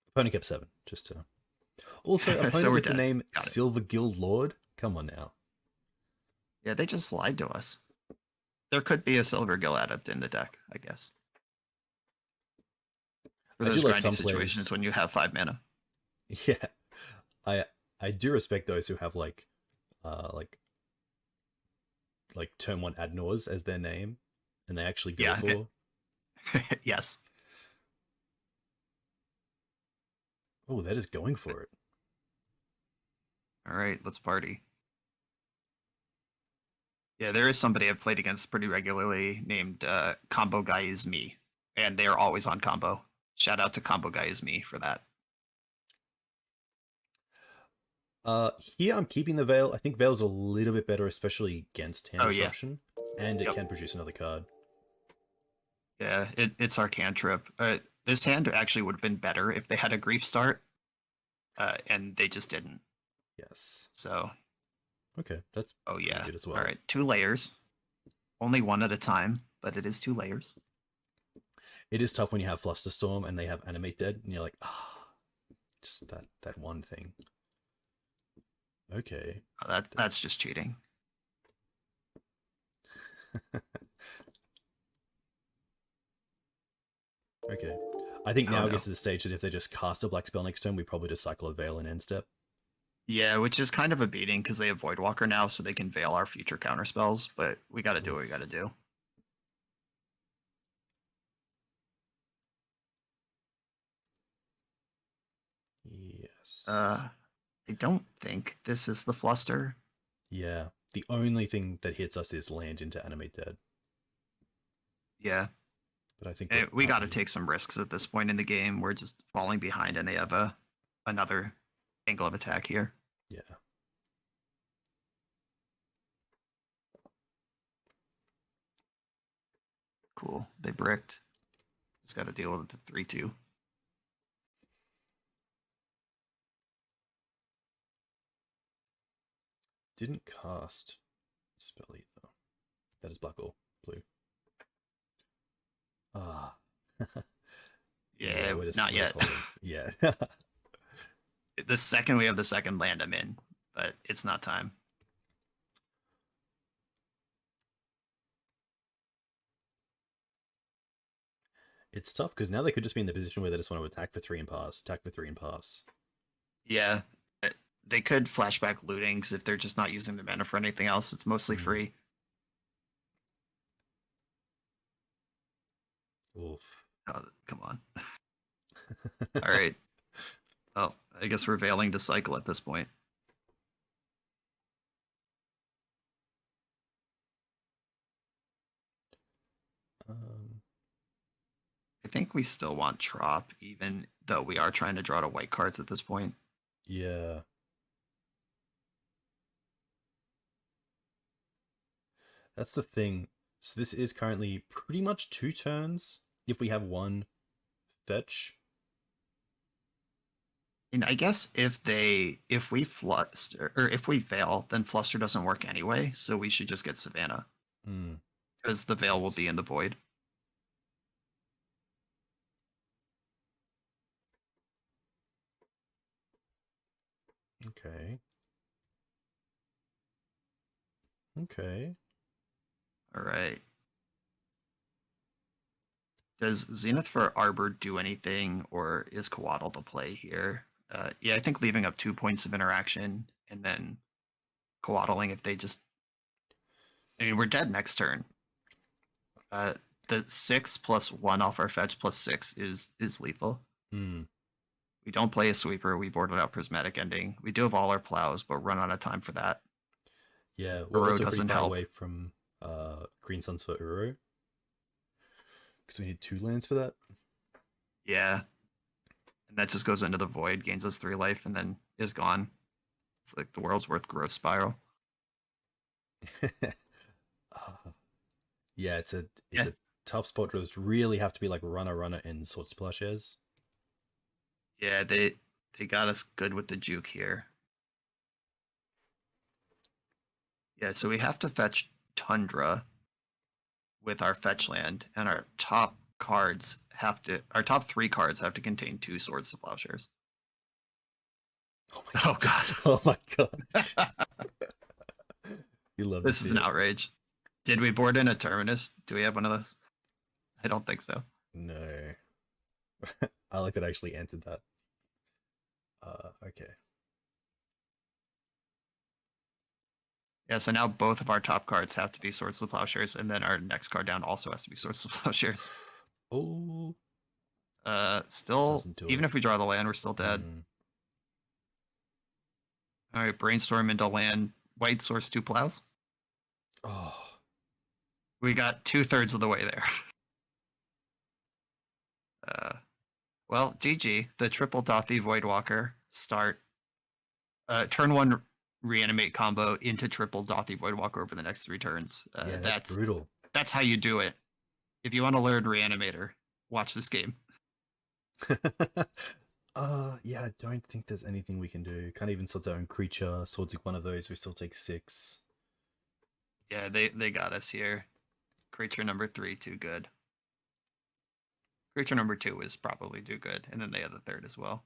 Opponent kept 7, just to. Also, So opponent we're with the dead. name Got it. Silver Guild Lord. Come on now. Yeah, they just lied to us. There could be a Silver Gill Adept in the deck, I guess. For I do those like grindy some situations players. when you have 5 mana. Yeah, I I do respect those who have uh like turn 1 Adnors as their name, and they actually go Yeah, for. yes. Oh, they're just going for it. All right, let's party. Yeah, there is somebody I've played against pretty regularly named Combo Guy Is Me, and they are always on combo. Shout out to Combo Guy Is Me for that. Here I'm keeping the Veil. I think Veil's a little bit better, especially against hand Oh yeah, disruption, and it yep, can produce another card. yeah. It's our cantrip. This hand actually would have been better if they had a grief start, and they just didn't. Yes. So, Okay, that's oh pretty yeah. good as All well. right, 2 layers. Only 1 at a time, but it is 2 layers. It is tough when you have Flusterstorm and they have Animate Dead, and you're like, just that one thing. Okay. That's just cheating. Okay. I think Oh now it gets no. to the stage that if they just cast a black spell next turn, we probably just cycle a Veil in end step. Yeah, which is kind of a beating because they have Voidwalker now, so they can veil our future counter spells. But we got to do what we got to do. Yes. I don't think this is the fluster. Yeah. The only thing that hits us is land into Animate Dead. Yeah, But I think and we're we got to happy. take some risks at this point in the game. We're just falling behind, and they have another angle of attack here. Yeah. Cool. They bricked. Just got to deal with the 3-2. Didn't cast spell either. That is black or blue. Ah. Yeah, we're just not yet. holding. Yeah. The second we have the second land, I'm in, but it's not time. It's tough because now they could just be in the position where they just want to attack for 3 and pass, attack for 3 and pass. Yeah, they could flashback looting because if they're just not using the mana for anything else, it's mostly free. Oof. Oh, come on. All right. Oh, I guess we're veiling to cycle at this point. I think we still want Trop, even though we are trying to draw to white cards at this point. Yeah. That's the thing. So this is currently pretty much 2 turns if we have 1 fetch. And I guess if we fluster or if we veil, then fluster doesn't work anyway. So we should just get Savannah because the veil will Yes. be in the void. Okay. Okay. All right. Does Zenith for Arbor do anything, or is Coatl the play here? Yeah, I think leaving up 2 points of interaction and then Coatling if they just. I mean, we're dead next turn. The 6+1 off our fetch +6 is lethal. Hmm. We don't play a sweeper. We board without prismatic ending. We do have all our plows, but run out of time for that. Yeah, we're Uro also pretty doesn't far help. away from Green Suns for Uro. Because we need 2 lands for that. Yeah. And that just goes into the void, gains us 3 life, and then is gone. It's like the world's worth growth spiral. Yeah, it's a Yeah. tough spot to really have to be like runner in Swords to Plowshares. Yeah, they got us good with the juke here. Yeah, so we have to fetch Tundra with our fetch land, and our top 3 cards have to contain 2 Swords to Plowshares. Oh my Oh god. god. Oh my god. You love to This is see an it. outrage. Did we board in a Terminus? Do we have one of those? I don't think so. No. I like that I actually entered that. Okay. Yeah, so now both of our top cards have to be Swords to Plowshares, and then our next card down also has to be Swords to Plowshares. Oh. Still, Doesn't do even it. if we draw the land, we're still dead. All right, brainstorm into land. White source 2 plows. Oh. We got 2/3 of the way there. Well, GG. The triple Dothy Voidwalker start. Turn 1 reanimate combo into triple Dothy Voidwalker over the next 3 turns. Yeah, that's brutal. That's how you do it. If you want to learn Reanimator, watch this game. Yeah, I don't think there's anything we can do. Can't even sort our own creature. Swords like one of those, we still take 6. Yeah, they got us here. Creature number 3, too good. Creature number 2 is probably too good, and then they have the third as well.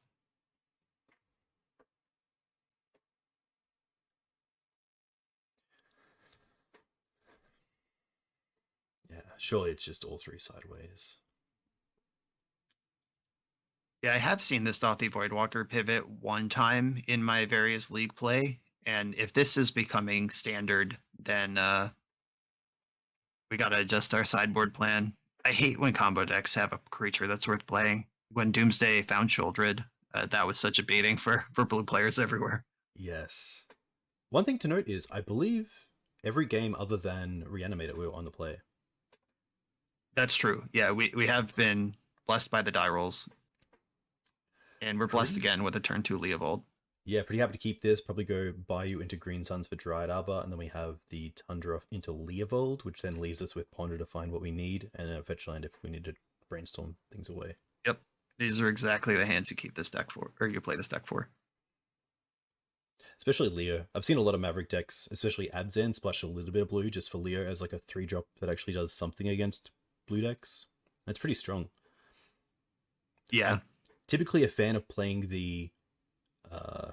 Yeah, surely it's just all 3 sideways. Yeah, I have seen this Dothy Voidwalker pivot one time in my various league play, and if this is becoming standard, then we gotta adjust our sideboard plan. I hate when combo decks have a creature that's worth playing. When Doomsday found Childred, that was such a beating for blue players everywhere. Yes. One thing to note is, I believe every game other than Reanimator we were on the play. That's true. Yeah, we have been blessed by the die rolls, and we're blessed Pretty, again with a turn 2 Leovold. yeah, pretty happy to keep this. Probably go buy you into Green Suns for Dryad Arbor, and then we have the Tundra into Leovold, which then leaves us with Ponder to find what we need, and a fetch land if we need to brainstorm things away. Yep, these are exactly the hands you keep this deck for, or you play this deck for. Especially Leo. I've seen a lot of Maverick decks, especially Abzan, splash a little bit of blue just for Leo as like a 3-drop that actually does something against blue decks. That's pretty strong. Yeah, I'm typically a fan of playing the uh,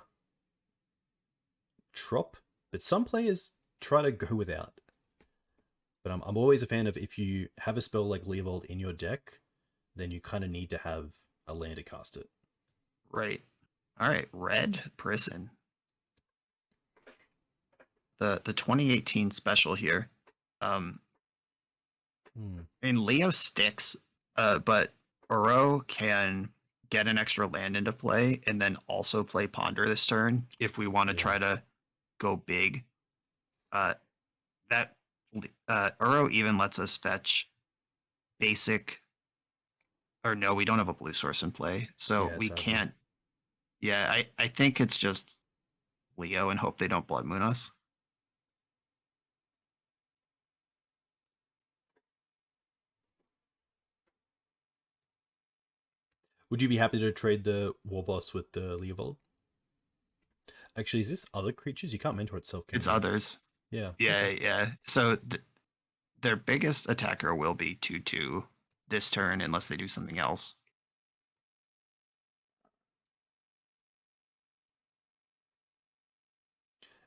Trop, but some players try to go without. But I'm always a fan of, if you have a spell like Leovold in your deck, then you kind of need to have a land to cast it. right. All right, Red Prison. The 2018 special here. And Leo sticks, but Uro can get an extra land into play and then also play Ponder this turn if we want to Yeah. try to go big. That Uro even lets us fetch basic, or no, we don't have a blue source in play, so Yeah, we sadly. can't. Yeah, I think it's just Leo and hope they don't Blood Moon us. Would you be happy to trade the War Boss with the Leovold? Actually, is this other creatures? You can't mentor itself, can It's you? others. Yeah. Yeah, Okay. yeah. So their biggest attacker will be 2/2 this turn unless they do something else.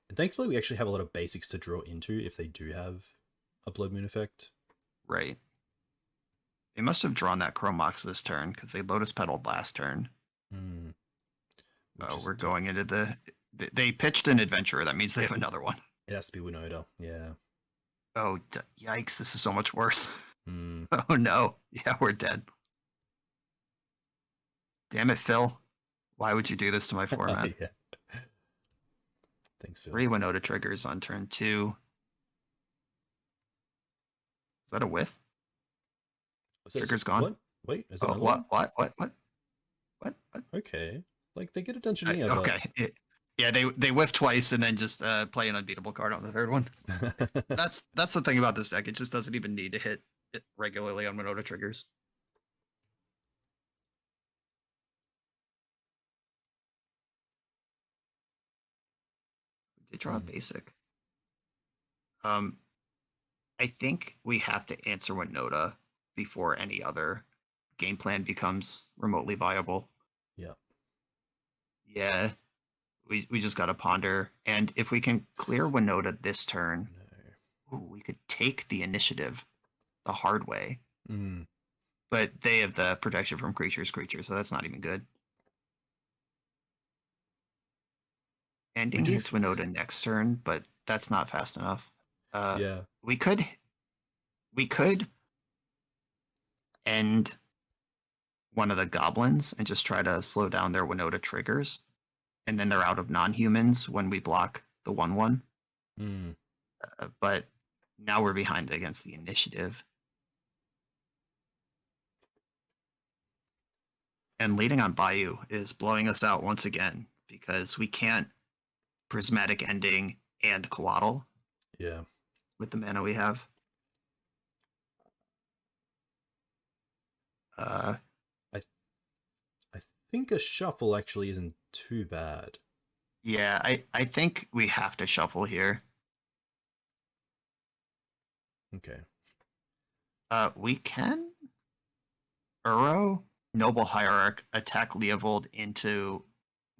And thankfully, we actually have a lot of basics to draw into if they do have a Blood Moon effect. Right. They must have drawn that Chromox this turn because they Lotus Petaled last turn. Which Oh, is we're tough. going into the. They pitched an adventurer. That means they have another one. It has to be Winoda. Yeah. Oh, yikes. This is so much worse. Hmm. Oh, no. Yeah, we're dead. Damn it, Phil. Why would you do this to my format? Yeah. Thanks, Phil. 3 Winoda triggers on turn 2. Is that a whiff? Trigger's gone. What? Wait, is Oh, another one? What? Okay. Like, they get a Dungeoneer, Okay. Yeah, they whiff twice and then just play an unbeatable card on the third one. but. That's the thing about this deck. It just doesn't even need to hit it regularly on Winota triggers. They draw a basic. I think we have to answer Winota before any other game plan becomes remotely viable. Yeah. Yeah, we just got to ponder. And if we can clear Winota this turn, we could take the initiative the hard way. Mm. But they have the protection from creatures, so that's not even good. Ending hits Winota next turn, but that's not fast enough. Yeah. We could end one of the goblins and just try to slow down their Winota triggers, and then they're out of non-humans when we block the 1/1. Mm. But now we're behind against the initiative. And leading on Bayou is blowing us out once again because we can't prismatic ending and Coatl Yeah. with the mana we have. I I think a shuffle actually isn't too bad. Yeah, I think we have to shuffle here. Okay. We can Uro, Noble Hierarch, attack Leovold into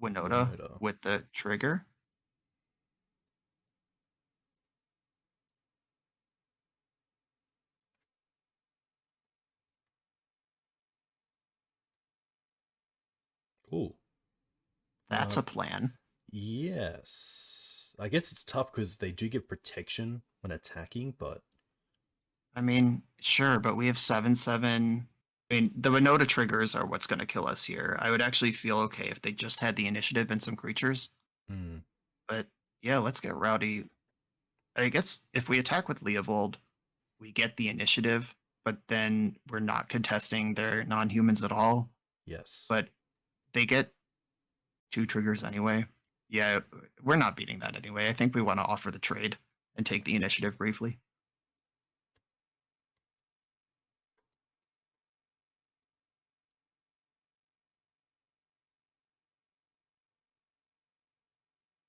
Winota Winoda. with the trigger. That's a plan. Yes. I guess it's tough because they do give protection when attacking, but I mean, sure, but we have 7/7. I mean, the Winoda triggers are what's going to kill us here. I would actually feel okay if they just had the initiative and some creatures. hmm, But yeah, let's get rowdy. I guess if we attack with Leovold, we get the initiative, but then we're not contesting their non-humans at all. yes. But they get 2 triggers anyway. Yeah, we're not beating that anyway. I think we want to offer the trade and take the initiative briefly.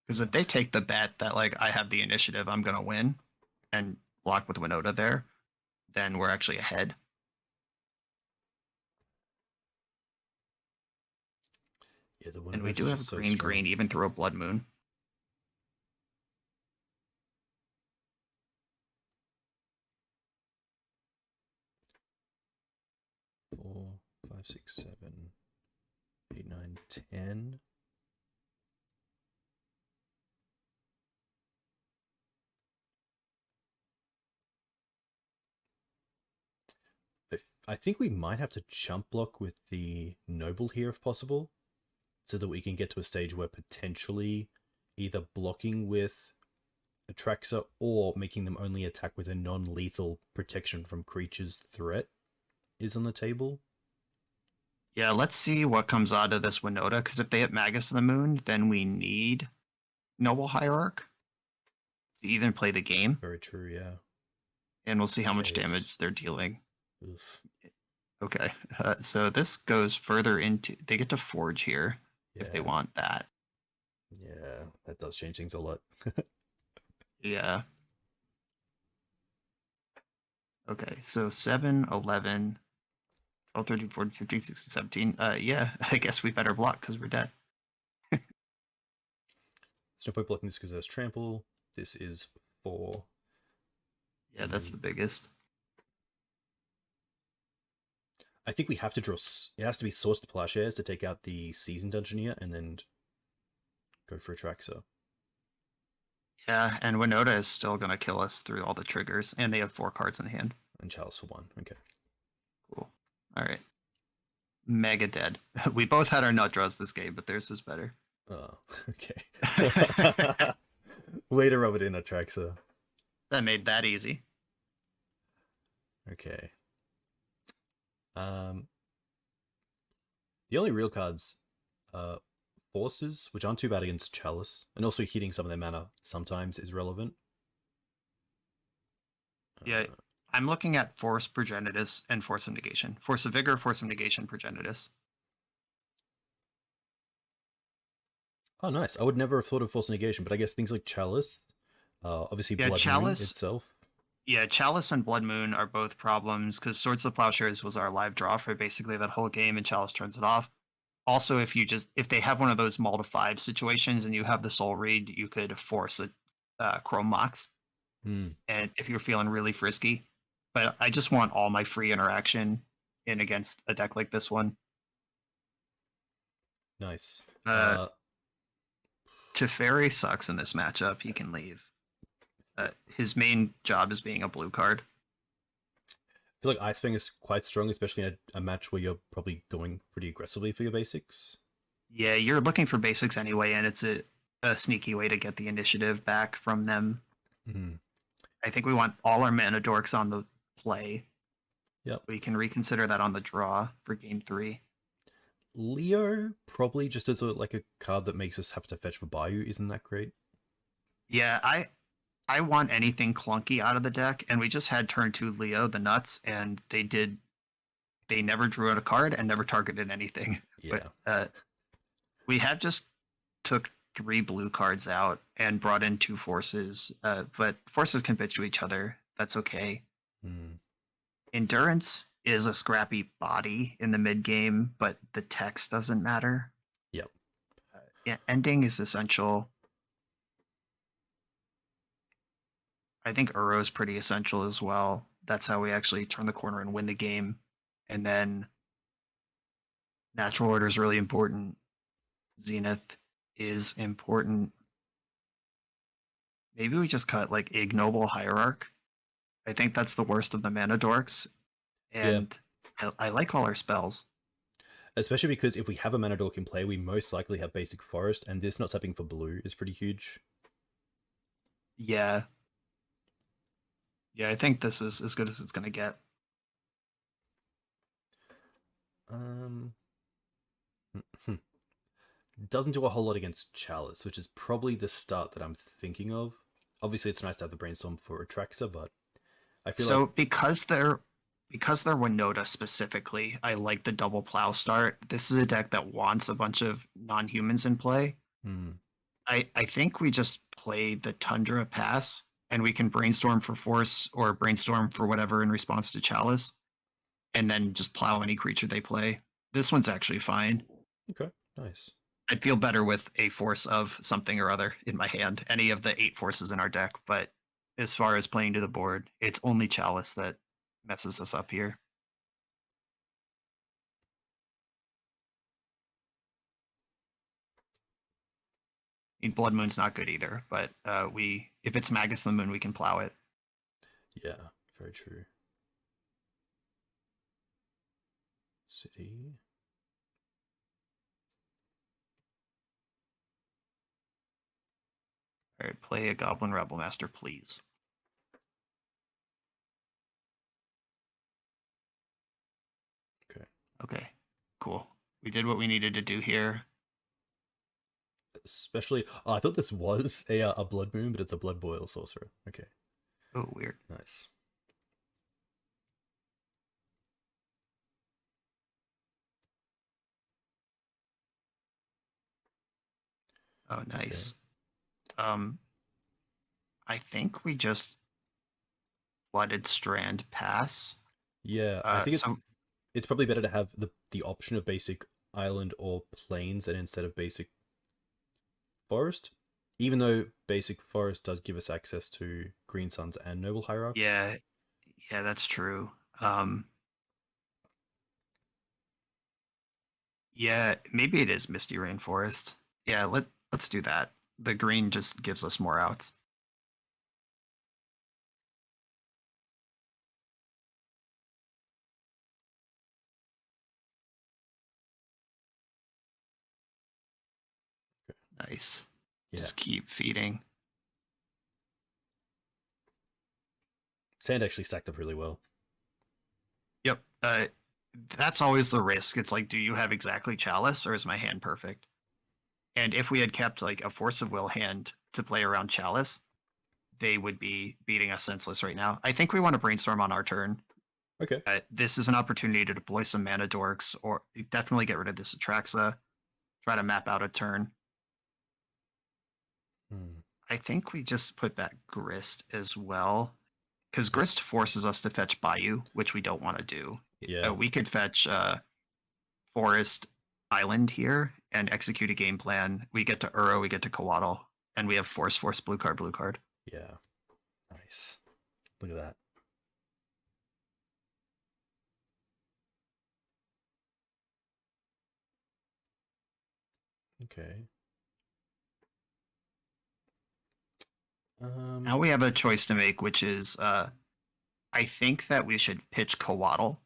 Because if they take the bet that like I have the initiative, I'm gonna win, and block with Winoda there, then we're actually ahead. Yeah, the one And we advantage do is have a just so green strong. green even through a blood moon. Four, five, six, 7, 8, 9, 10. I think we might have to jump block with the Noble here if possible, so that we can get to a stage where potentially either blocking with Atraxa or making them only attack with a non-lethal protection from creatures threat is on the table. Yeah, let's see what comes out of this Winoda, because if they hit Magus of the Moon, then we need Noble Hierarch to even play the game. Very true, yeah. And we'll see how much Caves. damage they're dealing. Oof. Okay, so this goes further into... They get to Forge here if they Yeah. want that. Yeah, that does change things a lot. Yeah. Okay, so 7, 11, 12, 13, 14, 15, 16, 17. Yeah, I guess we better block because we're dead. There's no point blocking this because there's trample. This is for Yeah, that's the biggest. I think we have to draw. It has to be Source to Plowshares to take out the Seasoned Dungeoneer and then go for Atraxa. Yeah, and Winoda is still going to kill us through all the triggers, and they have 4 cards in hand. And Chalice for 1. Okay. Cool. All right. Mega dead. We both had our nut draws this game, but theirs was better. Oh, okay. Way to rub it in, Atraxa. That made that easy. Okay. Um, the only real cards, Forces, which aren't too bad against Chalice, and also hitting some of their mana sometimes is relevant. Yeah, I'm looking at Force Progenitus and Force of Negation. Force of Vigor, Force of Negation, Progenitus. Oh, nice. I would never have thought of Force Negation, but I guess things like Chalice, obviously Yeah, Blood Moon Chalice. itself. Yeah, Chalice and Blood Moon are both problems because Swords of Plowshares was our live draw for basically that whole game, and Chalice turns it off. Also, if they have one of those Mull to 5 situations and you have the Soul Read, you could force a Chrome Mox. Hmm. And if you're feeling really frisky, but I just want all my free interaction in against a deck like this one. Nice. Teferi sucks in this matchup. He can leave. His main job is being a blue card. I feel like Ice Fang is quite strong, especially in a match where you're probably going pretty aggressively for your basics. Yeah, you're looking for basics anyway, and it's a sneaky way to get the initiative back from them. Mm. I think we want all our mana dorks on the play. Yep. We can reconsider that on the draw for game 3. Leo probably just as like a card that makes us have to fetch for Bayou isn't that great. Yeah, I want anything clunky out of the deck, and we just had turn 2 Leo, the nuts, and they never drew out a card and never targeted anything. Yeah. But we have just took 3 blue cards out and brought in 2 forces, but forces can bitch to each other. That's okay. Mm. Endurance is a scrappy body in the mid game, but the text doesn't matter. Yep. Yeah, ending is essential. I think Uro is pretty essential as well. That's how we actually turn the corner and win the game. And then Natural Order is really important. Zenith. is important. Maybe we just cut like Ignoble Hierarch. I think that's the worst of the mana dorks, Yeah, and I like all our spells. especially because if we have a mana dork in play, we most likely have basic forest, and this not tapping for blue is pretty huge. Yeah, yeah, I think this is as good as it's gonna get. Um, doesn't do a whole lot against Chalice, which is probably the start that I'm thinking of. Obviously, it's nice to have the brainstorm for Atraxa, but I feel So like because they're Winoda specifically, I like the double plow start. This is a deck that wants a bunch of non-humans in play. hmm, I think we just play the Tundra pass and we can brainstorm for force or brainstorm for whatever in response to Chalice, and then just plow any creature they play. This one's actually fine. okay, nice. I'd feel better with a force of something or other in my hand, any of the 8 forces in our deck, but as far as playing to the board, it's only Chalice that messes us up here. I mean, Blood Moon's not good either, but we if it's Magus the Moon, we can plow it. Yeah, very true. City. All right, play a Goblin Rebel Master, please. Okay. Okay, cool. We did what we needed to do here. Especially, I thought this was a blood moon, but it's a blood boil sorcerer. Okay, Oh, weird. nice. Oh, Okay. nice. Um, I think we just Blooded Strand pass. Yeah, I think So it's probably better to have the option of basic island or plains than instead of basic forest. Even though basic forest does give us access to Green Suns and Noble Hierarchs. yeah, yeah, that's true. Um, yeah, maybe it is Misty Rainforest. Yeah, let's do that. The green just gives us more outs. Nice. Yeah, Just keep feeding. sand actually stacked up really well. Yep. That's always the risk. It's like, do you have exactly Chalice or is my hand perfect? And if we had kept like a Force of Will hand to play around Chalice, they would be beating us senseless right now. I think we want to brainstorm on our turn. Okay. This is an opportunity to deploy some mana dorks, or definitely get rid of this Atraxa. Try to map out a turn. Hmm. I think we just put back Grist as well, because Yeah. Grist forces us to fetch Bayou, which we don't want to do. Yeah. We could fetch Forest Island here and execute a game plan. We get to Uro, we get to Coatl, and we have Force, blue card, blue card. Yeah. Nice. Look at that. Okay. Now we have a choice to make, which is I think that we should pitch Coatl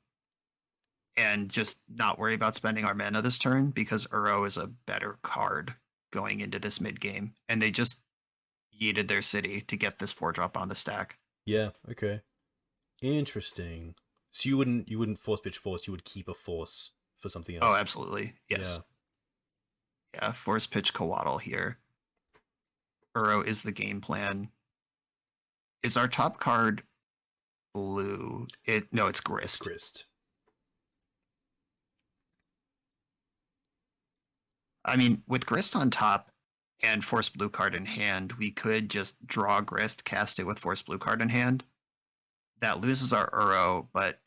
and just not worry about spending our mana this turn because Uro is a better card going into this mid game, and they just yeeted their city to get this 4-drop on the stack. Yeah. Okay. Interesting. So you wouldn't force pitch force. You would keep a force for something Oh, else. absolutely. Yeah. Yes. Yeah, force pitch Coatl here. Uro is the game plan. Is our top card blue? No, it's It's Grist. grist. I mean, with Grist on top and Force Blue card in hand, we could just draw Grist, cast it with Force Blue card in hand. That loses our Uro, but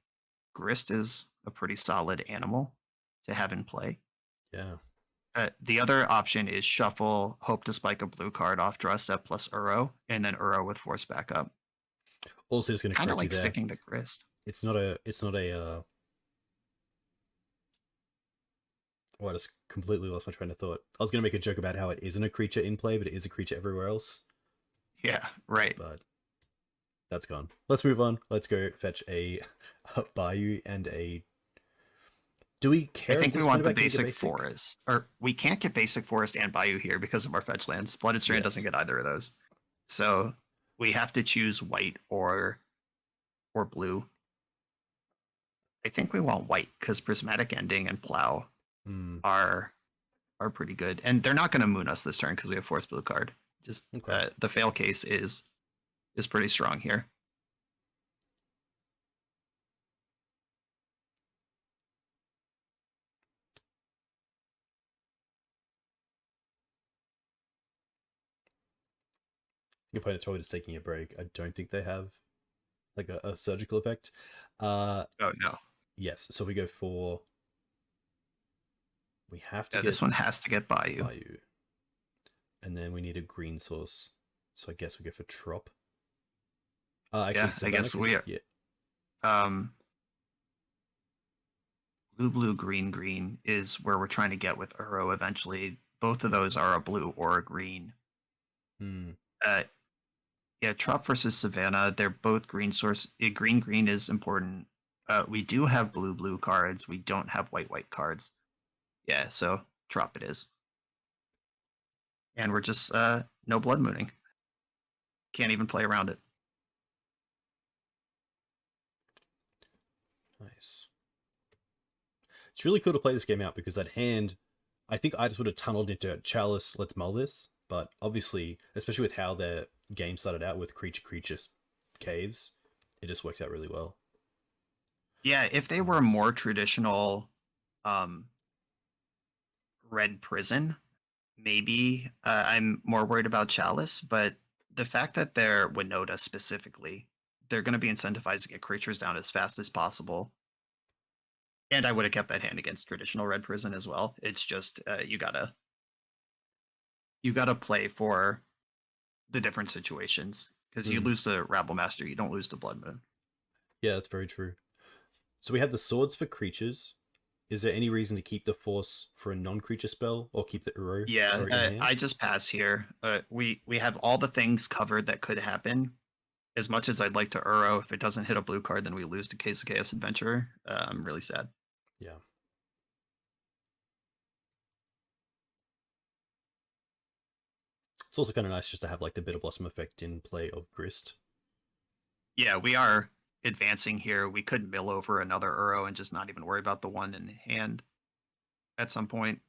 Grist is a pretty solid animal to have in play. Yeah. The other option is shuffle, hope to spike a blue card off draw step plus Uro, and then Uro with Force backup. Also, just going to Kind of correct you like there. sticking the Grist. It's not a Oh, I just completely lost my train of thought. I was going to make a joke about how it isn't a creature in play, but it is a creature everywhere else. Yeah, right. But that's gone. Let's move on. Let's go fetch a Bayou and a... Do we I care at think we this point want the about getting a basic basic? forest. Or we can't get basic forest and bayou here because of our fetch lands. Blooded Strand doesn't Yes. get either of those. So we have to choose white or blue. I think we want white because Prismatic Ending and Plow Hmm. are pretty good. And they're not going to moon us this turn because we have Force Blue card. Just Okay. the fail case is pretty strong here. Your opponent's probably just taking a break. I don't think they have like a surgical effect. Uh, Oh no. yes. So we go for... We have to Yeah, get this one has to get Bayou. Bayou. And then we need a green source. So I guess we go for Trop. Actually, Yeah, I Savannah. guess we are. Yeah. Um, blue, green is where we're trying to get with Uro eventually. Both of those are a blue or a green. Hmm. Uh, yeah, Trop versus Savannah, they're both green source. Green is important. We do have blue cards. We don't have white cards. Yeah, so Trop it is. And we're just no blood mooning. Can't even play around it. Nice. It's really cool to play this game out because that hand, I think I just would have tunneled into Chalice, let's mull this. But obviously, especially with how their game started out with creature caves, it just worked out really well. Yeah, if they were Nice. more traditional um, red prison, maybe I'm more worried about Chalice, but the fact that they're Winoda specifically, they're going to be incentivized to get creatures down as fast as possible. And I would have kept that hand against traditional red prison as well. It's just you gotta play for the different situations because you Hmm. lose to Rabble Master, you don't lose to Blood Moon. Yeah, that's very true. So we have the swords for creatures. Is there any reason to keep the force for a non-creature spell or keep the Uro Yeah, in hand? I just pass here. We have all the things covered that could happen. As much as I'd like to Uro, if it doesn't hit a blue card, then we lose to Case of Chaos Adventurer. I'm really sad. Yeah. It's also kind of nice just to have like the Bitter Blossom effect in play of Grist. Yeah, we are advancing here. We could mill over another Uro and just not even worry about the one in hand at some point.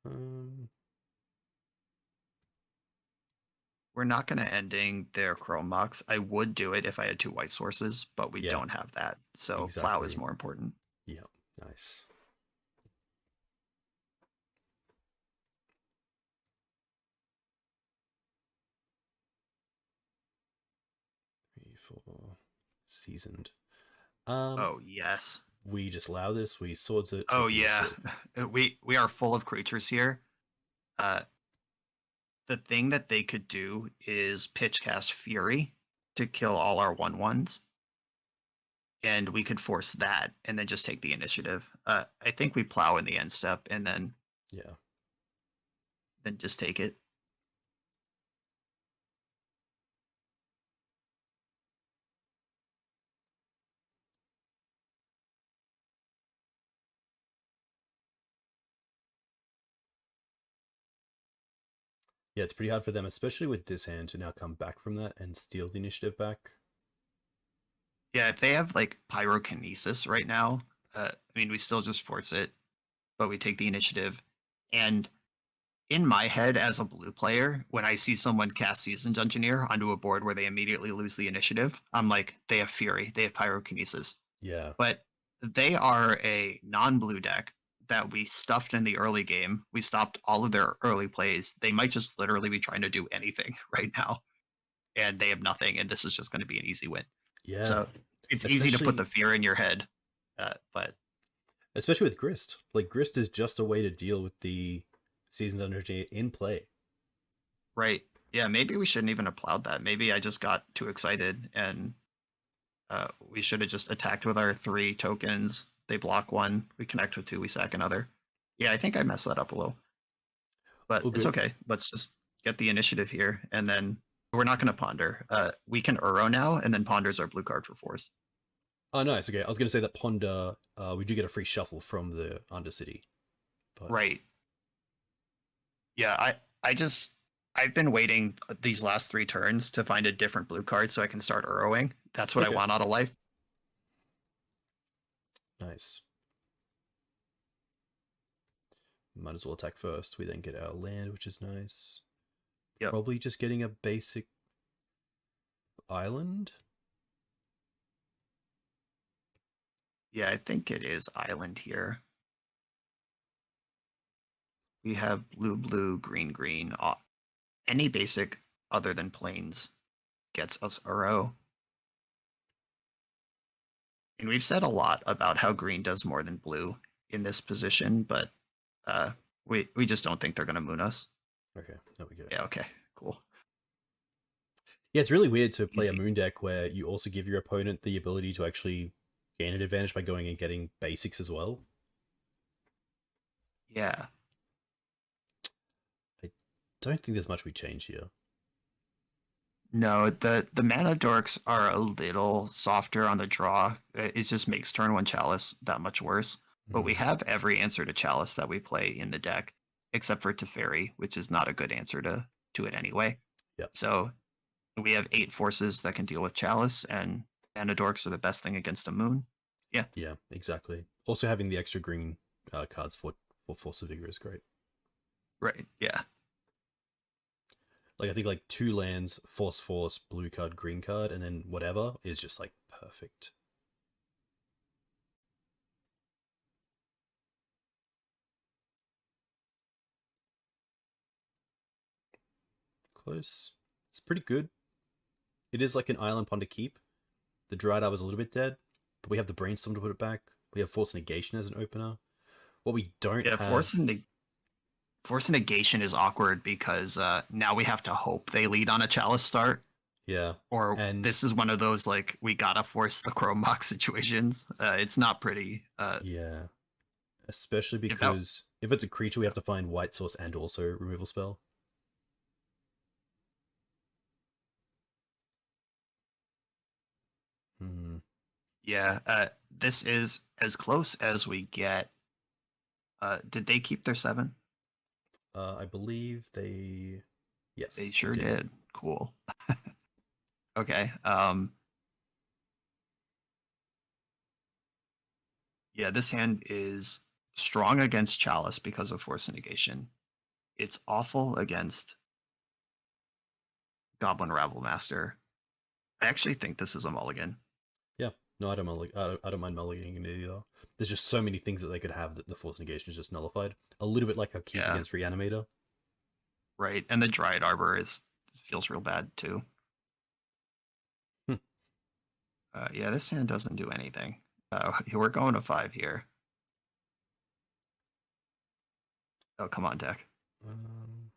Um, We're not going to ending their Chrome Mox. I would do it if I had two white sources, but we yeah, don't have that. So Plow is exactly. more important. Yeah, nice. 3, 4, seasoned. Um, Oh, yes. we just allow this. We swords it, Oh, take the yeah. initiative. We are full of creatures here. Uh, the thing that they could do is pitch cast Fury to kill all our 1/1s. And we could force that and then just take the initiative. I think we plow in the end step and Yeah. then just take it. Yeah, it's pretty hard for them, especially with this hand, to now come back from that and steal the initiative back. Yeah, if they have like pyrokinesis right now, I mean, we still just force it, but we take the initiative. And in my head, as a blue player, when I see someone cast Seasoned Engineer onto a board where they immediately lose the initiative, I'm like, they have Fury, they have pyrokinesis. Yeah. But they are a non-blue deck that we stuffed in the early game. We stopped all of their early plays. They might just literally be trying to do anything right now, and they have nothing, and this is just going to be an easy win. Yeah. So it's easy to put the Especially fear in your head, but especially with Grist. Like Grist is just a way to deal with the seasoned energy in play. right, yeah, maybe we shouldn't even have plowed that. Maybe I just got too excited and We should have just attacked with our 3 tokens. They block 1. We connect with 2. We sack another. Yeah, I think I messed that up a little. But All it's good. okay. Let's just get the initiative here. And then we're not going to ponder. We can Uro now, and then Ponder's our blue card for force. Oh, nice. Okay, I was going to say that Ponder, we do get a free shuffle from the Undercity. But Right. Yeah, I've been waiting these last 3 turns to find a different blue card so I can start Uroing. That's what I okay, want out of life. nice. Might as well attack first. We then get our land, which is nice. Yep. Probably just getting a basic island. Yeah, I think it is island here. We have blue, blue, green, green. Any basic other than plains gets us Uro. And we've said a lot about how green does more than blue in this position, but we just don't think they're going to moon us. Okay, there we go. Yeah, okay, cool. Yeah, it's really weird to play a Easy. moon deck where you also give your opponent the ability to actually gain an advantage by going and getting basics as well. Yeah. I don't think there's much we change here. No, the mana dorks are a little softer on the draw. It just makes turn 1 Chalice that much worse. But we have every answer to Chalice that we play in the deck, except for Teferi, which is not a good answer to it anyway. Yep. So we have 8 forces that can deal with Chalice, and mana dorks are the best thing against a moon. Yeah. Yeah, exactly. Also having the extra green cards for Force of Vigor is great. Right. Yeah. Like I think like 2 lands, Force, blue card, green card, and then whatever is just like perfect. Close. It's pretty good. It is like an island pond to keep. The Dryad Eye was a little bit dead, but we have the Brainstorm to put it back. We have Force Negation as an opener. What we don't Yeah. have... Force negation is awkward because now we have to hope they lead on a Chalice start. Yeah. Or And this is one of those like we gotta force the Chrome Mox situations. It's not pretty. yeah. Especially If that, because if it's a creature, we have to find white source and also removal spell. Hmm. yeah, this is as close as we get. Did they keep their 7? I believe they... Yes, They sure did. Cool. Okay. Yeah, this hand is strong against Chalice because of Force Negation. It's awful against Goblin Rabble Master. I actually think this is a mulligan. Yeah. No, I don't mind mulliganing it either. There's just so many things that they could have that the Force Negation is just nullified. A little bit like how Keep Yeah, against Reanimator. right. And the Dryad Arbor feels real bad too. Hmm. Yeah, this hand doesn't do anything. We're going to 5 here. Oh, come on, deck. Um,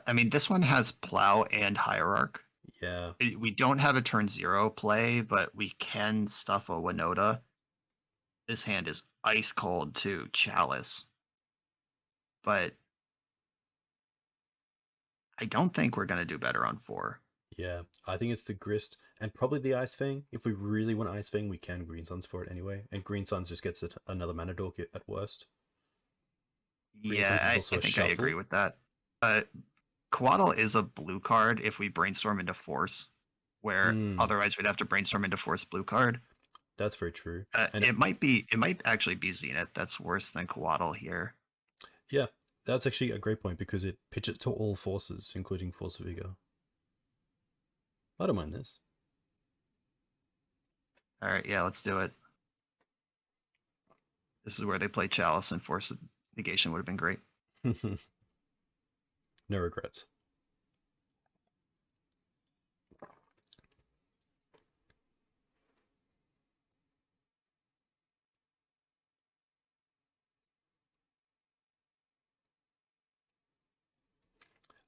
I mean, this one has Plow and Hierarch. yeah. We don't have a turn 0 play, but we can stuff a Winoda. This hand is ice cold to Chalice. But I don't think we're going to do better on 4. Yeah. I think it's the Grist and probably the Ice Fang. If we really want Ice Fang, we can Green Suns for it anyway. And Green Suns just gets another mana dork at worst. Green Yeah, Suns is also I a think I shuffle. agree with that. Coatl is a blue card if we brainstorm into Force, where otherwise we'd have to brainstorm into Force blue card. That's very true. And It might actually be Zenith that's worse than Coatl here. yeah, that's actually a great point because it pitches to all forces, including Force of Vigor. I don't mind this. All right, yeah, let's do it. This is where they play Chalice and Force Negation would have been great. No regrets.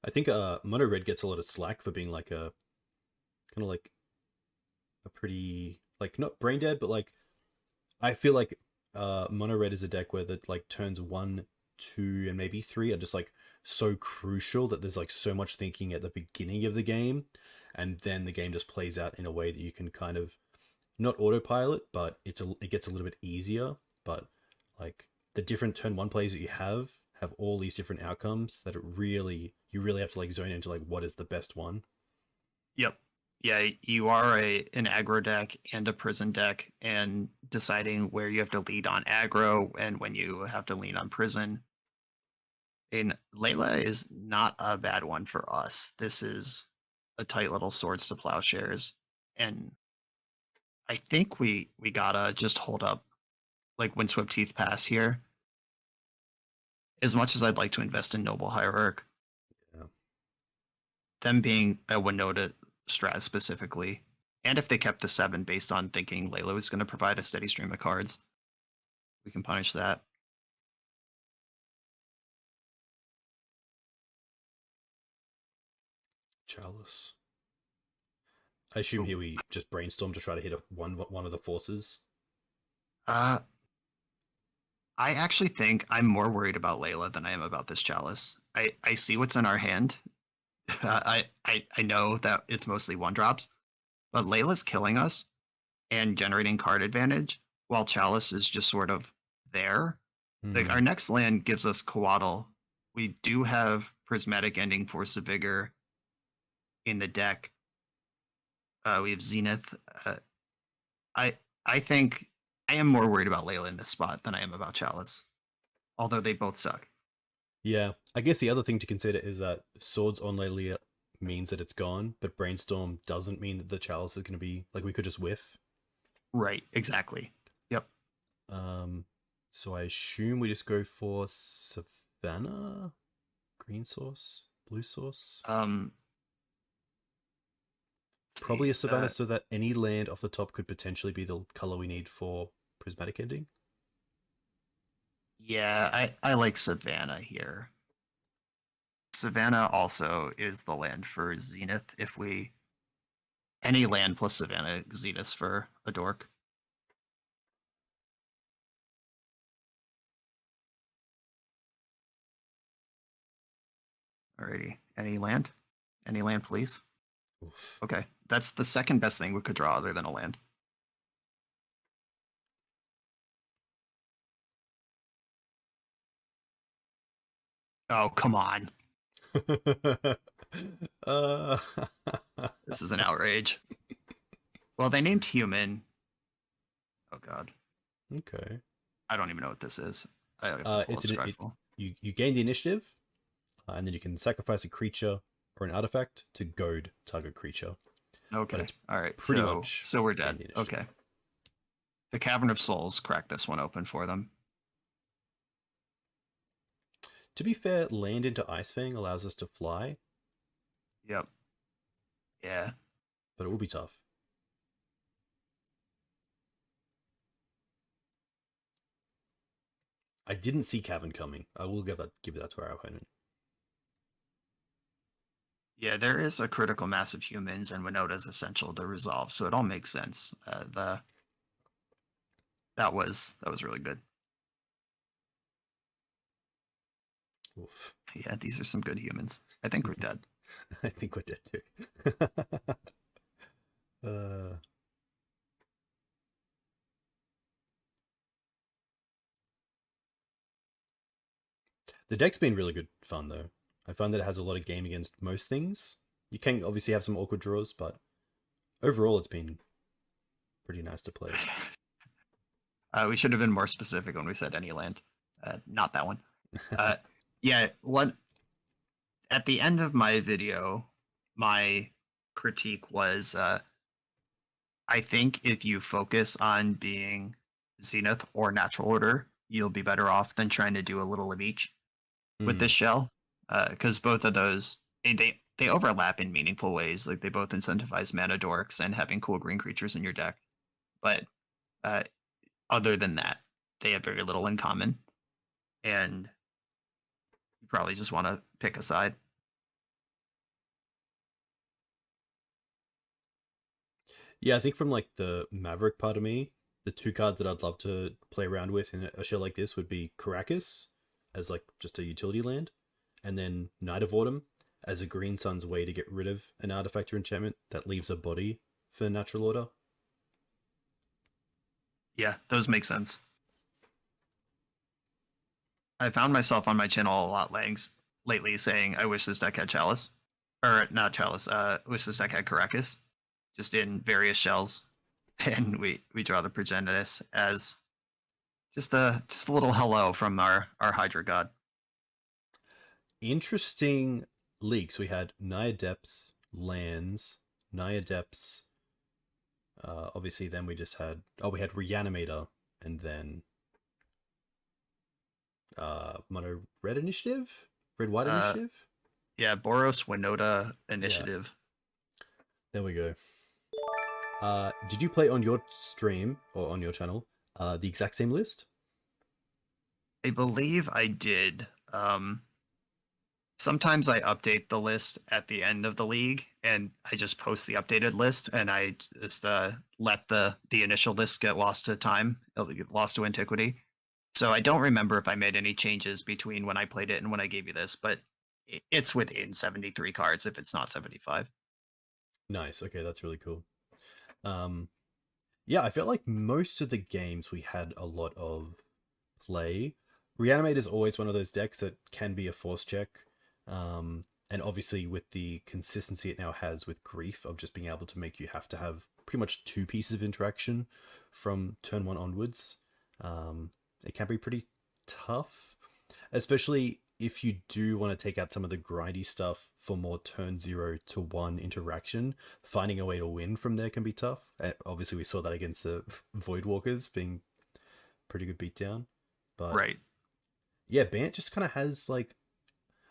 I think Mono Red gets a lot of slack for being like a kind of like a pretty like not brain dead, but like I feel like mono red is a deck where that like turns 1, 2, and maybe 3 are just like so crucial that there's like so much thinking at the beginning of the game, and then the game just plays out in a way that you can kind of not autopilot, but it gets a little bit easier. But like the different turn one plays that you have all these different outcomes that you really have to like zone into like what is the best one. Yep. Yeah, you are an aggro deck and a prison deck, and deciding where you have to lead on aggro and when you have to lean on prison. And Layla is not a bad one for us. This is a tight little swords to plowshares, and I think we gotta just hold up like Windswept Teeth Pass here. As much as I'd like to invest in Noble Hierarch, Yeah. them being a Winoda strat specifically, and if they kept the 7 based on thinking Layla was going to provide a steady stream of cards, we can punish that. Chalice. I assume Ooh. here we just brainstorm to try to hit one of the forces. Uh, I actually think I'm more worried about Layla than I am about this Chalice. I see what's in our hand. I know that it's mostly 1-drops, but Layla's killing us and generating card advantage, while Chalice is just sort of there. Like Hmm. our next land gives us Coatl. We do have Prismatic Ending, Force of Vigor in the deck. We have Zenith. I I think I am more worried about Layla in this spot than I am about Chalice, although they both suck. Yeah, I guess the other thing to consider is that swords on Lelia means that it's gone, but brainstorm doesn't mean that the chalice is going to be like we could just whiff. Right, exactly. Yep. Um, so I assume we just go for Savannah, green source, blue source, Um, let's probably see. a Savannah, so that any land off the top could potentially be the color we need for prismatic ending. Yeah, I like Savannah here. Savannah also is the land for Zenith. If we any land plus Savannah, Zenith for a dork. Alrighty. Any land? Any land, please? Oof. Okay. That's the second best thing we could draw other than a land. Oh, come on. uh, This is an outrage. Well, they named human. Oh god. okay. I don't even know what this is. I have to pull It's up an it, Scrifle. you gain the initiative, and then you can sacrifice a creature or an artifact to goad target creature. But Okay. it's All right. pretty So much we're gain dead. the initiative. Okay. The Cavern of Souls cracked this one open for them. To be fair, land into Icefang allows us to fly, Yep. Yeah. but it will be tough. I didn't see Cavern coming. I will give that to our opponent. Yeah, there is a critical mass of humans, and Winota is essential to resolve, so it all makes sense. That was really good. Oof. Yeah, these are some good humans. I think we're dead. I think we're dead too. uh, the deck's been really good fun though. I find that it has a lot of game against most things. You can obviously have some awkward draws, but overall it's been pretty nice to play. We should have been more specific when we said any land. Not that one. Uh, yeah, what at the end of my video, my critique was I think if you focus on being Zenith or Natural Order, you'll be better off than trying to do a little of each with this Hmm. shell, because both of those they overlap in meaningful ways. Like they both incentivize mana dorks and having cool green creatures in your deck, but uh, other than that, they have very little in common, and you probably just want to pick a side. Yeah, I think from like the Maverick part of me, the two cards that I'd love to play around with in a show like this would be Caracas as like just a utility land, and then Night of Autumn as a Green Sun's way to get rid of an artifact or enchantment that leaves a body for Natural Order. Yeah, those make sense. I found myself on my channel a lot lately saying I wish this deck had Chalice, or not Chalice. Wish this deck had Caracas, just in various shells, and we draw the Progenitus as just a little hello from our Hydra god. Interesting leaks. We had Naya Depths, lands, Naya Depths. Obviously, then we just had we had Reanimator, and then mono red initiative, red white Uh, initiative. yeah, Boros Winoda Yeah, Initiative. there we go. Did you play on your stream or on your channel the exact same list? I believe I did. Sometimes I update the list at the end of the league, and I just post the updated list, and I just let the initial list get lost to time, get lost to antiquity. So I don't remember if I made any changes between when I played it and when I gave you this, but it's within 73 cards if it's not 75. Nice. Okay, that's really cool. Um, yeah, I felt like most of the games we had a lot of play. Reanimate is always one of those decks that can be a force check. And obviously, with the consistency it now has with Grief of just being able to make you have to have pretty much two pieces of interaction from turn one onwards, it can be pretty tough, especially if you do want to take out some of the grindy stuff for more turn 0 to 1 interaction. Finding a way to win from there can be tough. And obviously, we saw that against the Voidwalkers being pretty good beatdown. But Right. yeah, BANT just kind of has like,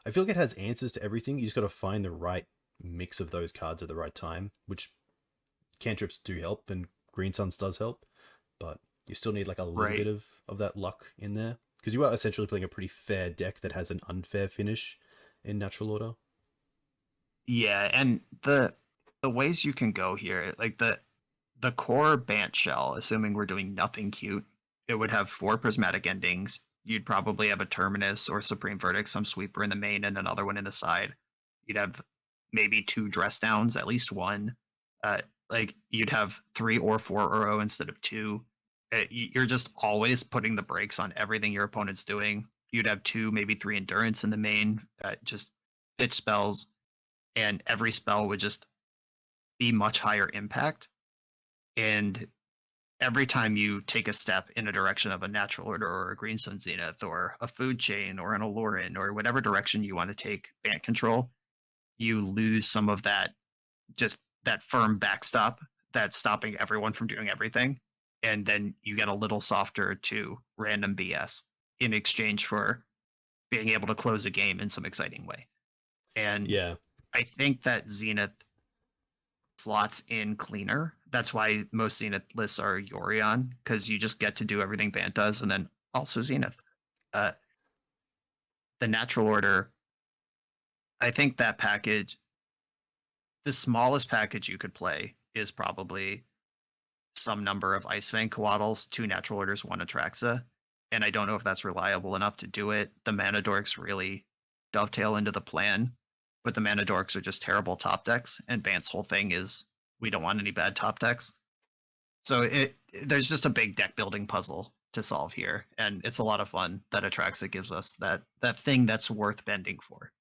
I feel like it has answers to everything. You just got to find the right mix of those cards at the right time, which cantrips do help and Green Suns does help, but you still need like a little bit Right. of that luck in there because you are essentially playing a pretty fair deck that has an unfair finish in Natural Order. Yeah, and the ways you can go here, like the core Bant shell, assuming we're doing nothing cute, it would have 4 prismatic endings. You'd probably have a Terminus or Supreme Verdict, some sweeper in the main and another one in the side. You'd have maybe 2 dress downs, at least one. Uh, like you'd have 3 or 4 Uro instead of 2. You're just always putting the brakes on everything your opponent's doing. You'd have 2, maybe 3 endurance in the main, just pitch spells, and every spell would just be much higher impact. And every time you take a step in a direction of a natural order or a green sun zenith or a food chain or an Aloran or whatever direction you want to take band control, you lose some of that, just that firm backstop that's stopping everyone from doing everything. And then you get a little softer to random BS in exchange for being able to close a game in some exciting way. And Yeah, I think that Zenith slots in cleaner. That's why most Zenith lists are Yorion, because you just get to do everything Vant does, and then also Zenith. Uh, the natural order, I think that package, the smallest package you could play is probably some number of Ice Fang Coatls, 2 natural orders, 1 Atraxa. And I don't know if that's reliable enough to do it. The Mana Dorks really dovetail into the plan, but the Mana Dorks are just terrible top decks, and Bant's whole thing is we don't want any bad top decks. So there's just a big deck building puzzle to solve here, and it's a lot of fun that Atraxa gives us that thing that's worth bending for.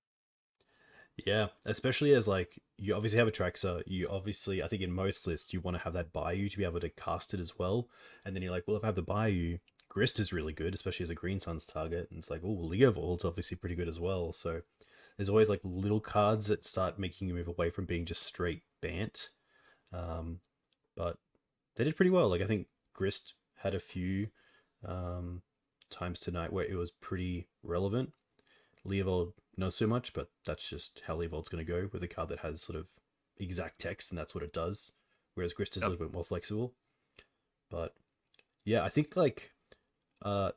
yeah, especially as like you obviously have a Traxxas. You obviously, I think in most lists, you want to have that Bayou to be able to cast it as well. And then you're like, well, if I have the Bayou, Grist is really good, especially as a Green Suns target. And it's like, oh, Leovold's obviously pretty good as well. So there's always like little cards that start making you move away from being just straight Bant. Um, but they did pretty well. Like I think Grist had a few um, times tonight where it was pretty relevant. Leovold not so much, but that's just how Leovold's going to go with a card that has sort of exact text, and that's what it does. Whereas Grist is a Yep. little bit more flexible. But yeah, I think like uh,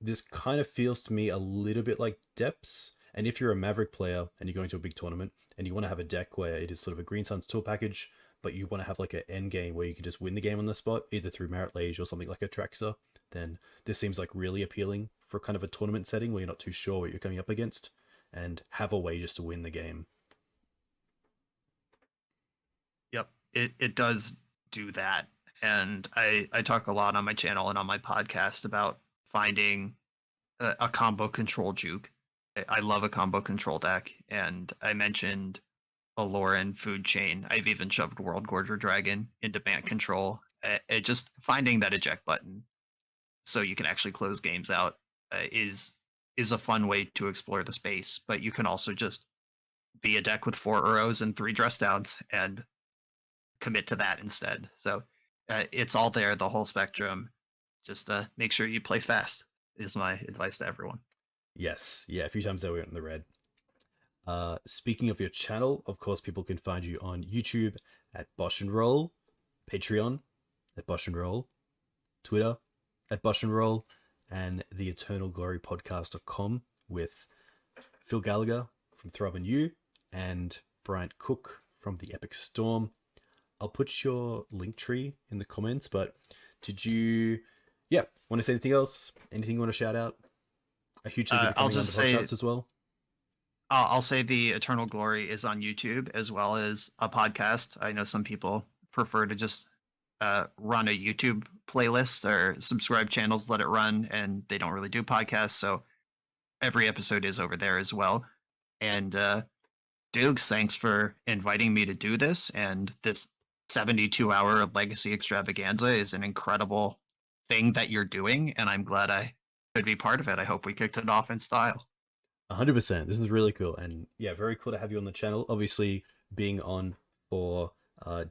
this kind of feels to me a little bit like Depths. And if you're a Maverick player and you're going to a big tournament and you want to have a deck where it is sort of a Green Suns tool package, but you want to have like an end game where you can just win the game on the spot, either through Merit Liege or something like a Traxxas, then this seems like really appealing for kind of a tournament setting where you're not too sure what you're coming up against and have a way just to win the game. Yep, it does do that. And I talk a lot on my channel and on my podcast about finding a combo control juke. I love a combo control deck, and I mentioned Aloran Food Chain. I've even shoved World Gorger Dragon into BANT control. Just finding that eject button so you can actually close games out is a fun way to explore the space. But you can also just be a deck with 4 Uros and 3 dress downs and commit to that instead. So it's all there, the whole spectrum. Just make sure you play fast is my advice to everyone. Yes, yeah, a few times there we went in the red. Speaking of your channel, of course, people can find you on YouTube at BoshnRoll, Patreon at BoshnRoll, Twitter at BoshnRoll, and the Eternal Glory Podcast.com with Phil Gallagher from Thraben U and Bryant Cook from the Epic Storm. I'll put your link tree in the comments, but did you, want to say anything else? Anything you want to shout out? A huge thing for coming on the podcast as well. I'll say the Eternal Glory is on YouTube as well as a podcast. I know some people prefer to just run a YouTube playlist or subscribe channels, let it run, and they don't really do podcasts. So every episode is over there as well. And Dukes, thanks for inviting me to do this. And this 72-hour legacy extravaganza is an incredible thing that you're doing, and I'm glad I could be part of it. I hope we kicked it off in style. 100%. This is really cool. And yeah, very cool to have you on the channel. Obviously, being on for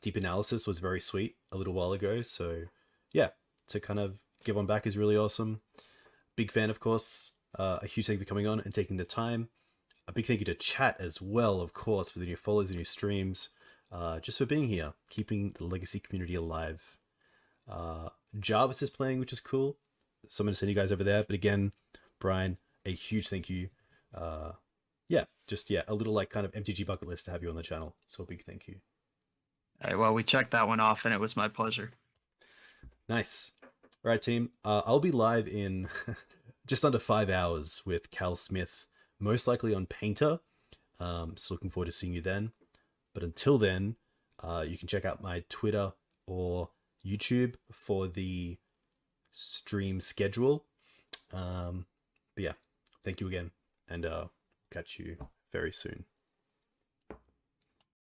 Deep Analysis was very sweet a little while ago. So yeah, to kind of give one back is really awesome. Big fan, of course. A huge thank you for coming on and taking the time. A big thank you to chat as well, of course, for the new follows, the new streams, just for being here, keeping the legacy community alive. Jarvis is playing, which is cool. So I'm going to send you guys over there. But again, Brian, a huge thank you. A little like kind of MTG bucket list to have you on the channel. So a big thank you. All right, well, we checked that one off, and it was my pleasure. Nice. All right, team. I'll be live in just under 5 hours with Cal Smith, most likely on Painter. So looking forward to seeing you then. But until then, you can check out my Twitter or YouTube for the stream schedule. But yeah, thank you again, and catch you very soon.